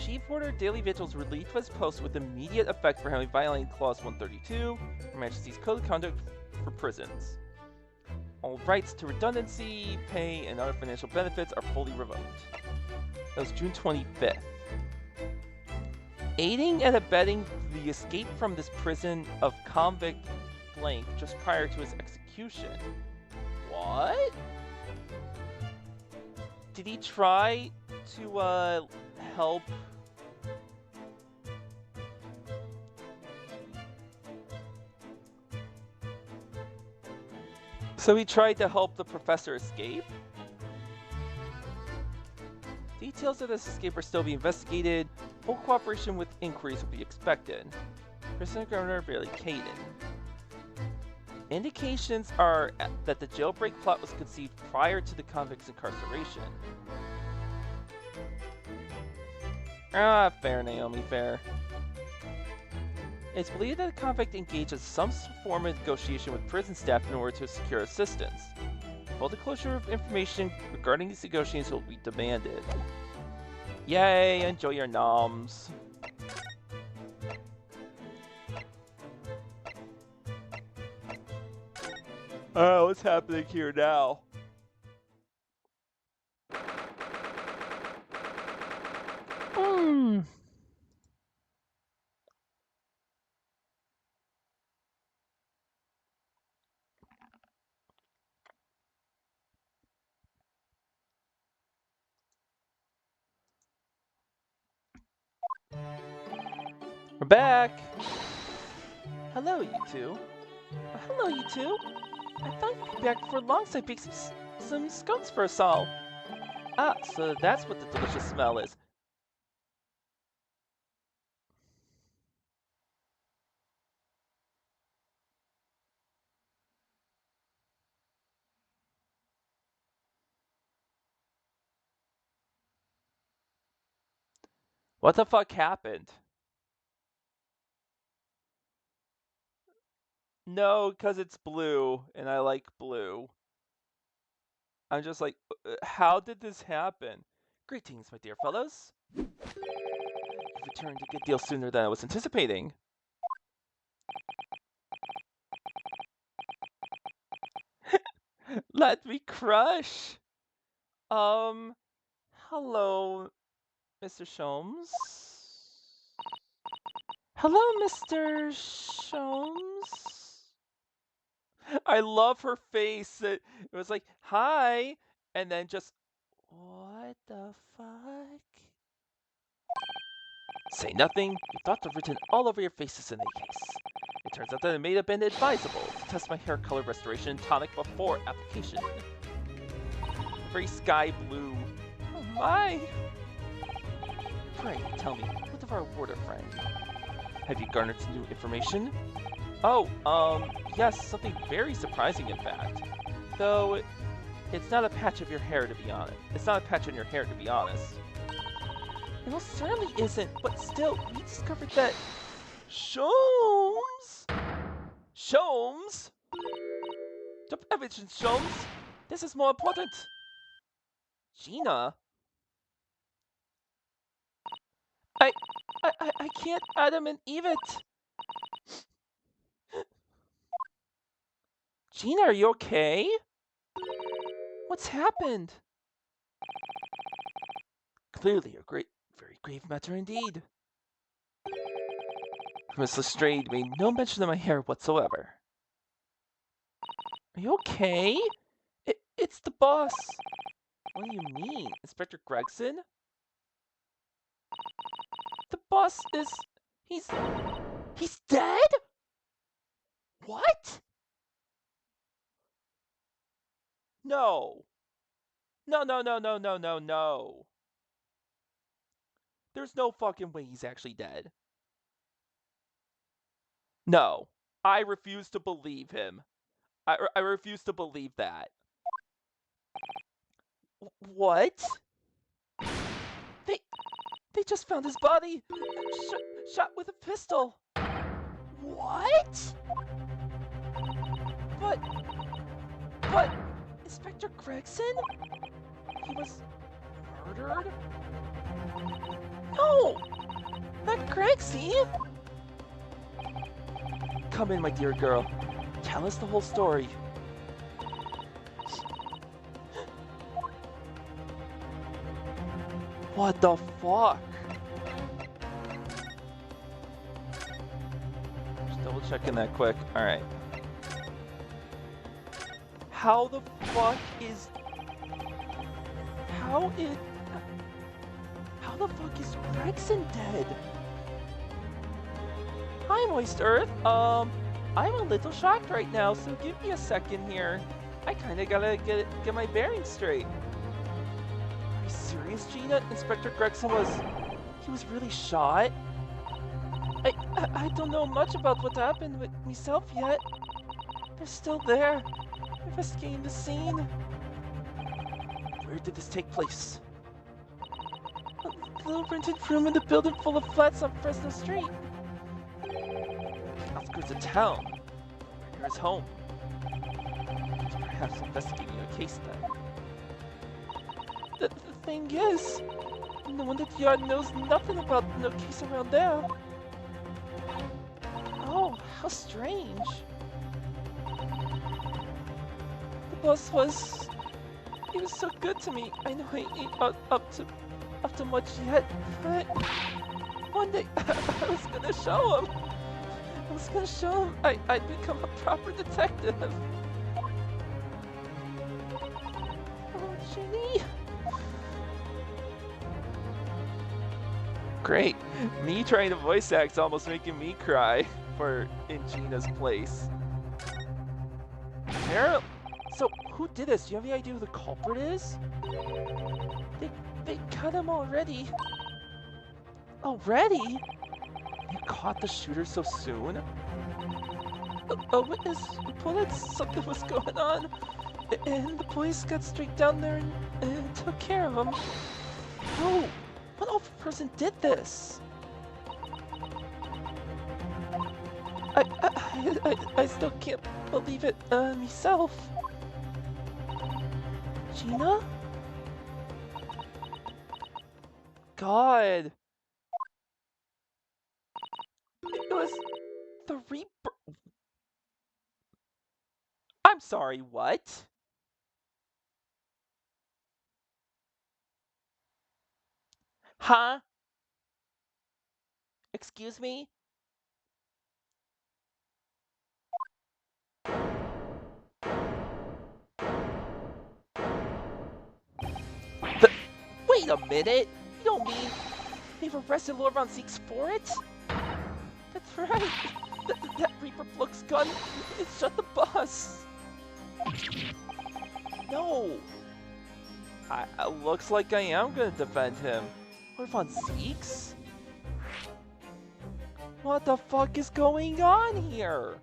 S1: Chief ordered daily vigils relieved of his post with immediate effect for having violated Clause 132, Her Majesty's Code of Conduct for prisons. All rights to redundancy, pay, and other financial benefits are fully revoked. That was June 25th. Aiding and abetting the escape from this prison of convict blank just prior to his execution. What? Did he try to help? So he tried to help the professor escape? Details of this escape are still being investigated. Full cooperation with inquiries will be expected. Prisoner Governor Barely Caden. Indications are that the jailbreak plot was conceived prior to the convict's incarceration. Ah, fair, Naomi, fair. It's believed that the convict engaged in some form of negotiation with prison staff in order to secure assistance. Full disclosure of information regarding these negotiations will be demanded. Yay, enjoy your noms. Oh, what's happening here now? We're back! Hello, you two. Hello, you two. I thought you'd be back before long, so I baked some scones for us all. Ah, so that's what the delicious smell is. What the fuck happened? No, because it's blue, and I like blue. I'm just like, how did this happen? Greetings, my dear fellows. You've returned a good deal sooner than I was anticipating. Let me crush. Hello, Mr. Sholmes. Hello, Mr. Sholmes. I love her face. It was like, hi, and then just, what the fuck? Say nothing. Your thoughts are written all over your faces in any case. It turns out that it may have been advisable to test my hair color restoration tonic before application. Very sky blue. Oh my! Pray, tell me, what of our warder friend? Have you garnered some new information? Oh, yes, something very surprising in fact. Though, it's not a patch of your hair to be honest. It's not a patch on your hair to be honest. It most certainly isn't, but still, we discovered that... Sholmes? Sholmes? Don't ever mention Sholmes. This is more important. Gina? I can't Adam and Eve it. Gina, are you okay? What's happened? Clearly a very grave matter indeed. Miss Lestrade made no mention of my hair whatsoever. Are you okay? It's the boss. What do you mean? Inspector Gregson? The boss is... He's dead? What? No. No. There's no fucking way he's actually dead. No. I refuse to believe him. I refuse to believe that. What? They just found his body. Shot with a pistol. What? But Inspector Gregson? He was murdered?
S2: No! Not Grexy! Come in, my dear girl. Tell us the whole story. What the fuck? Just double checking that quick. Alright. How the fuck is... How the fuck is Gregson dead? Hi, Moist Earth. I'm a little shocked right now, so give me a second here. I kinda gotta get my bearings straight. Are you serious, Gina? Inspector Gregson was really shot? I don't know much about what happened with myself yet. They're still there, investigating the scene. Where did this take place? A little rented room in the building full of flats on Fresno Street. Outskirts of town, near his home. Perhaps investigating a case then. The thing is, no one at the yard knows nothing about no case around there. Oh, how strange. The boss he was so good to me. I know he ain't up to much yet, but one day I was gonna show him. I'd become a proper detective. Oh, Ginny. Great. Me trying to voice act's almost making me cry in Gina's place. So, who did this? Do you have any idea who the culprit is? They cut him already. Already? You caught the shooter so soon? A witness reported something was going on, and the police got straight down there and took care of him. No! What awful person did this? I still can't believe it myself. Gina? God. It was the Reaper. I'm sorry, what? Huh? Excuse me? Wait a minute! You don't mean they've arrested Lord Von Zeeks for it? That's right! That Reaper Blook's gun, it shot the boss! No! Looks like I am gonna defend him. Lord Von Zeeks? What the fuck is going on here?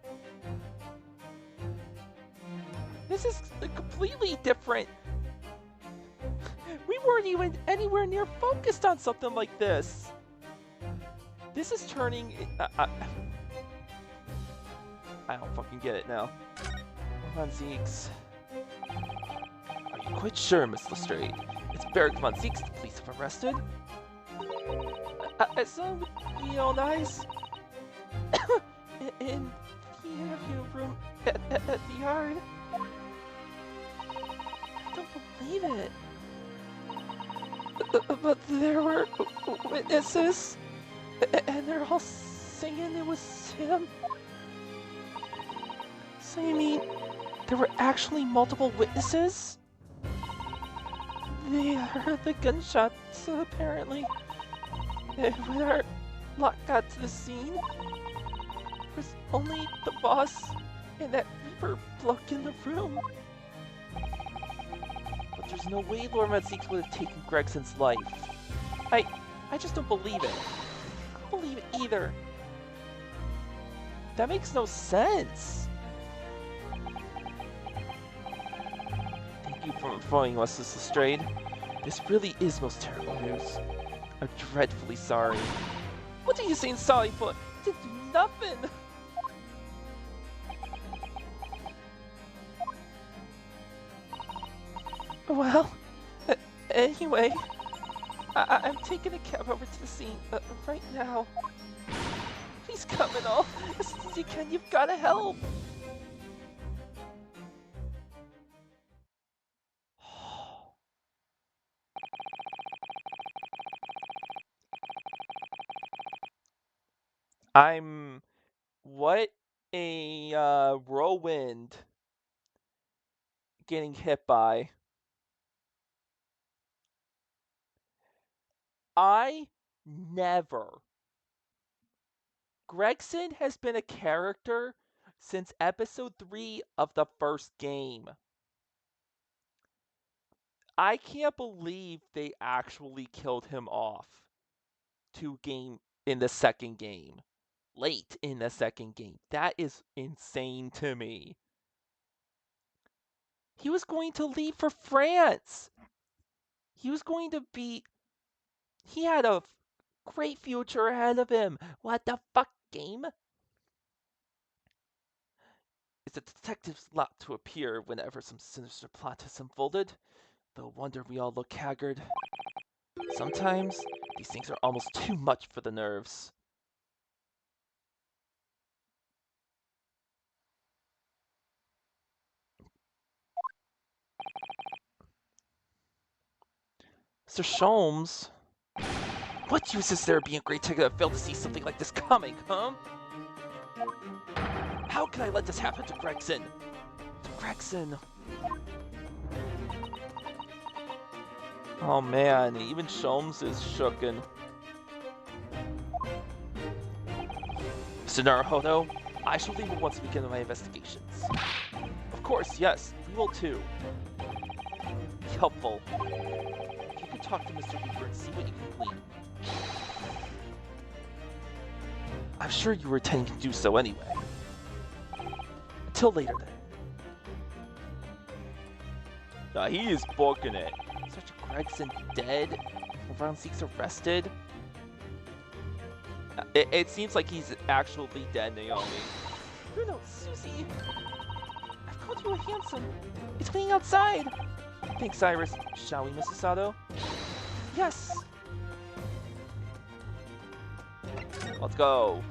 S2: This is completely different. We weren't even anywhere near focused on something like this. This is turning... I don't fucking get it now. Von Zeeks. Are you quite sure, Miss Lestrade? It's Barrick Von Zeeks the police have arrested? I saw him with my own eyes. In the interview room at the yard. I don't believe it. But there were witnesses, and they're all saying it was him. So you mean there were actually multiple witnesses? They heard the gunshots, apparently. And when our lot got to the scene, there was only the boss and that Reaper Blook in the room. But there's no way Lord Von Zeeks would have taken Gregson's life. I just don't believe it. I don't believe it either. That makes no sense. Thank you for informing us, Miss Lestrade. This really is most terrible news. I'm dreadfully sorry. What are you saying sorry for? I didn't do nothing! Well, anyway, I'm taking a cab over to the scene right now. Please come and all. As soon as you can, you've got to help. I'm... What a whirlwind getting hit by. I never. Gregson has been a character since episode 3 of the first game. I can't believe they actually killed him off in the second game. Late in the second game. That is insane to me. He was going to leave for France. He was going to be... He had a great future ahead of him. What the fuck, game? It's a detective's lot to appear whenever some sinister plot has unfolded. No wonder we all look haggard. Sometimes, these things are almost too much for the nerves. Mr. Sholmes? What use is there being a great detective that failed to see something like this coming, huh? How can I let this happen to Gregson? To Gregson. Oh man, even Sholmes is shooken. Mr. Naruhodo, I shall leave it once we begin my investigations. Of course, yes, we will too. Be helpful. You can talk to Mr. Weaver and see what you can glean. I'm sure you were intending to do so anyway. Until later then. Now he is booking it. Such a Gregson dead? Von Zieg's arrested? It seems like he's actually dead, Naomi. Bruno, Susie! I've called you a handsome. It's waiting outside.
S1: Thanks, Iris. Shall we, Mrs. Sato?
S2: Yes.
S1: Let's go.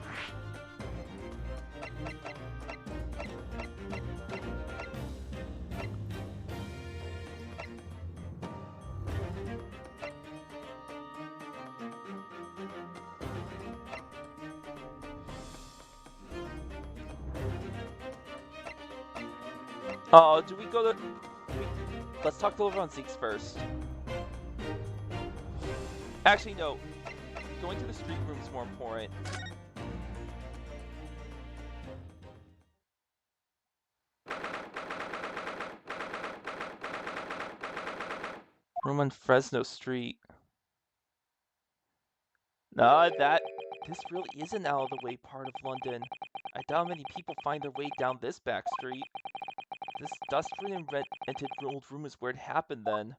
S1: Oh, do we go to... Let's talk to Von Zieg's first. Actually, no. Going to the street room is more important. Room on Fresno Street. No, this really is an out-of-the-way part of London. I doubt many people find their way down this back street. This dust-free and rented old room is where it happened then.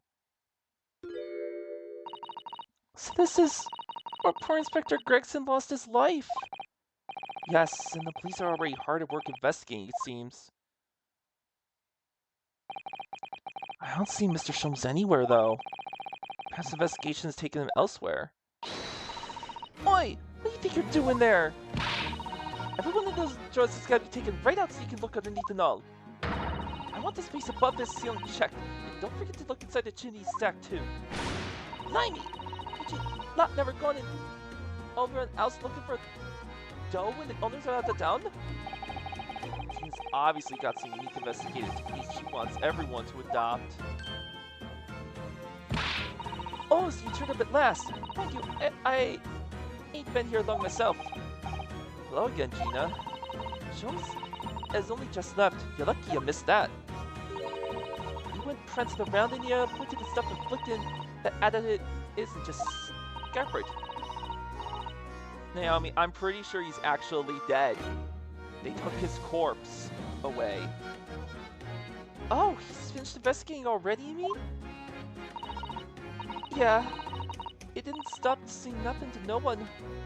S2: So this is where poor Inspector Gregson lost his life.
S1: Yes, and the police are already hard at work investigating, it seems. I don't see Mr. Sholmes anywhere, though. Perhaps investigation has taken him elsewhere.
S2: Oi! What do you think you're doing there?
S1: Every one of those drawers has got to be taken right out so you can look underneath and all. I want the space above this ceiling checked. And don't forget to look inside the chimney stack, too.
S2: Blimey!
S1: Did you not never gone in over else looking for dough when the owners are out of town? She's obviously got some unique investigative techniques she wants everyone to adopt. Oh, so you turned up at last. Thank you. I ain't been here long myself. Hello again, Gina. Sholmes has only just left. You're lucky you missed that. You went prancing around and you pointed to stuff inflicted that added it isn't just scaffold. Naomi, I'm pretty sure he's actually dead. They took his corpse away. Oh, he's finished investigating already, you mean? Yeah. It didn't stop saying nothing to no one.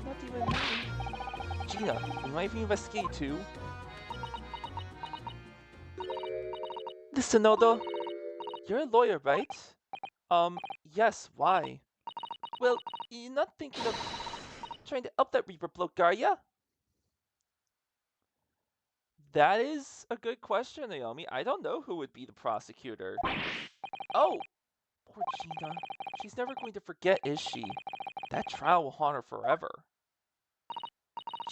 S1: Not even me. Gina, you might be investigating too. Listen, Odo. You're a lawyer, right? Yes, why?
S2: Well, you're not thinking of trying to up that Reaper bloke, are ya?
S1: That is a good question, Naomi. I don't know who would be the prosecutor.
S2: Oh, poor Gina. She's never going to forget, is she? That trial will haunt her forever.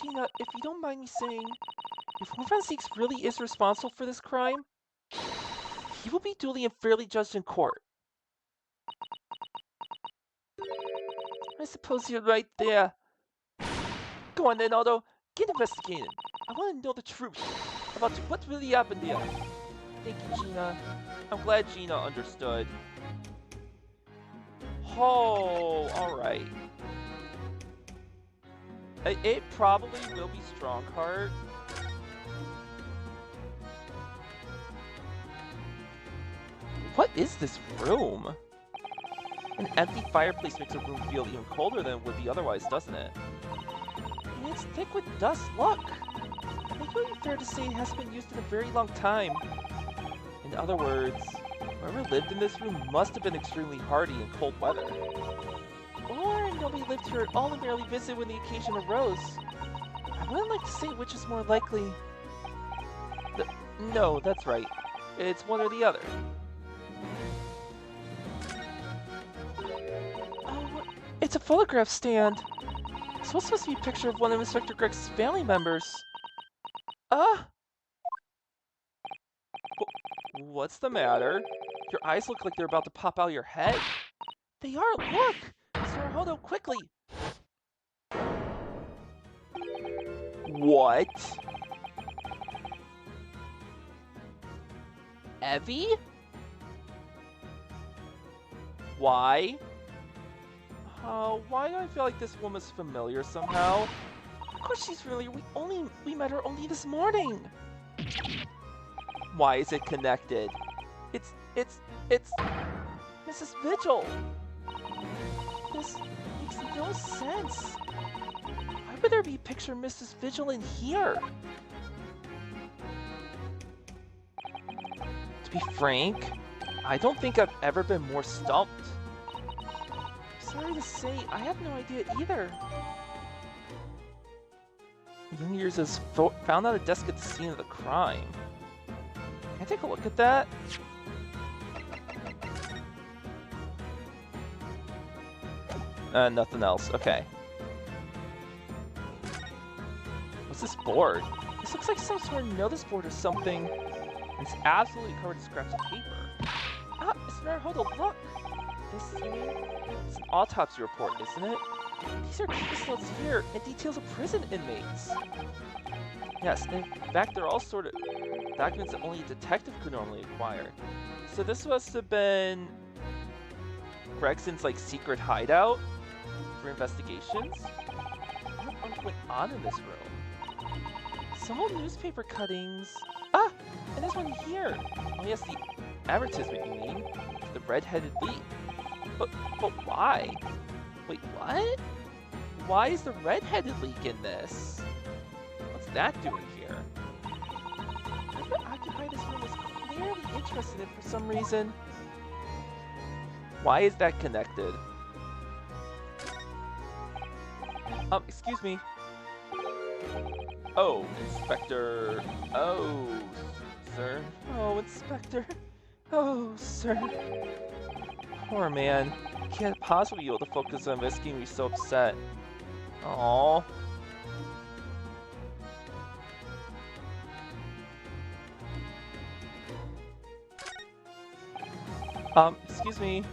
S2: Gina, if you don't mind me saying, if Forensics really is responsible for this crime, he will be duly and fairly judged in court. I suppose you're right there. Go on then, Otto. Get investigating. I want to know the truth about what really happened here. Thank you, Gina.
S1: I'm glad Gina understood. Oh, alright. It probably will be Strongheart.
S2: What is this room? An empty fireplace makes a room feel even colder than it would be otherwise, doesn't it? And it's thick with dust, look! I think it would be fair to say it hasn't been used in a very long time. In other words, whoever lived in this room must have been extremely hardy in cold weather. Or nobody lived here at all and merely visited when the occasion arose. I wouldn't like to say which is more likely. No, that's right. It's one or the other. Oh, it's a photograph stand. So it's supposed to be a picture of one of Inspector Greg's family members.
S1: What's the matter?
S2: Your eyes look like they're about to pop out of your head. They are, look! Sorohodo, quickly!
S1: What? Evie? Why?
S2: Why do I feel like this woman's familiar somehow? Of course she's familiar, we met her only this morning!
S1: Why is it connected?
S2: It's Mrs. Vigil! This makes no sense! Why would there be a picture of Mrs. Vigil in here? To be frank, I don't think I've ever been more stumped. Sorry to say, I have no idea either. Young Years has found out a desk at the scene of the crime. Can I take a look at that?
S1: Nothing else. Okay.
S2: What's this board? This looks like some sort of notice board or something.
S1: It's absolutely covered in scraps of paper.
S2: Ah, Mr. Naruhodo, look! This
S1: It's an autopsy report, isn't it?
S2: these are case notes here and details of prison inmates.
S1: Yes, in fact, they're all sort of documents that only a detective could normally acquire. So this must have been Gregson's, like, secret hideout for investigations?
S2: What's going on in this room? Some old newspaper cuttings. Ah! And there's one here!
S1: Oh yes, the advertisement, you mean? The red-headed leak. But why?
S2: Wait, what?
S1: Why is the red-headed leak in this? What's that doing here?
S2: Whoever occupied this room was clearly interested in it for some reason.
S1: Why is that connected? Excuse me. Oh, Inspector... Oh, sir.
S2: Oh, Inspector. Oh, sir.
S1: Poor man. He can't possibly be able to focus on investigating. He's so upset. Aww. Excuse me.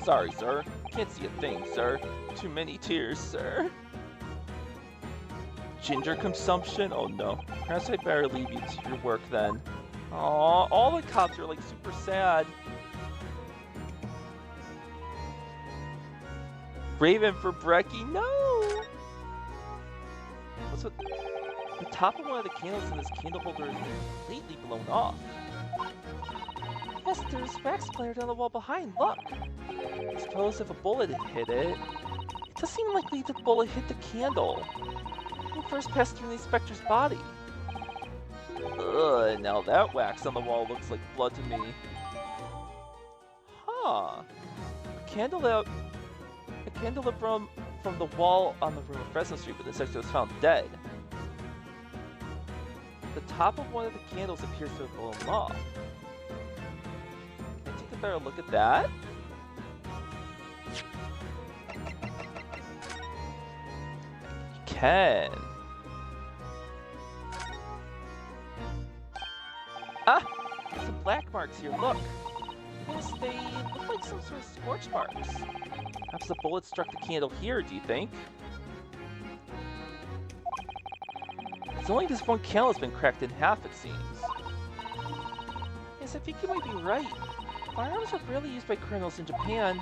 S1: Sorry, sir. Can't see a thing, sir. Too many tears, sir. Ginger consumption? Oh no. Perhaps I better leave you to your work then. Aww, all the cops are like super sad. Raven for Brecky, no! What's with the top of one of the candles in this candle holder is completely blown off?
S2: Yes, there's wax splattered on the wall behind, look!
S1: I suppose if a bullet had hit it...
S2: It does seem likely that the bullet hit the candle. It first passed through the inspector's body.
S1: Ugh, now that wax on the wall looks like blood to me. Huh.
S2: A
S1: candelabrum from the wall on the room of Fresno Street where the inspector was found dead. The top of one of the candles appears to have blown off. Can I take a better look at that? You can. Ah! Some black marks here, look! Yes, they look like some sort of scorch marks. Perhaps the bullet struck the candle here, do you think? It's only this one candle has been cracked in half, it seems. Yes, I think you might be right. Firearms are rarely used by criminals in Japan,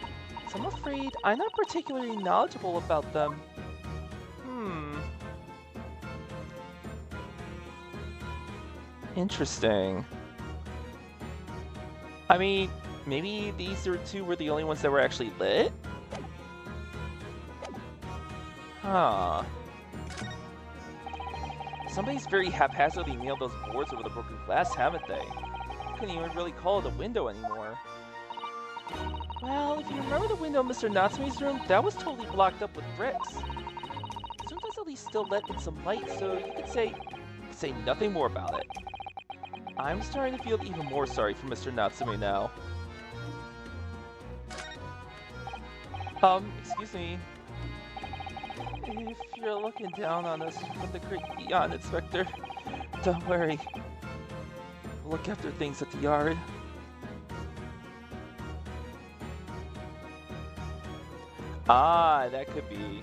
S1: so I'm afraid I'm not particularly knowledgeable about them. Interesting. I mean, maybe these two were the only ones that were actually lit? Huh. Somebody's very haphazardly nailed those boards over the broken glass, haven't they? Couldn't even really call it a window anymore. Well, if you remember the window in Mr. Natsume's room, that was totally blocked up with bricks. This room does at least still let in some light, so you could say nothing more about it. I'm starting to feel even more sorry for Mr. Natsume now. Excuse me. If you're looking down on us from the great beyond, Inspector, don't worry. We'll look after things at the yard. Ah, that could be.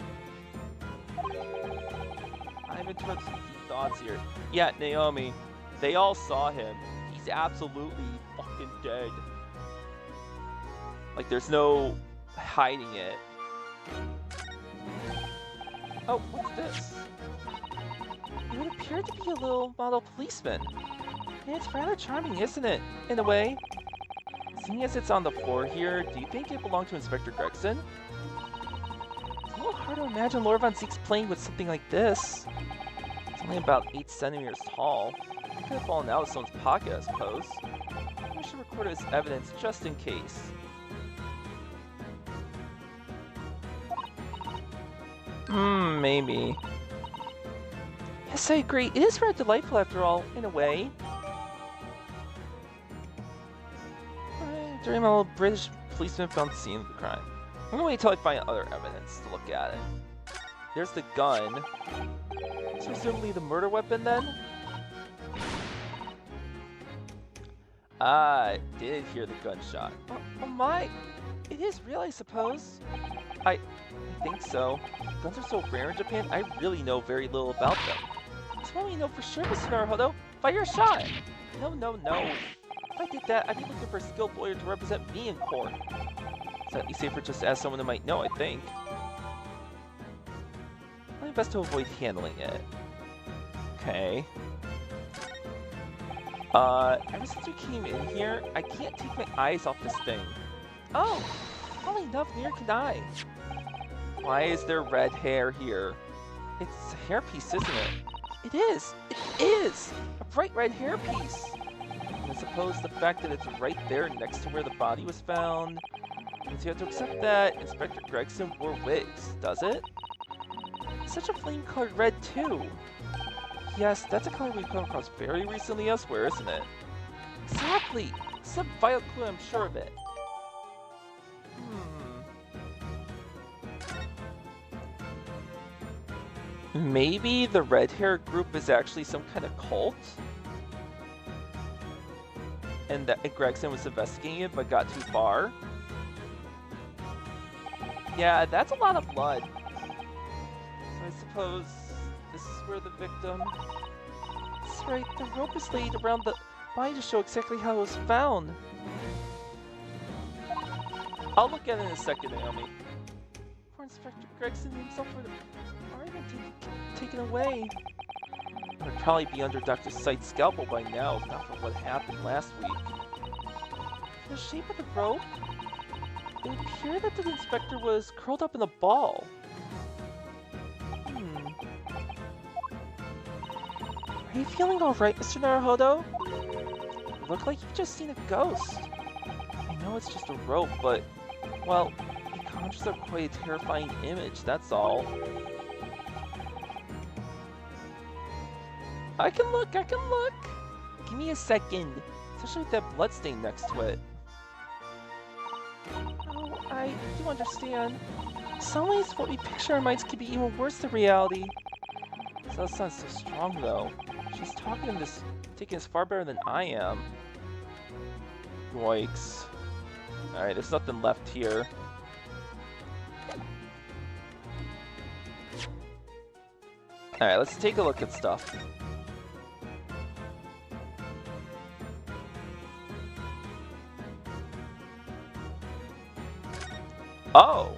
S1: I'm interrupting some deep thoughts here. Yeah, Naomi. They all saw him. He's absolutely fucking dead. Like, there's no hiding it. Oh, what's this? It would appear to be a little model policeman. And it's rather charming, isn't it? In a way. Seeing as it's on the floor here, do you think it belonged to Inspector Gregson? It's a little hard to imagine Lord Von Zeek's playing with something like this. It's only about 8 centimeters tall. It could have fallen out of someone's pocket, I suppose. I should record it as evidence just in case. Maybe. Yes, I agree. It is rather delightful after all, in a way. During my little British policeman found the scene of the crime. I'm gonna wait until I find other evidence to look at it. There's the gun. It's presumably the murder weapon then? I did hear the gunshot. Oh my! It is real, I suppose. I think so. Guns are so rare in Japan, I really know very little about them. That's why we know for sure, Mr. Naruhodo. Fire a shot! No. If I did that, I'd be looking for a skilled lawyer to represent me in court. It's at least safer just to ask someone who might know, I think. Probably best to avoid handling it. Okay. Ever since we came in here, I can't take my eyes off this thing. Oh! Funny enough, neither can I. Why is there red hair here? It's a hairpiece, isn't it? It is! It is! A bright red hairpiece! And I suppose the fact that it's right there next to where the body was found means you have to accept that Inspector Gregson wore wigs, does it? It's such a flame-colored red, too. Yes, that's a color we've come across very recently elsewhere, isn't it? Exactly! It's a vital clue, I'm sure of it. Maybe the red hair group is actually some kind of cult? And that Gregson was investigating it but got too far? Yeah, that's a lot of blood. So I suppose this is where the victim... That's right, the rope is laid around the body to show exactly how it was found. I'll look at it in a second, Naomi. Poor Inspector Gregson himself would have already been taken away. It would probably be under Dr. Sight's scalpel by now, if not for what happened last week. For the shape of the rope, it appeared that the inspector was curled up in a ball. Are you feeling alright, Mr. Naruhodo? You look like you've just seen a ghost. I know it's just a rope, but, well, conjures up quite a terrifying image, that's all. I can look! Give me a second, especially with that bloodstain next to it. Oh, I do understand. In some ways, what we picture our minds could be even worse than reality. So that sounds so strong, though. She's taking this far better than I am. Yikes. Alright, there's nothing left here. Alright, let's take a look at stuff. Oh!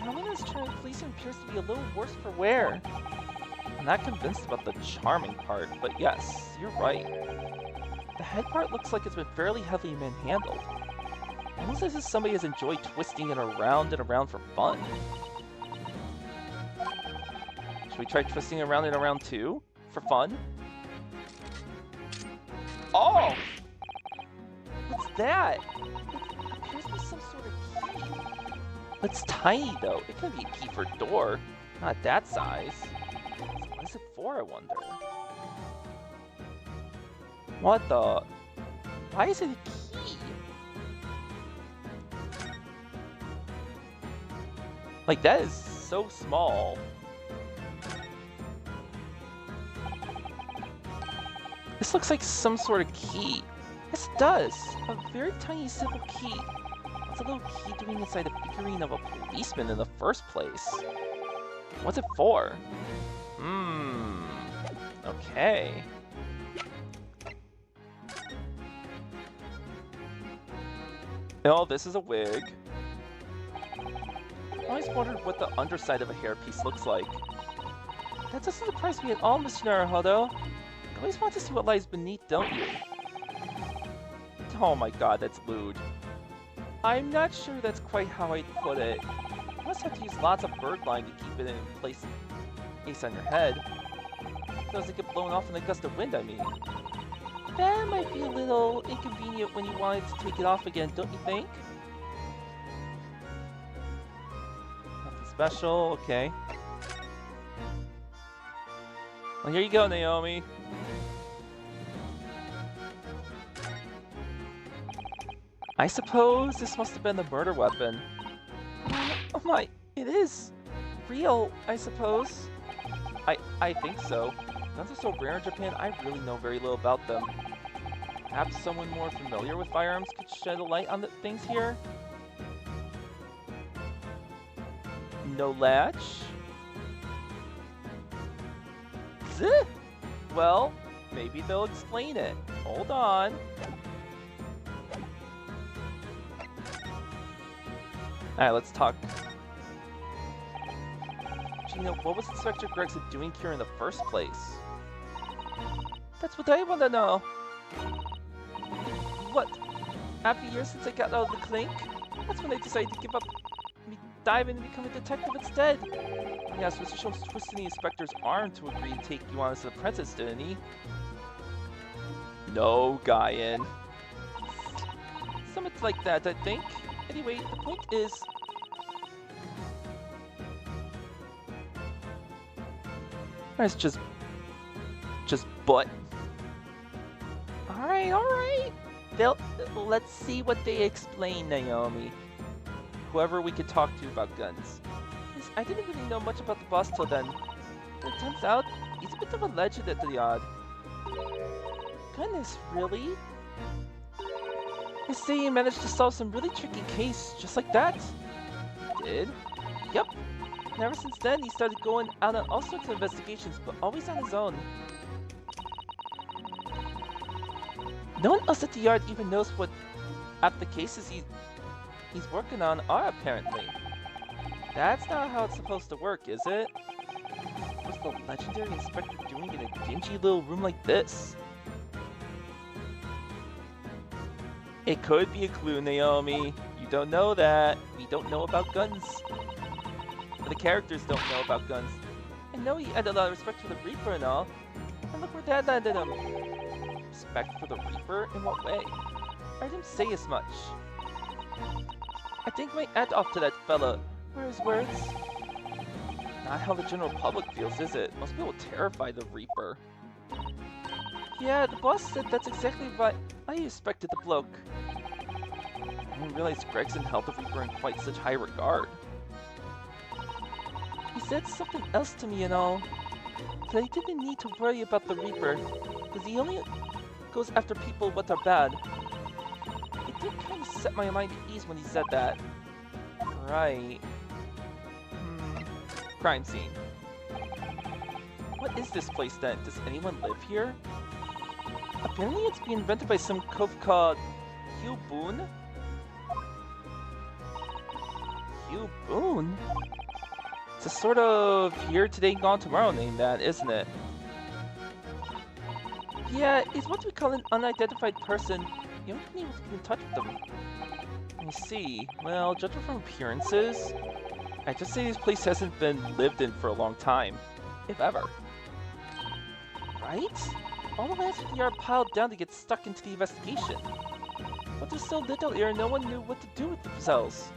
S1: Helena's charming policing appears to be a little worse for wear. I'm not convinced about the charming part, but yes, you're right. The head part looks like it's been fairly heavily manhandled. Almost as if somebody has enjoyed twisting it around and around for fun. Should we try twisting it around and around too? For fun? Oh! What's that? It appears to be some sort of key. It's tiny though. It could be a key for a door. Not that size. What is it for, I wonder? What the? Why is it a key? Like, that is so small. This looks like some sort of key. Yes, it does. A very tiny, simple key. What's a little key doing inside the figurine of a policeman in the first place? What's it for? Okay. Oh, this is a wig. I always wondered what the underside of a hairpiece looks like. That doesn't surprise me at all, Mr. Naruhodo. You always want to see what lies beneath, don't you? Oh my god, that's lewd. I'm not sure that's quite how I'd put it. You must have to use lots of birdline to keep it in place on your head. So doesn't get blown off in a gust of wind, I mean. That might be a little inconvenient when you wanted to take it off again, don't you think? Nothing special, okay. Well, here you go, Naomi. I suppose this must have been the murder weapon. Oh my, it is real, I suppose. I think so. Guns are so rare in Japan, I really know very little about them. Perhaps someone more familiar with firearms could shed a light on the things here? No latch? Zih! Well, maybe they'll explain it. Hold on. Alright, let's talk. Gino, what was Inspector Gregson doing here in the first place? That's what I want to know. What? After years since I got out of the clink? That's when I decided to give up, dive in and become a detective instead. Yes, Mr. Sholmes twisted the inspector's arm to agree to take you on as an apprentice, didn't he? No, Guyan. Something like that, I think. Anyway, the point is... That's just butt. Alright. Let's see what they explain, Naomi. Whoever we could talk to about guns. I didn't really know much about the boss till then. It turns out, he's a bit of a legend at the yard. Goodness, really? They say he managed to solve some really tricky case, just like that. Did? Yep. And ever since then, he started going out on all sorts of investigations, but always on his own. No one else at the yard even knows what half the cases he's working on are, apparently. That's not how it's supposed to work, is it? What's the legendary inspector doing in a dingy little room like this? It could be a clue, Naomi. You don't know that. We don't know about guns. The characters don't know about guns. I know he had a lot of respect for the Reaper and all. And look where that landed him. Respect for the Reaper? In what way? I didn't say as much.
S2: I think my aunt off to that fella. Were his words? Not how the general public feels, is it? Most people terrify the Reaper. Yeah, the boss said that's exactly what I expected the bloke. I didn't realize Gregson held the Reaper in quite such high regard. He said something else to me and all, but I didn't need to worry about the Reaper, because he only goes after people what are bad. It did kind of set my mind at ease when he said that. Right. Crime scene. What is this place then? Does anyone live here? Apparently it's being rented by some cove called Hugh Boone? Hugh Boone? It's a sort of here today, gone tomorrow name that, isn't it? Yeah, it's what we call an unidentified person. You haven't been able to get in touch with them. Let me see. Well, judging from appearances, I'd just say this place hasn't been lived in for a long time. If ever. Right? All the lands are piled down to get stuck into the investigation. But there's so little here, no one knew what to do with themselves.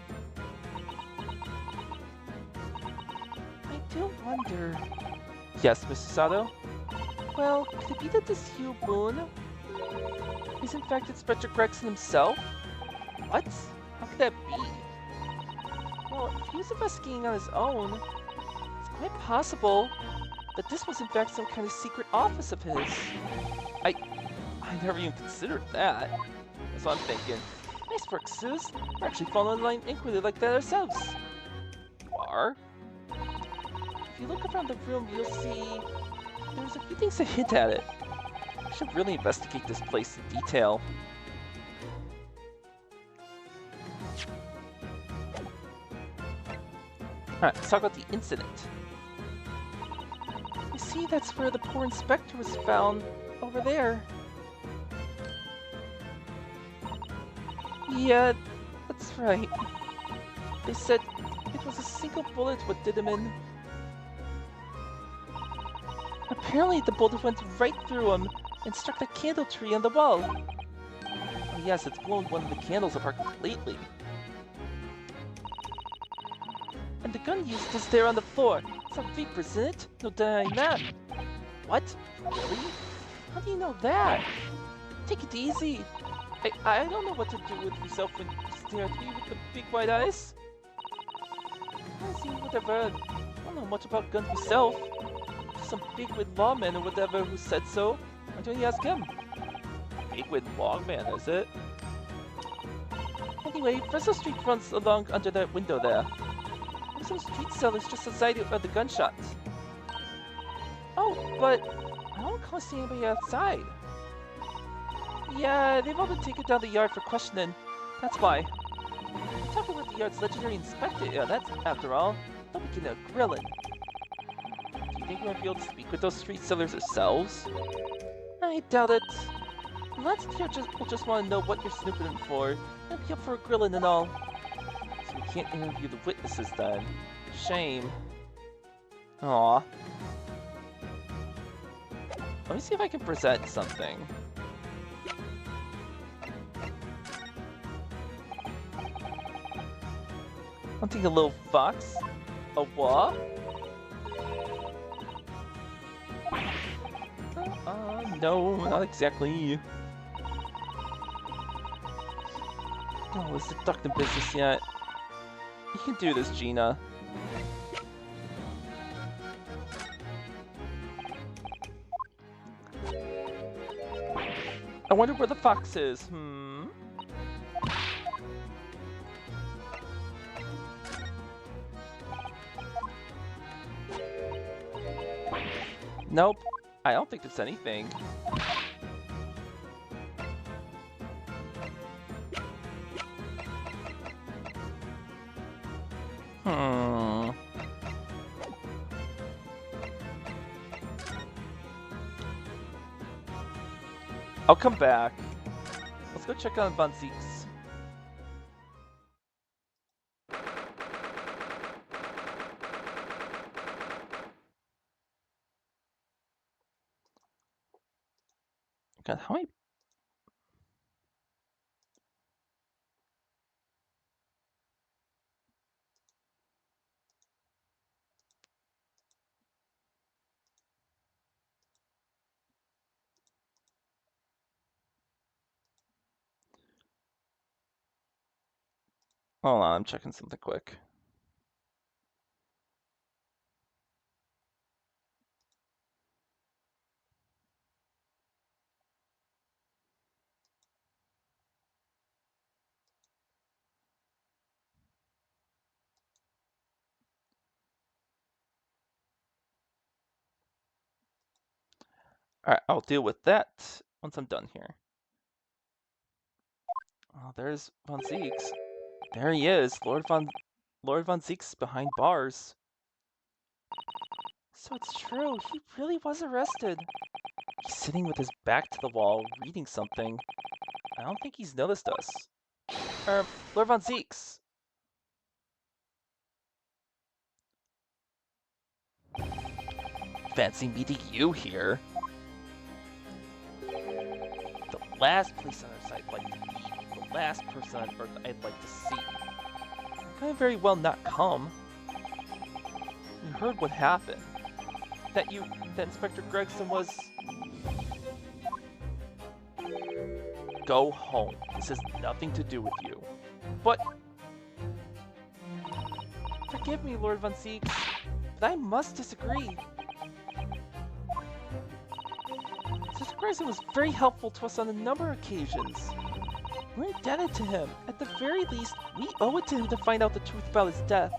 S2: I do wonder... Yes, Mr. Sato? Well, could it be that this Hugh Boone is in fact Inspector Gregson himself? What? How could that be? Well, if he was investigating on his own, it's quite possible that this was in fact some kind of secret office of his. I never even considered that. That's what I'm thinking. Nice work, Sis. We're actually following a line inquiry like that ourselves. You are? If you look around the room, you'll see there's a few things that hint at it. I should really investigate this place in detail. Alright, let's talk about the incident. You see, that's where the poor inspector was found, over there. Yeah, that's right. They said it was a single bullet what did him in. Apparently the bullet went right through him and struck the candle tree on the wall. Oh yes, it's blown one of the candles apart completely. And the gun used is there on the floor. It's a Reaper, isn't it? No denying that. What? Really? How do you know that? Take it easy. I don't know what to do with yourself when you stare at me with the big white eyes. I see whatever. I don't know much about guns myself. Just some bigwig lawman or whatever who said so. Why don't you ask him? Bigwig lawman, is it? Anyway, Fresno Street runs along under that window there. There's some street sellers just outside of the gunshots. Oh, but I don't recall seeing anybody outside. Yeah, they've all been taken down the yard for questioning. That's why. We're talking about the yard's legendary inspector. Yeah, that's after all. They'll be getting a grilling. Do you think we're gonna be able to speak with those street sellers ourselves? I doubt it. Lots of here will just want to know what you're snooping in for, and be up for a grilling and all. So we can't interview the witnesses then. Shame. Aww. Let me see if I can present something. I'll take a little fox. A what? No, not exactly. Oh, is the duck in business yet? You can do this, Gina. I wonder where the fox is. Nope. I don't think it's anything. I'll come back. Let's go check on Von Zeke's. God, how many...
S1: Hold on, I'm checking something quick. Alright, I'll deal with that once I'm done here. Oh, there's Von Zieks. There he is, Lord Von Zieks behind bars.
S2: So it's true, he really was arrested.
S1: He's sitting with his back to the wall, reading something. I don't think he's noticed us.
S2: Lord Von Zieks.
S1: Fancy meeting you here. The last place on Earth I'd like to meet. The last person on Earth I'd like to see. You could very well not come. You heard what happened. That Inspector Gregson was... Go home. This has nothing to do with you.
S2: But... Forgive me, Lord Von Zieks, but I must disagree. Mr. Gregson was very helpful to us on a number of occasions. We're indebted to him. At the very least, we owe it to him to find out the truth about his death.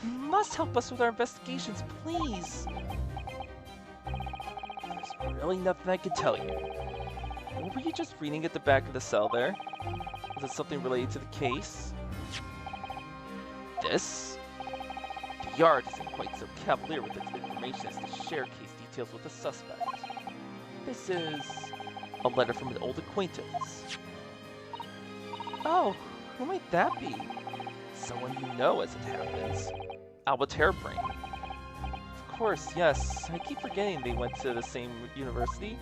S2: You must help us with our investigations, please.
S1: There's really nothing I can tell you. What were you just reading at the back of the cell there? Was it something related to the case? This? The Yard isn't quite so cavalier with its information as to share case details with the suspect. This is a letter from an old acquaintance.
S2: Oh, who might that be?
S1: Someone you know, as it happens. Albert Hairbrain.
S2: Of course, yes. I keep forgetting they went to the same university.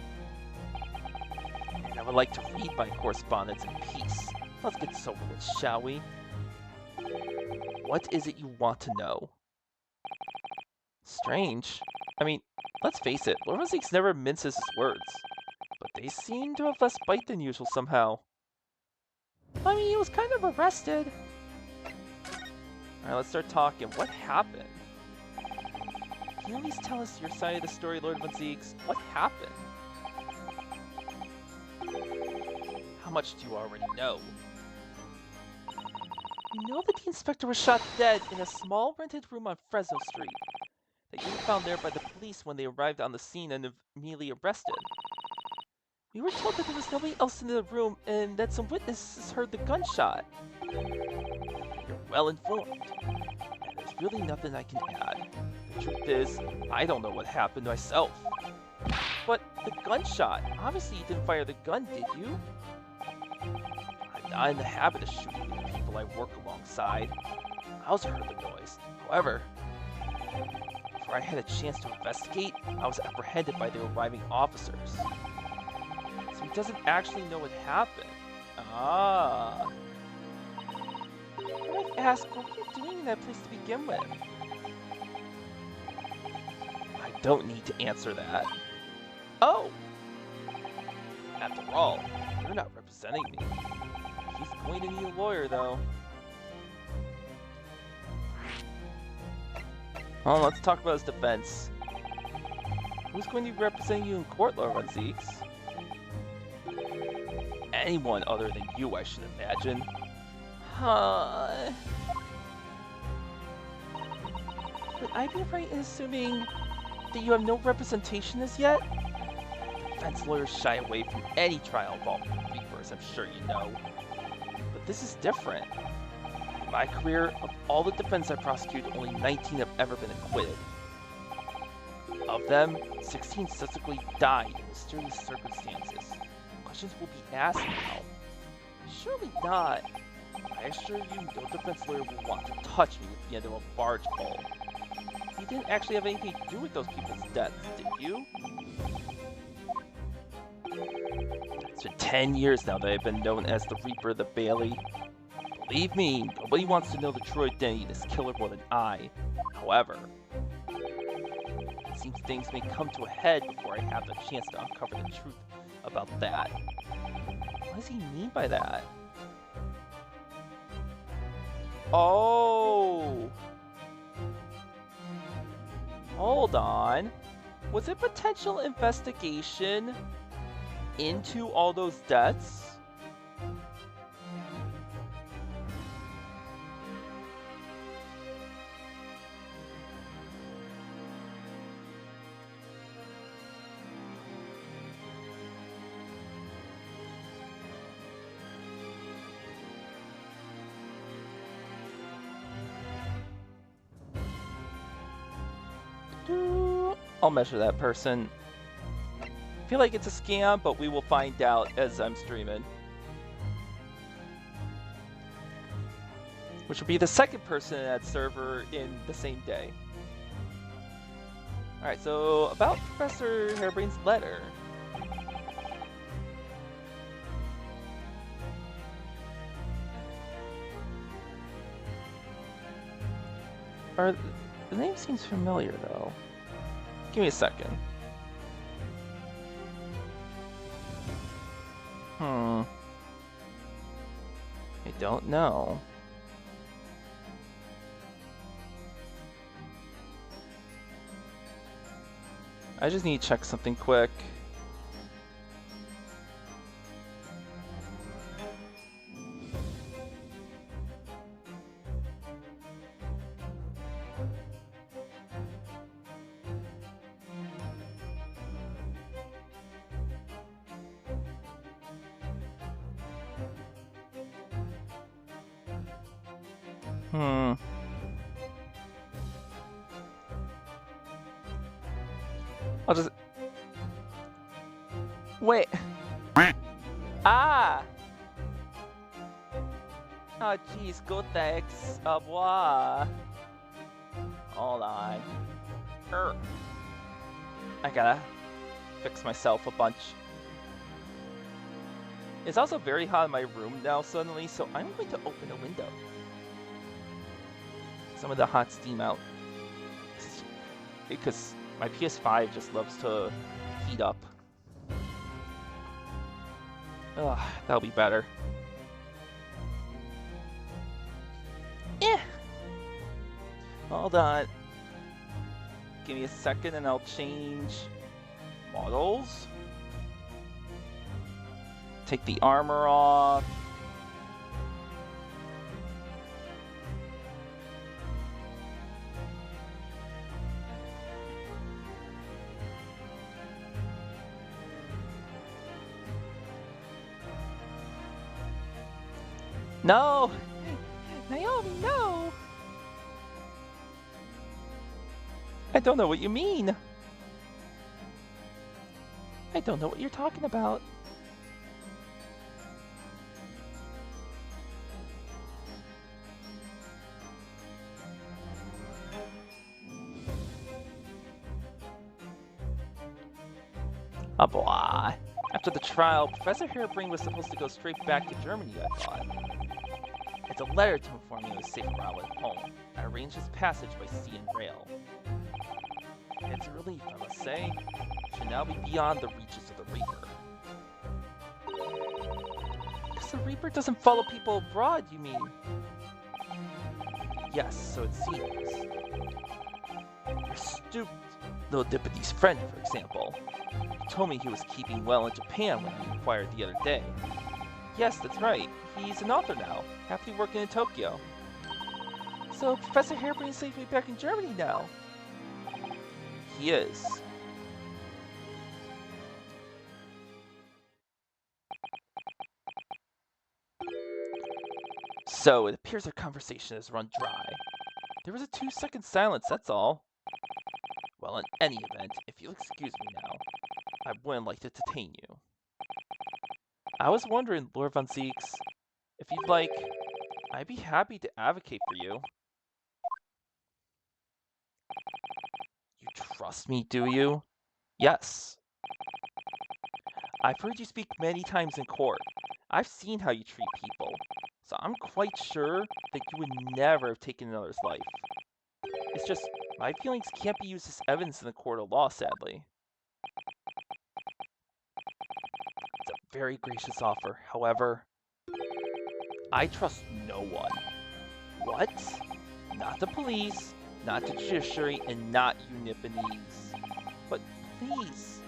S1: And I would like to read my correspondence in peace. Let's get this over with, shall we? What is it you want to know?
S2: Strange. I mean, let's face it, Lord Von Zieks never minces his words. But they seem to have less bite than usual somehow. I mean, he was kind of arrested.
S1: Alright, let's start talking. What happened?
S2: Can you at least tell us your side of the story, Lord Von Zieks?
S1: What happened? How much do you already know?
S2: You know that the inspector was shot dead in a small rented room on Fresno Street. That you were found there by the police when they arrived on the scene and immediately arrested. We were told that there was nobody else in the room and that some witnesses heard the gunshot.
S1: You're well informed. And there's really nothing I can add. The truth is, I don't know what happened myself.
S2: But the gunshot, obviously you didn't fire the gun, did you?
S1: I'm not in the habit of shooting the people I work alongside. I also heard the noise. However, before I had a chance to investigate, I was apprehended by the arriving officers.
S2: So he doesn't actually know what happened.
S1: Ah.
S2: I might ask, what were you doing in that place to begin with?
S1: I don't need to answer that.
S2: Oh!
S1: After all, you're not representing me.
S2: He's going to need a lawyer, though.
S1: Oh, let's talk about his defense.
S2: Who's going to be representing you in court, Lord Von Zieks?
S1: Anyone other than you, I should imagine.
S2: Huh. Would I be right in assuming that you have no representation as yet?
S1: Defense lawyers shy away from any trial involving Reapers, I'm sure you know.
S2: But this is different.
S1: In my career, of all the defense I prosecuted, only 19 have ever been acquitted. Of them, 16 subsequently died in mysterious circumstances. Questions will be asked now.
S2: Surely not.
S1: I assure you, no defense lawyer will want to touch me at the end of a barge pole.
S2: You didn't actually have anything to do with those people's deaths, did you?
S1: It's been 10 years now that I've been known as the Reaper of the Bailey. Believe me, nobody wants to know the true identity of this killer more than I. However, it seems things may come to a head before I have the chance to uncover the truth about that.
S2: What does he mean by that?
S1: Oh! Hold on. Was it potential investigation into all those deaths? I'll measure that person. I feel like it's a scam, but we will find out as I'm streaming. Which will be the second person in that server in the same day. Alright, so about Professor Harebrain's letter. The name seems familiar though. Give me a second. I don't know. I just need to check something quick. I'll just... Wait. Ah! Oh jeez, good thanks. Au revoir. Hold on. I gotta fix myself a bunch. It's also very hot in my room now suddenly, so I'm going to open a window. Some of the hot steam out. Because my PS5 just loves to heat up. Ugh, that'll be better. Hold on. Give me a second and I'll change models. Take the armor off. No! Naomi, no! I don't know what you mean. I don't know what you're talking about. Oh boy. After the trial, Professor Harebrain was supposed to go straight back to Germany, I thought. It's a letter to inform me he was safe around at home. I arranged his passage by sea and rail. It's a relief, I must say. I should now be beyond the reaches of the Reaper. Because the Reaper doesn't follow people abroad, you mean? Yes, so it seems. Your stupid little Dippity's friend, for example. He told me he was keeping well in Japan when he inquired the other day. Yes, that's right. He's an author now, happily working in Tokyo. So Professor Harebrain is safely back in Germany now. He is. So it appears our conversation has run dry. There was a 2-second silence, that's all. Well, in any event, if you'll excuse me now, I wouldn't like to detain you. I was wondering, Lord Von Zeeks, if you'd like, I'd be happy to advocate for you. You trust me, do you? Yes. I've heard you speak many times in court. I've seen how you treat people, so I'm quite sure that you would never have taken another's life. It's just, my feelings can't be used as evidence in the court of law, sadly. It's a very gracious offer, however, I trust no one. What? Not the police, not the judiciary, and not you Nipponese. But please.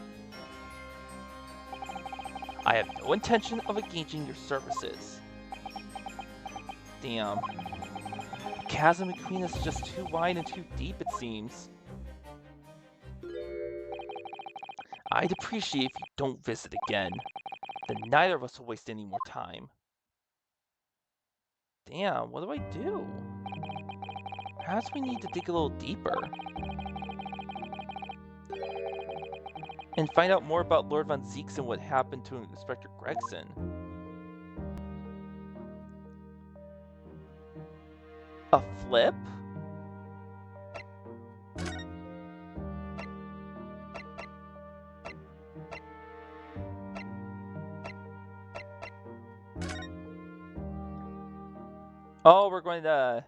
S1: I have no intention of engaging your services. Damn. The chasm between us is just too wide and too deep, it seems. I'd appreciate if you don't visit again. Then neither of us will waste any more time. Damn, what do I do? Perhaps we need to dig a little deeper. And find out more about Lord Von Zieks and what happened to Inspector Gregson. A flip? Oh, we're going to...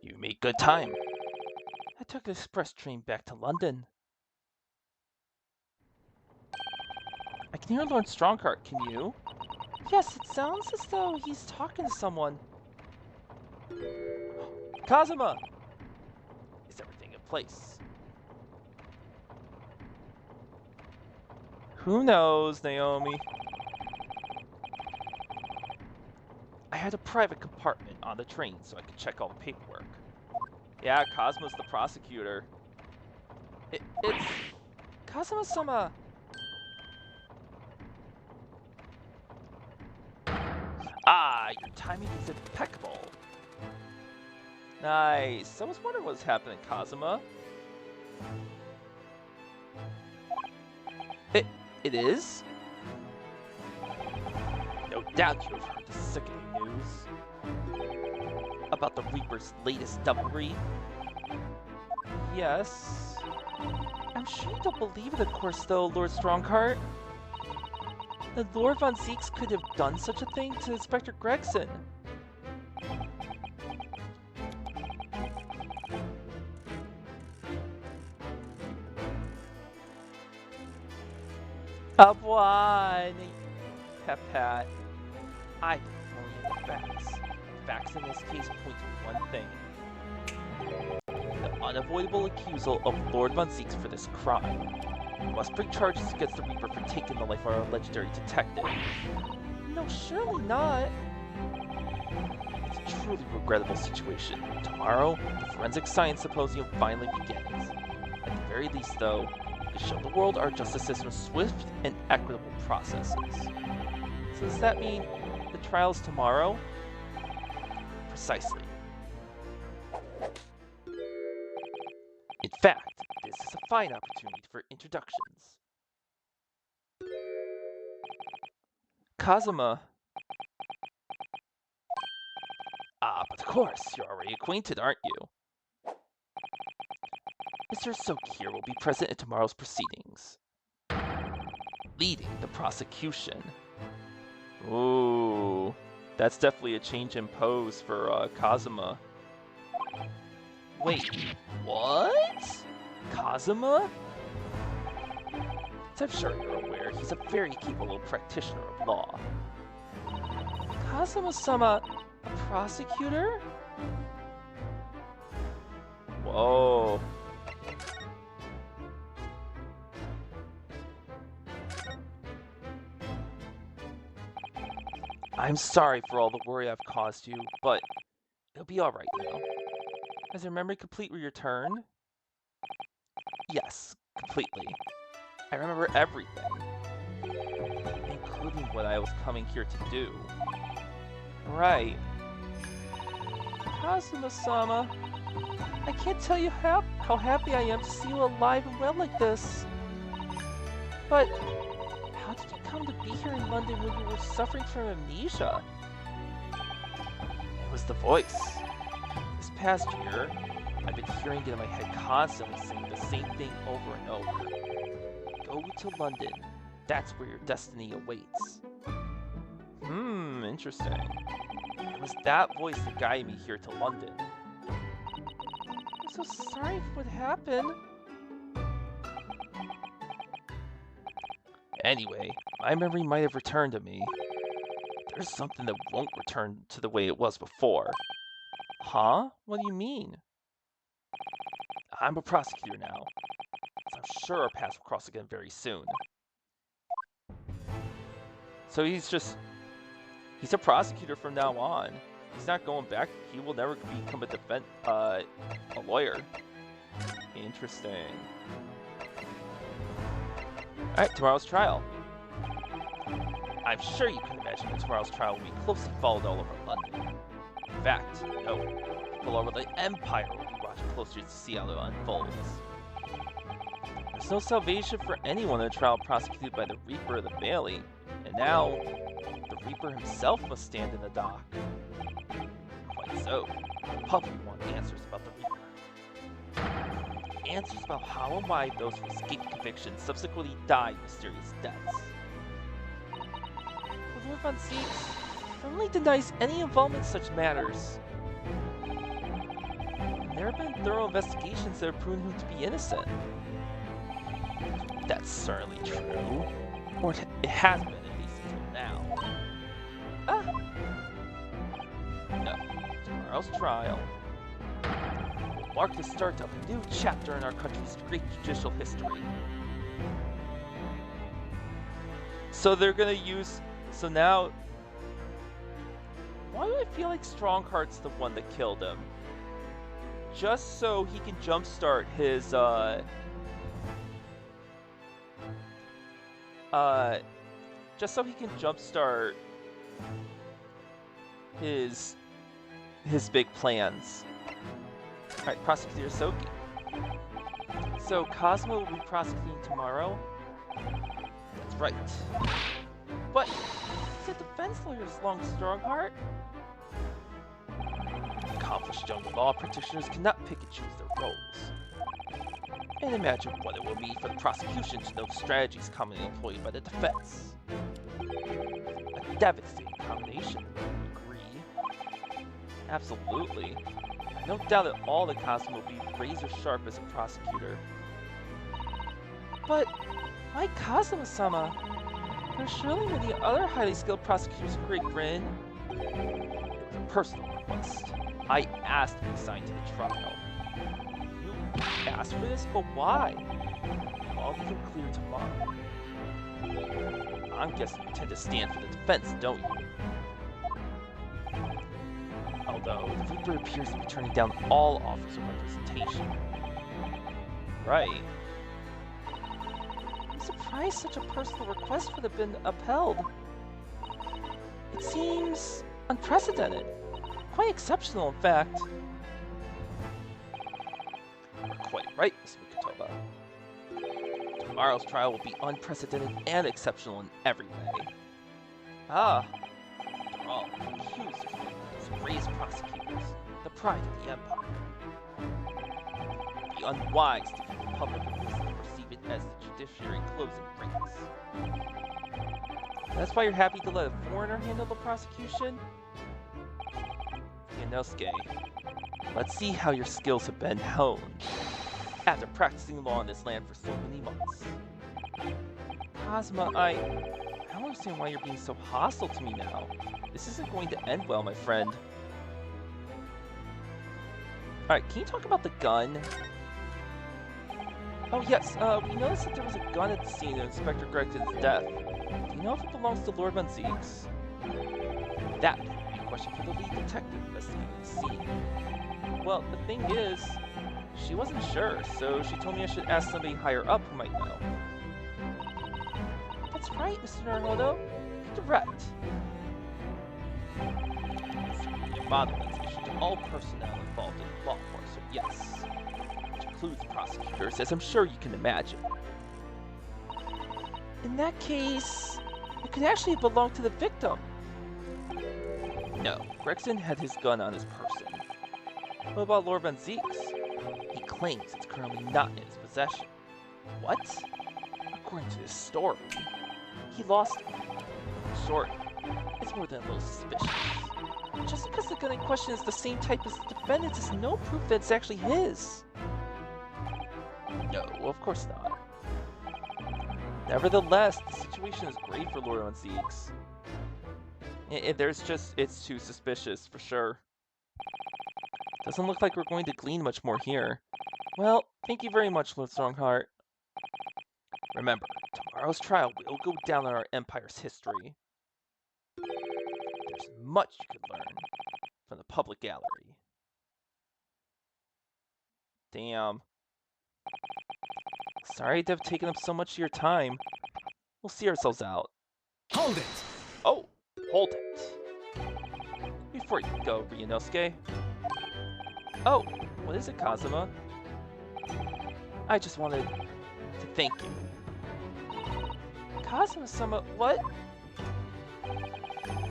S1: You made good time. I took an express train back to London. I can hear Lord Strongheart, can you? Yes, it sounds as though he's talking to someone. Kazuma! Is everything in place? Who knows, Naomi? I had a private compartment on the train so I could check all the paperwork. Yeah, Cosmo's the prosecutor. It's... Kazuma-sama! Ah, your timing is impeccable. Nice. I was wondering what was happening, Kazuma. It is? No doubt you have heard the sickening news. About the Reaper's latest devilry. Yes. I'm sure you don't believe it, of course, though, Lord Strongheart. That Lord Von Zieks could have done such a thing to Inspector Gregson. Why? Pat. I don't know the facts. Facts in this case point to one thing. The unavoidable accusal of Lord Von Zieks for this crime. We must bring charges against the Reaper for taking the life of our legendary detective. No, surely not. It's a truly regrettable situation. Tomorrow, the Forensic Science Symposium finally begins. At the very least, though, to show the world our justice system's swift and equitable processes. So does that mean the trial's tomorrow? Precisely. In fact, this is a fine opportunity for introductions. Kazuma. Ah, but of course, you're already acquainted, aren't you? Mr. Sokir will be present at tomorrow's proceedings, leading the prosecution. Ooh, that's definitely a change in pose for Kazuma. Wait, what? Kazuma? As I'm sure you're aware, he's a very capable practitioner of law. Kazuma-sama, a prosecutor? Whoa. I'm sorry for all the worry I've caused you, but it'll be alright now. Has your memory completely returned? Yes, completely. I remember everything, including what I was coming here to do. Right. Kazuma-sama, I can't tell you how happy I am to see you alive and well like this. But how did you come to be here in London when you were suffering from amnesia? It was the voice. This past year, I've been hearing it in my head constantly saying the same thing over and over. Go to London. That's where your destiny awaits. Interesting. It was that voice that guided me here to London. I'm so sorry for what happened.
S2: Anyway, my memory might have returned to me. There's something that won't return to the way it was before.
S1: Huh? What do you mean?
S2: I'm a prosecutor now, so I'm sure our paths will cross again very soon.
S1: So he's a prosecutor from now on. He's not going back. He will never become a lawyer. Interesting. Alright, tomorrow's trial. I'm sure you can imagine that tomorrow's trial will be closely followed all over London. In fact, no, people all over the Empire will be watching closely to see how it unfolds. There's no salvation for anyone in a trial prosecuted by the Reaper or the Bailey, and now the Reaper himself must stand in the dock. Quite so, the public want answers about the Reaper. Answers about how and why those who escaped conviction subsequently died mysterious deaths. Lord Von Zieks firmly denies any involvement in such matters. There have been thorough investigations that have proven him to be innocent. That's certainly true. Or it has been, at least until now. No, tomorrow's trial will mark the start of a new chapter in our country's great judicial history. So they're gonna use... So now... Why do I feel like Strongheart's the one that killed him? Just so he can jumpstart his, just so he can jumpstart his big plans. Alright, Prosecutor Soki. So Cosmo will be prosecuting tomorrow? That's right. But he's a defense lawyer along Strongheart. Accomplished young law practitioners cannot pick and choose their roles. And imagine what it will be for the prosecution to know the strategies commonly employed by the defense. A devastating combination, would you agree? Absolutely. I don't doubt that all the Cosmo will be razor sharp as a prosecutor. But why Kazuma-sama? There surely many other highly skilled prosecutors in Great Britain. It was a personal request. I asked to be assigned to the trial. You asked for this, but why? I'll become clear tomorrow. I'm guessing you tend to stand for the defense, don't you? Although, the Reaper appears to be turning down all offers of representation. Right. I'm surprised such a personal request would have been upheld. It seems unprecedented. Quite exceptional, in fact. You're quite right, Miss Mukatoba. Tomorrow's trial will be unprecedented and exceptional in every way. Ah, after all, the accused are some raised prosecutors, the pride of the Empire. It would be unwise to keep the public to perceive it as the judiciary closing ranks. That's why you're happy to let a foreigner handle the prosecution? Inosuke, let's see how your skills have been honed after practicing law in this land for so many months. Cosmo, I don't understand why you're being so hostile to me now. This isn't going to end well, my friend. Alright, can you talk about the gun? Oh yes, we noticed that there was a gun at the scene of Inspector Greggson's death. Do you know if it belongs to Lord Von Zieks? That would be a question for the lead detective investigating the scene. Well, the thing is, she wasn't sure, so she told me I should ask somebody higher up who might know. That's right, Mr. Naruhodo. Be direct. Your father was issued to all personnel involved in the law force, so yes. Which includes prosecutors, as I'm sure you can imagine. In that case, it could actually belong to the victim. No, Gregson had his gun on his person. What about Lord Von Zieks? He claims it's currently not in his possession. What? According to his story, he lost it. Sorry, it's more than a little suspicious. Just because the gun in question is the same type as the defendant's is no proof that it's actually his. No, of course not. Nevertheless, the situation is great for Lord Zeeks. It's too suspicious for sure. Doesn't look like we're going to glean much more here. Well, thank you very much, Lord Strongheart. Remember, tomorrow's trial will go down in our Empire's history. There's much you could learn from the public gallery. Damn. Sorry to have taken up so much of your time. We'll see ourselves out.
S3: Hold it!
S1: Oh, hold it. Before you go, Ryunosuke. Oh, what is it, Kazuma? I just wanted to thank you. Kazuma-sama, what?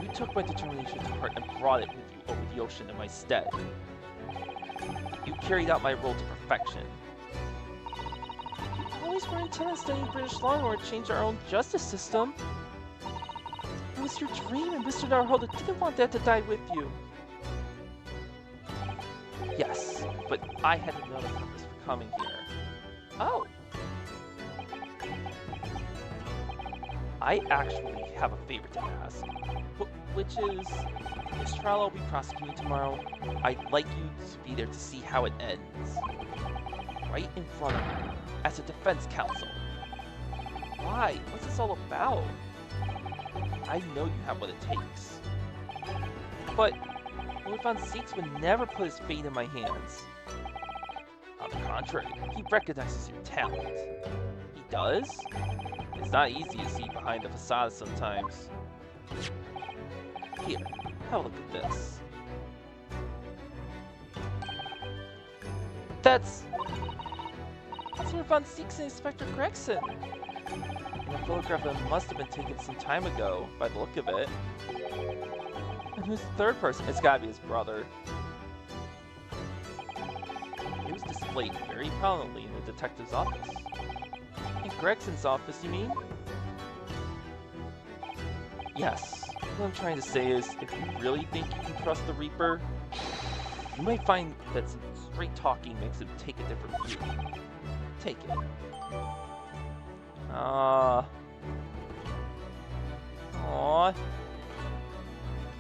S1: You took my determination to heart and brought it with you over the ocean in my stead. You carried out my role to perfection. You always were intent on studying British law in order to change our own justice system. It was your dream, and Mr. Naruhodo didn't want that to die with you. Yes, but I had another purpose for coming here. Oh! I actually have a favor to ask, which is, this trial I'll be prosecuting tomorrow, I'd like you to be there to see how it ends. Right in front of you, as a defense counsel. Why? What's this all about? I know you have what it takes. But Lord Von Zeeks would never put his fate in my hands. On the contrary, he recognizes your talent. He does? It's not easy to see behind the facade sometimes. Here, have a look at this. That's Lord Von Zeeks and Inspector Gregson. And a photograph of him must have been taken some time ago, by the look of it. And who's the third person? It's gotta be his brother. It was displayed very prominently in the detective's office. In Gregson's office, you mean? Yes. What I'm trying to say is, if you really think you can trust the Reaper, you might find that some straight talking makes him take a different view. Take it. Aww. Can't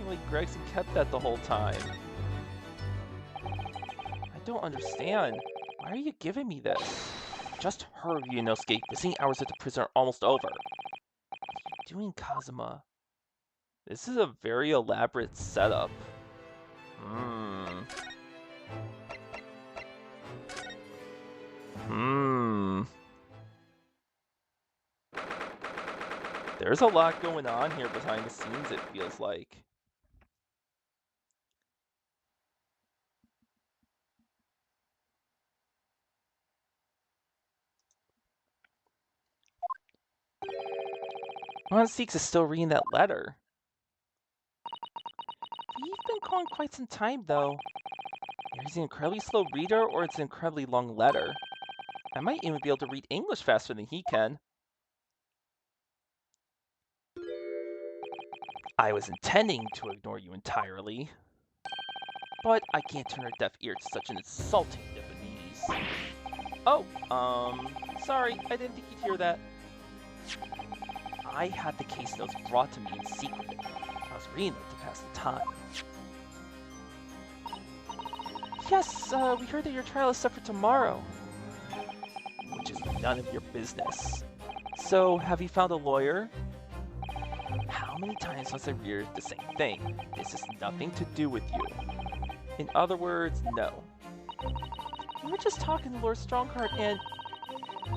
S1: believe Gregson kept that the whole time. I don't understand. Why are you giving me this? Just hurry, Ryunosuke. Visiting hours at the prison are almost over. What are you doing, Kazuma? This is a very elaborate setup. There's a lot going on here behind the scenes, it feels like. Von Zeeks is still reading that letter. We've been calling quite some time, though. Either he's an incredibly slow reader, or it's an incredibly long letter. I might even be able to read English faster than he can. I was intending to ignore you entirely. But I can't turn a deaf ear to such an insulting Japanese. Oh, sorry, I didn't think you'd hear that. I had the case notes brought to me in secret. I was reading them to pass the time. Yes, we heard that your trial is set for tomorrow. Which is none of your business. So, have you found a lawyer? How many times must I read the same thing? This has nothing to do with you. In other words, no. We were just talking to Lord Strongheart, and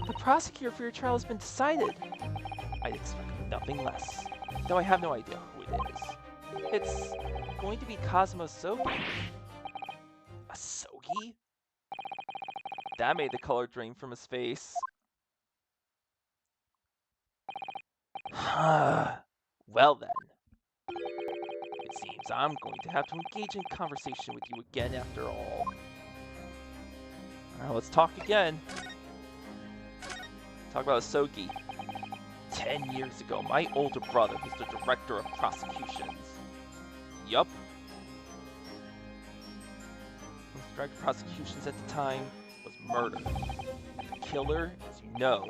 S1: the prosecutor for your trial has been decided. I'd expect nothing less, though I have no idea who it is. It's going to be Kazuma Sogi. Asogi? That made the color drain from his face. Well then. It seems I'm going to have to engage in conversation with you again after all. Alright, let's talk again. Talk about Asogi. 10 years ago, my older brother was the director of prosecutions. Yup. The director of prosecutions at the time was murdered. The killer, as you know,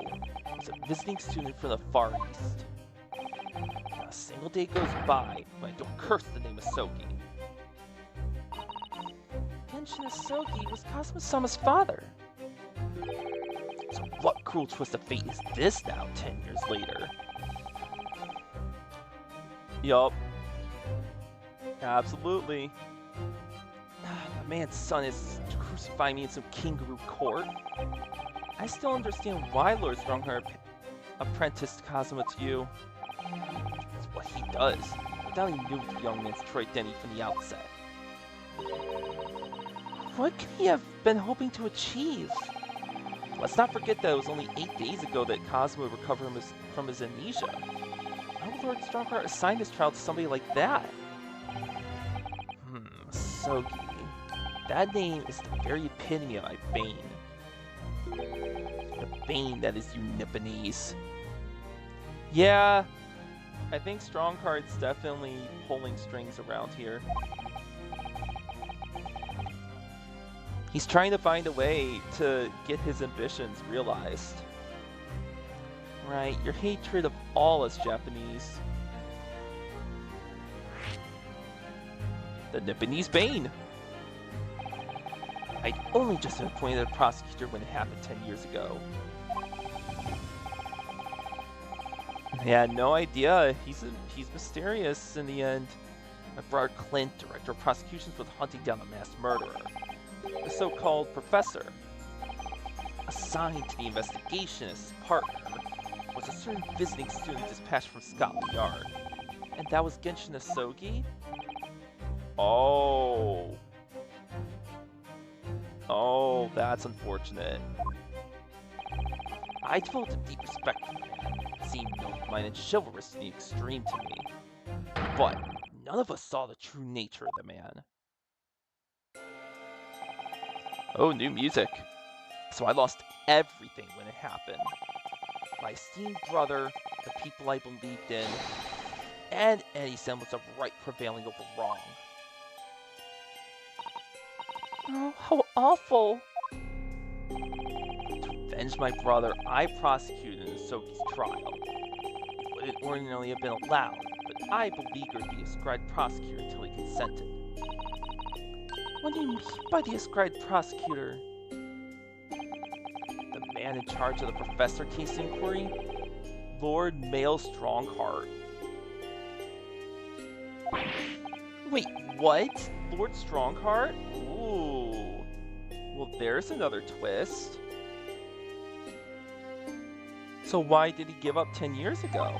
S1: was
S2: was a visiting student from the Far East. Not a single day goes by when I don't curse the name of Sogi. Genshin Sogi was Kazuma-sama's father. So what cruel twist of fate is this now, 10 years later?
S1: Yup. Absolutely.
S2: My man's son is crucifying me in some kangaroo court. I still understand why Lord Strongheart apprenticed Kazuma to you. It's what he does. I doubt he knew the young man's Troy Denny from the outset. What could he have been hoping to achieve? Let's not forget that it was only 8 days ago that Kazuma recovered from his amnesia. How would Lord Strongheart assign this child to somebody like that? Sogi. That name is the very epitome of my bane. The bane that is you Nipponese.
S1: Yeah, I think Strongheart's definitely pulling strings around here. He's trying to find a way to get his ambitions realized.
S2: Right, your hatred of all us Japanese.
S1: The Nipponese Bane.
S2: I'd only just been appointed a prosecutor when it happened 10 years ago.
S1: I had no idea. He's mysterious in the end.
S2: My brother Clint, director of prosecutions, was hunting down a mass murderer. The so-called professor. Assigned to the investigation as his partner was a certain visiting student dispatched from Scotland Yard. And that was Genshin Asogi?
S1: Oh. Oh, that's unfortunate.
S2: I developed a deep respect for the man. He seemed noble-minded and chivalrous to the extreme to me. But none of us saw the true nature of the man.
S1: Oh, new music.
S2: So I lost everything when it happened. My esteemed brother, the people I believed in, and any semblance of right prevailing over wrong.
S1: Oh, how awful.
S2: To avenge my brother, I prosecuted Sogi's trial. It wouldn't ordinarily have been allowed, but I beleaguered the ascribed prosecutor until he consented. What do you mean by the ascribed prosecutor? The man in charge of the professor case inquiry? Lord Mael Strongheart.
S1: Wait, what? Lord Strongheart? Ooh. Well, there's another twist. So why did he give up 10 years ago?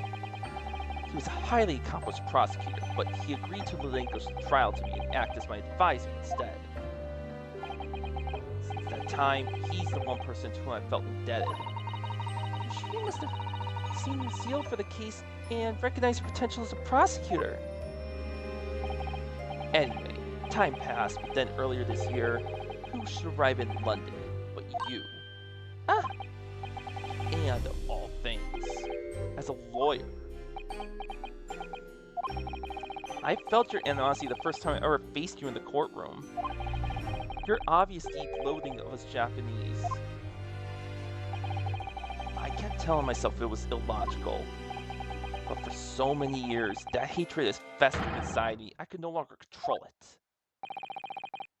S2: He was a highly accomplished prosecutor, but he agreed to relinquish the trial to me and act as my advisor instead. Since that time, he's the one person to whom I felt indebted. I'm sure he must have seen the zeal for the case and recognized your potential as a prosecutor. Anyway, time passed, but then earlier this year, who should arrive in London but you? Ah! And of all things, as a lawyer. I felt your animosity the first time I ever faced you in the courtroom. Your obvious deep loathing of us Japanese. I kept telling myself it was illogical. But for so many years, that hatred has festered inside me, I could no longer control it.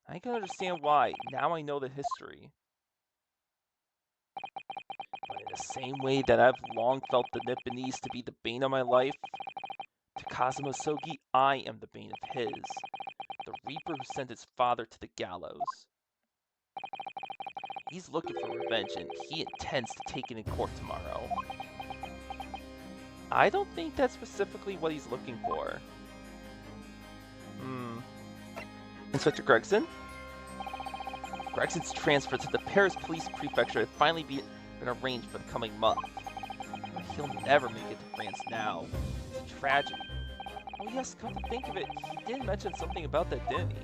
S2: I can understand why, now I know the history. But in the same way that I've long felt the Nipponese to be the bane of my life, to Kazuma Sogi, I am the bane of his. The Reaper who sent his father to the gallows. He's looking for revenge and he intends to take it in court tomorrow. I don't think that's specifically what he's looking for. Inspector Gregson? Gregson's transfer to the Paris Police Prefecture had finally been arranged for the coming month. But he'll never make it to France now. It's a tragedy. Oh yes, come to think of it, he did mention something about that, didn't he?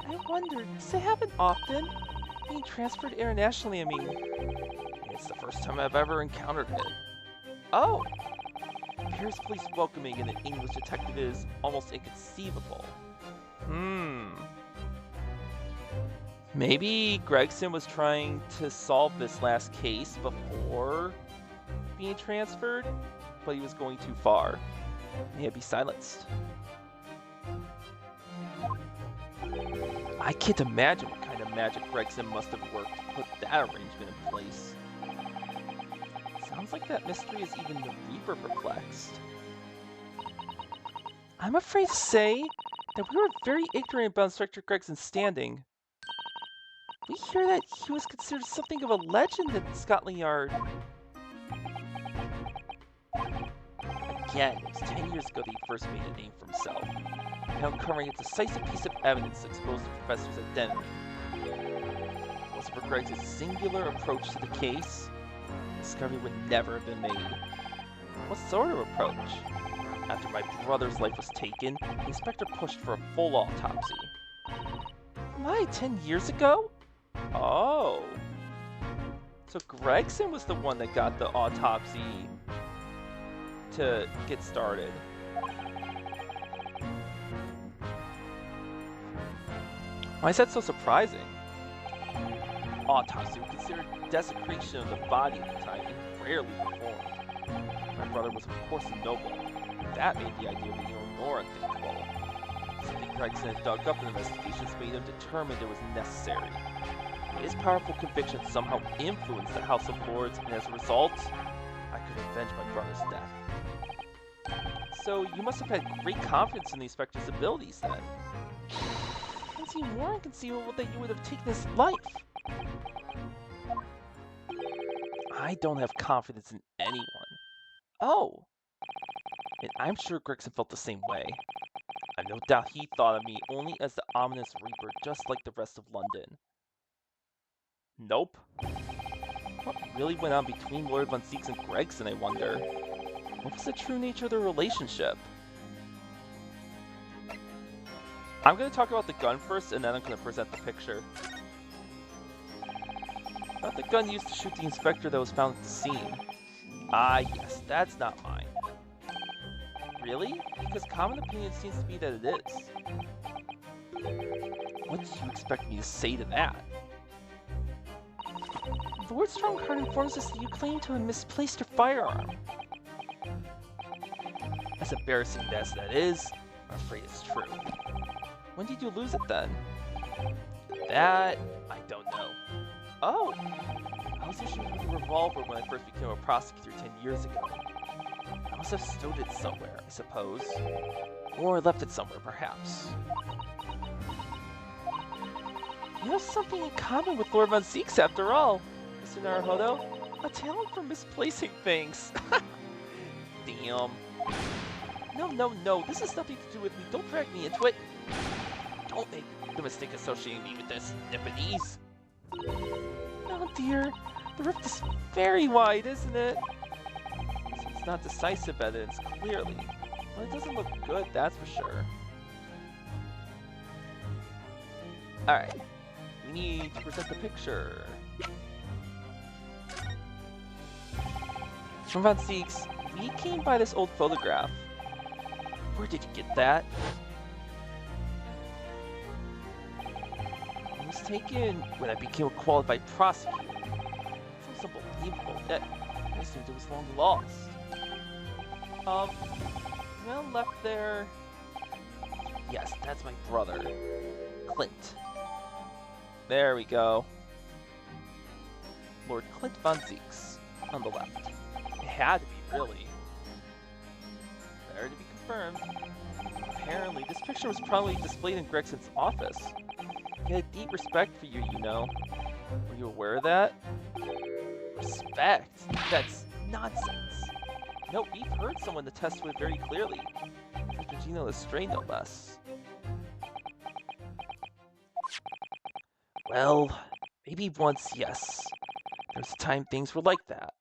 S2: I wondered, does it happen often? Being transferred internationally, I mean. It's the first time I've ever encountered it. Oh! Paris police welcoming an English detective is almost inconceivable.
S1: Maybe Gregson was trying to solve this last case before being transferred, but he was going too far. May it be silenced. I can't imagine what kind of magic Gregson must have worked to put that arrangement in place. Sounds like that mystery is even the Reaper perplexed. I'm afraid to say that we were very ignorant about Inspector Gregson's standing. We hear that he was considered something of a legend in Scotland Yard. Again, it was 10 years ago that he first made a name for himself, by uncovering a decisive piece of evidence that exposed the professor's identity. If it wasn't for Gregson's singular approach to the case, the discovery would never have been made. What sort of approach? After my brother's life was taken, the inspector pushed for a full autopsy. My, 10 years ago? Oh. So Gregson was the one that got the autopsy to get started. Why is that so surprising? Autopsy was considered desecration of the body at the time and rarely performed. My brother was of course a noble. That made the idea of even more unthinkable. Something Gregson had dug up in investigations made him determined it was necessary. His powerful conviction somehow influenced the House of Lords, and as a result, I could avenge my brother's death. So you must have had great confidence in the Inspector's abilities then. It seems more inconceivable that you would have taken his life. I don't have confidence in anyone. Oh! And I'm sure Gregson felt the same way. I've no doubt he thought of me only as the ominous Reaper, just like the rest of London. Nope. What really went on between Lord Von Zieks and Gregson, I wonder? What was the true nature of their relationship? I'm going to talk about the gun first, and then I'm going to present the picture. Not the gun used to shoot the inspector that was found at the scene. Ah, yes, that's not mine. Really? Because common opinion seems to be that it is. What do you expect me to say to that? Lord Strongheart informs us that you claim to have misplaced your firearm. As embarrassing as that is, I'm afraid it's true. When did you lose it then? That, I don't know. Oh! I was issued with a revolver when I first became a prosecutor 10 years ago. I must have stowed it somewhere, I suppose. Or left it somewhere, perhaps. You have something in common with Lord Von Zieks, after all, Mr. Naruhodo. A talent for misplacing things. Damn. No, this has nothing to do with me. Don't drag me into it. Don't make the mistake associating me with this, Nipponese. Oh dear, the rift is very wide, isn't it? So it's not decisive evidence, clearly. Well, it doesn't look good, that's for sure. Alright, we need to present the picture. From Von Zieks, we came by this old photograph. Where did you get that? It was taken when I became a qualified prosecutor. It was unbelievable. I assumed it was long lost. Well, left there. Yes, that's my brother, Clint. There we go. Lord Clint Von Zieks on the left. It had to be, really. Better to be confirmed. Apparently, this picture was probably displayed in Gregson's office. He had a deep respect for you, you know. Were you aware of that? Respect? That's nonsense. No, we've heard someone attest to it very clearly. Mr. Gino Lestrade, no less. Well, maybe once, yes. There was a time things were like that.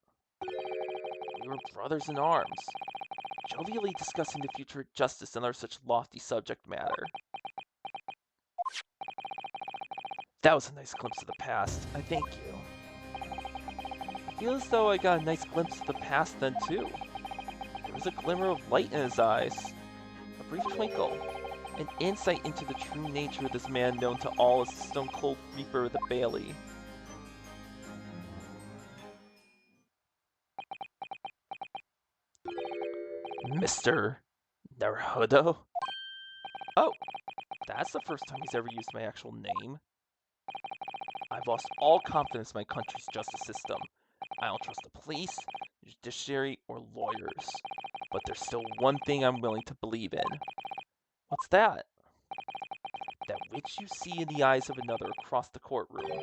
S1: We were brothers in arms, jovially discussing the future of justice and other such lofty subject matter. That was a nice glimpse of the past. I thank you. I feel as though I got a nice glimpse of the past then too. There was a glimmer of light in his eyes. A brief twinkle. An insight into the true nature of this man known to all as the Stone Cold Reaper of the Bailey. Mr. Naruhodo? Oh, that's the first time he's ever used my actual name. I've lost all confidence in my country's justice system. I don't trust the police, judiciary, or lawyers. But there's still one thing I'm willing to believe in. What's that? That which you see in the eyes of another across the courtroom.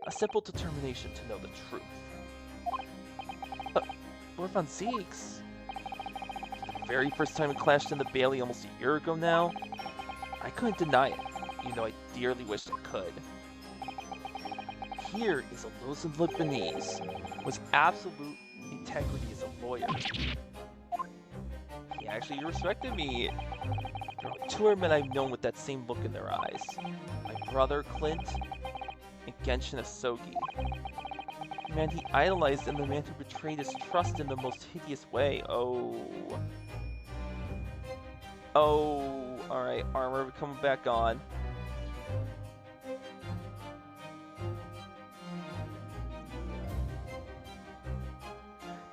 S1: A simple determination to know the truth. Lord Von Zeeks? The very first time we clashed in the Bailey almost a year ago now, I couldn't deny it, even though I dearly wished I could. Here is a Los Lebanese with absolute integrity as a lawyer. He actually respected me. There are two men I've known with that same look in their eyes. My brother Clint and Genshin Asogi. The man he idolized and the man who betrayed his trust in the most hideous way. Alright, armor coming back on.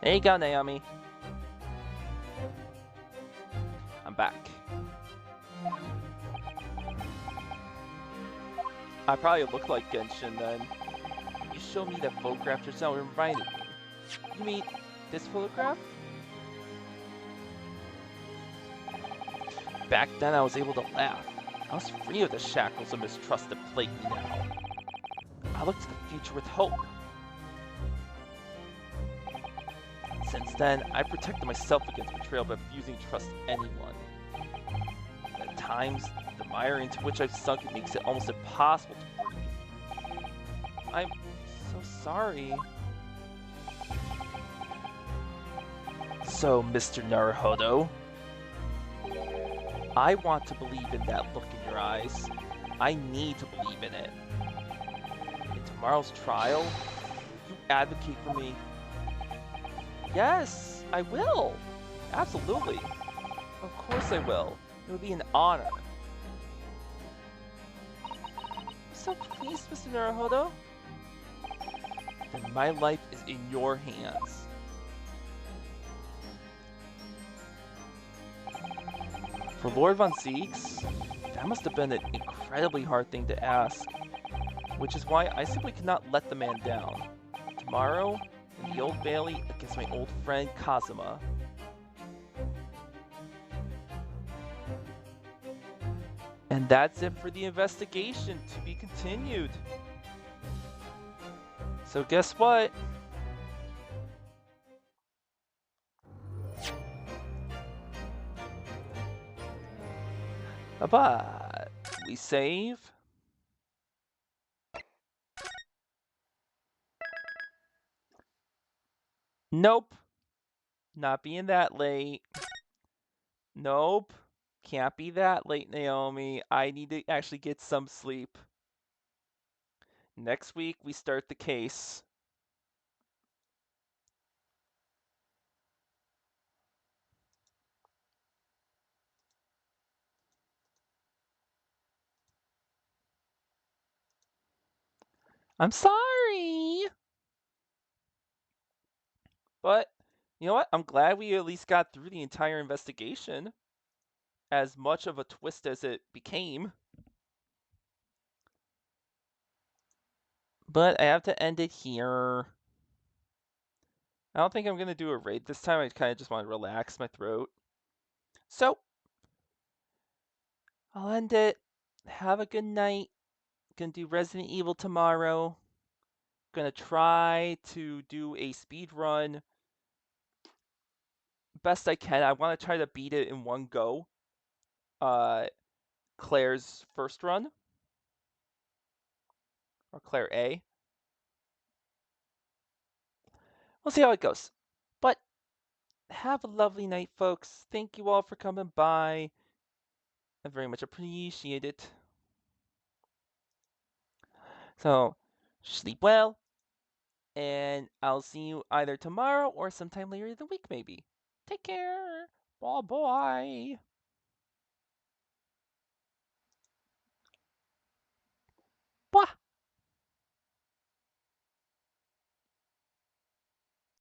S1: There you go, Naomi. I'm back. I probably look like Genshin then. You showed me that photograph just now and reminded me. You mean this photograph? Back then I was able to laugh. I was free of the shackles of mistrust that plague me now. I look to the future with hope. Since then, I protected myself against betrayal by refusing to trust anyone. At times, the mire into which I've sunk makes it almost impossible to breathe. I'm so sorry. So, Mr. Naruhodo, I want to believe in that look in your eyes. I need to believe in it. In tomorrow's trial, you advocate for me. Yes, I will. Absolutely. Of course I will. It would be an honor. I'm so pleased, Mr. Naruhodo. Then my life is in your hands. For Lord Von Zeeks, that must have been an incredibly hard thing to ask, which is why I simply cannot let the man down. Tomorrow, in the Old Bailey against my old friend Kazuma. And that's it for the investigation, to be continued. So guess what? But we save. Nope. Not being that late. Nope. Can't be that late, Naomi. I need to actually get some sleep. Next week, we start the case. I'm sorry. But, you know what? I'm glad we at least got through the entire investigation. As much of a twist as it became. But I have to end it here. I don't think I'm going to do a raid this time. I kind of just want to relax my throat. So, I'll end it. Have a good night. Gonna do Resident Evil tomorrow. Gonna try to do a speed run best I can. I want to try to beat it in one go. Claire's first run. Or Claire A. We'll see how it goes. But have a lovely night, folks. Thank you all for coming by. I very much appreciate it. So, sleep well. And I'll see you either tomorrow or sometime later in the week, maybe. Take care. Bye bye.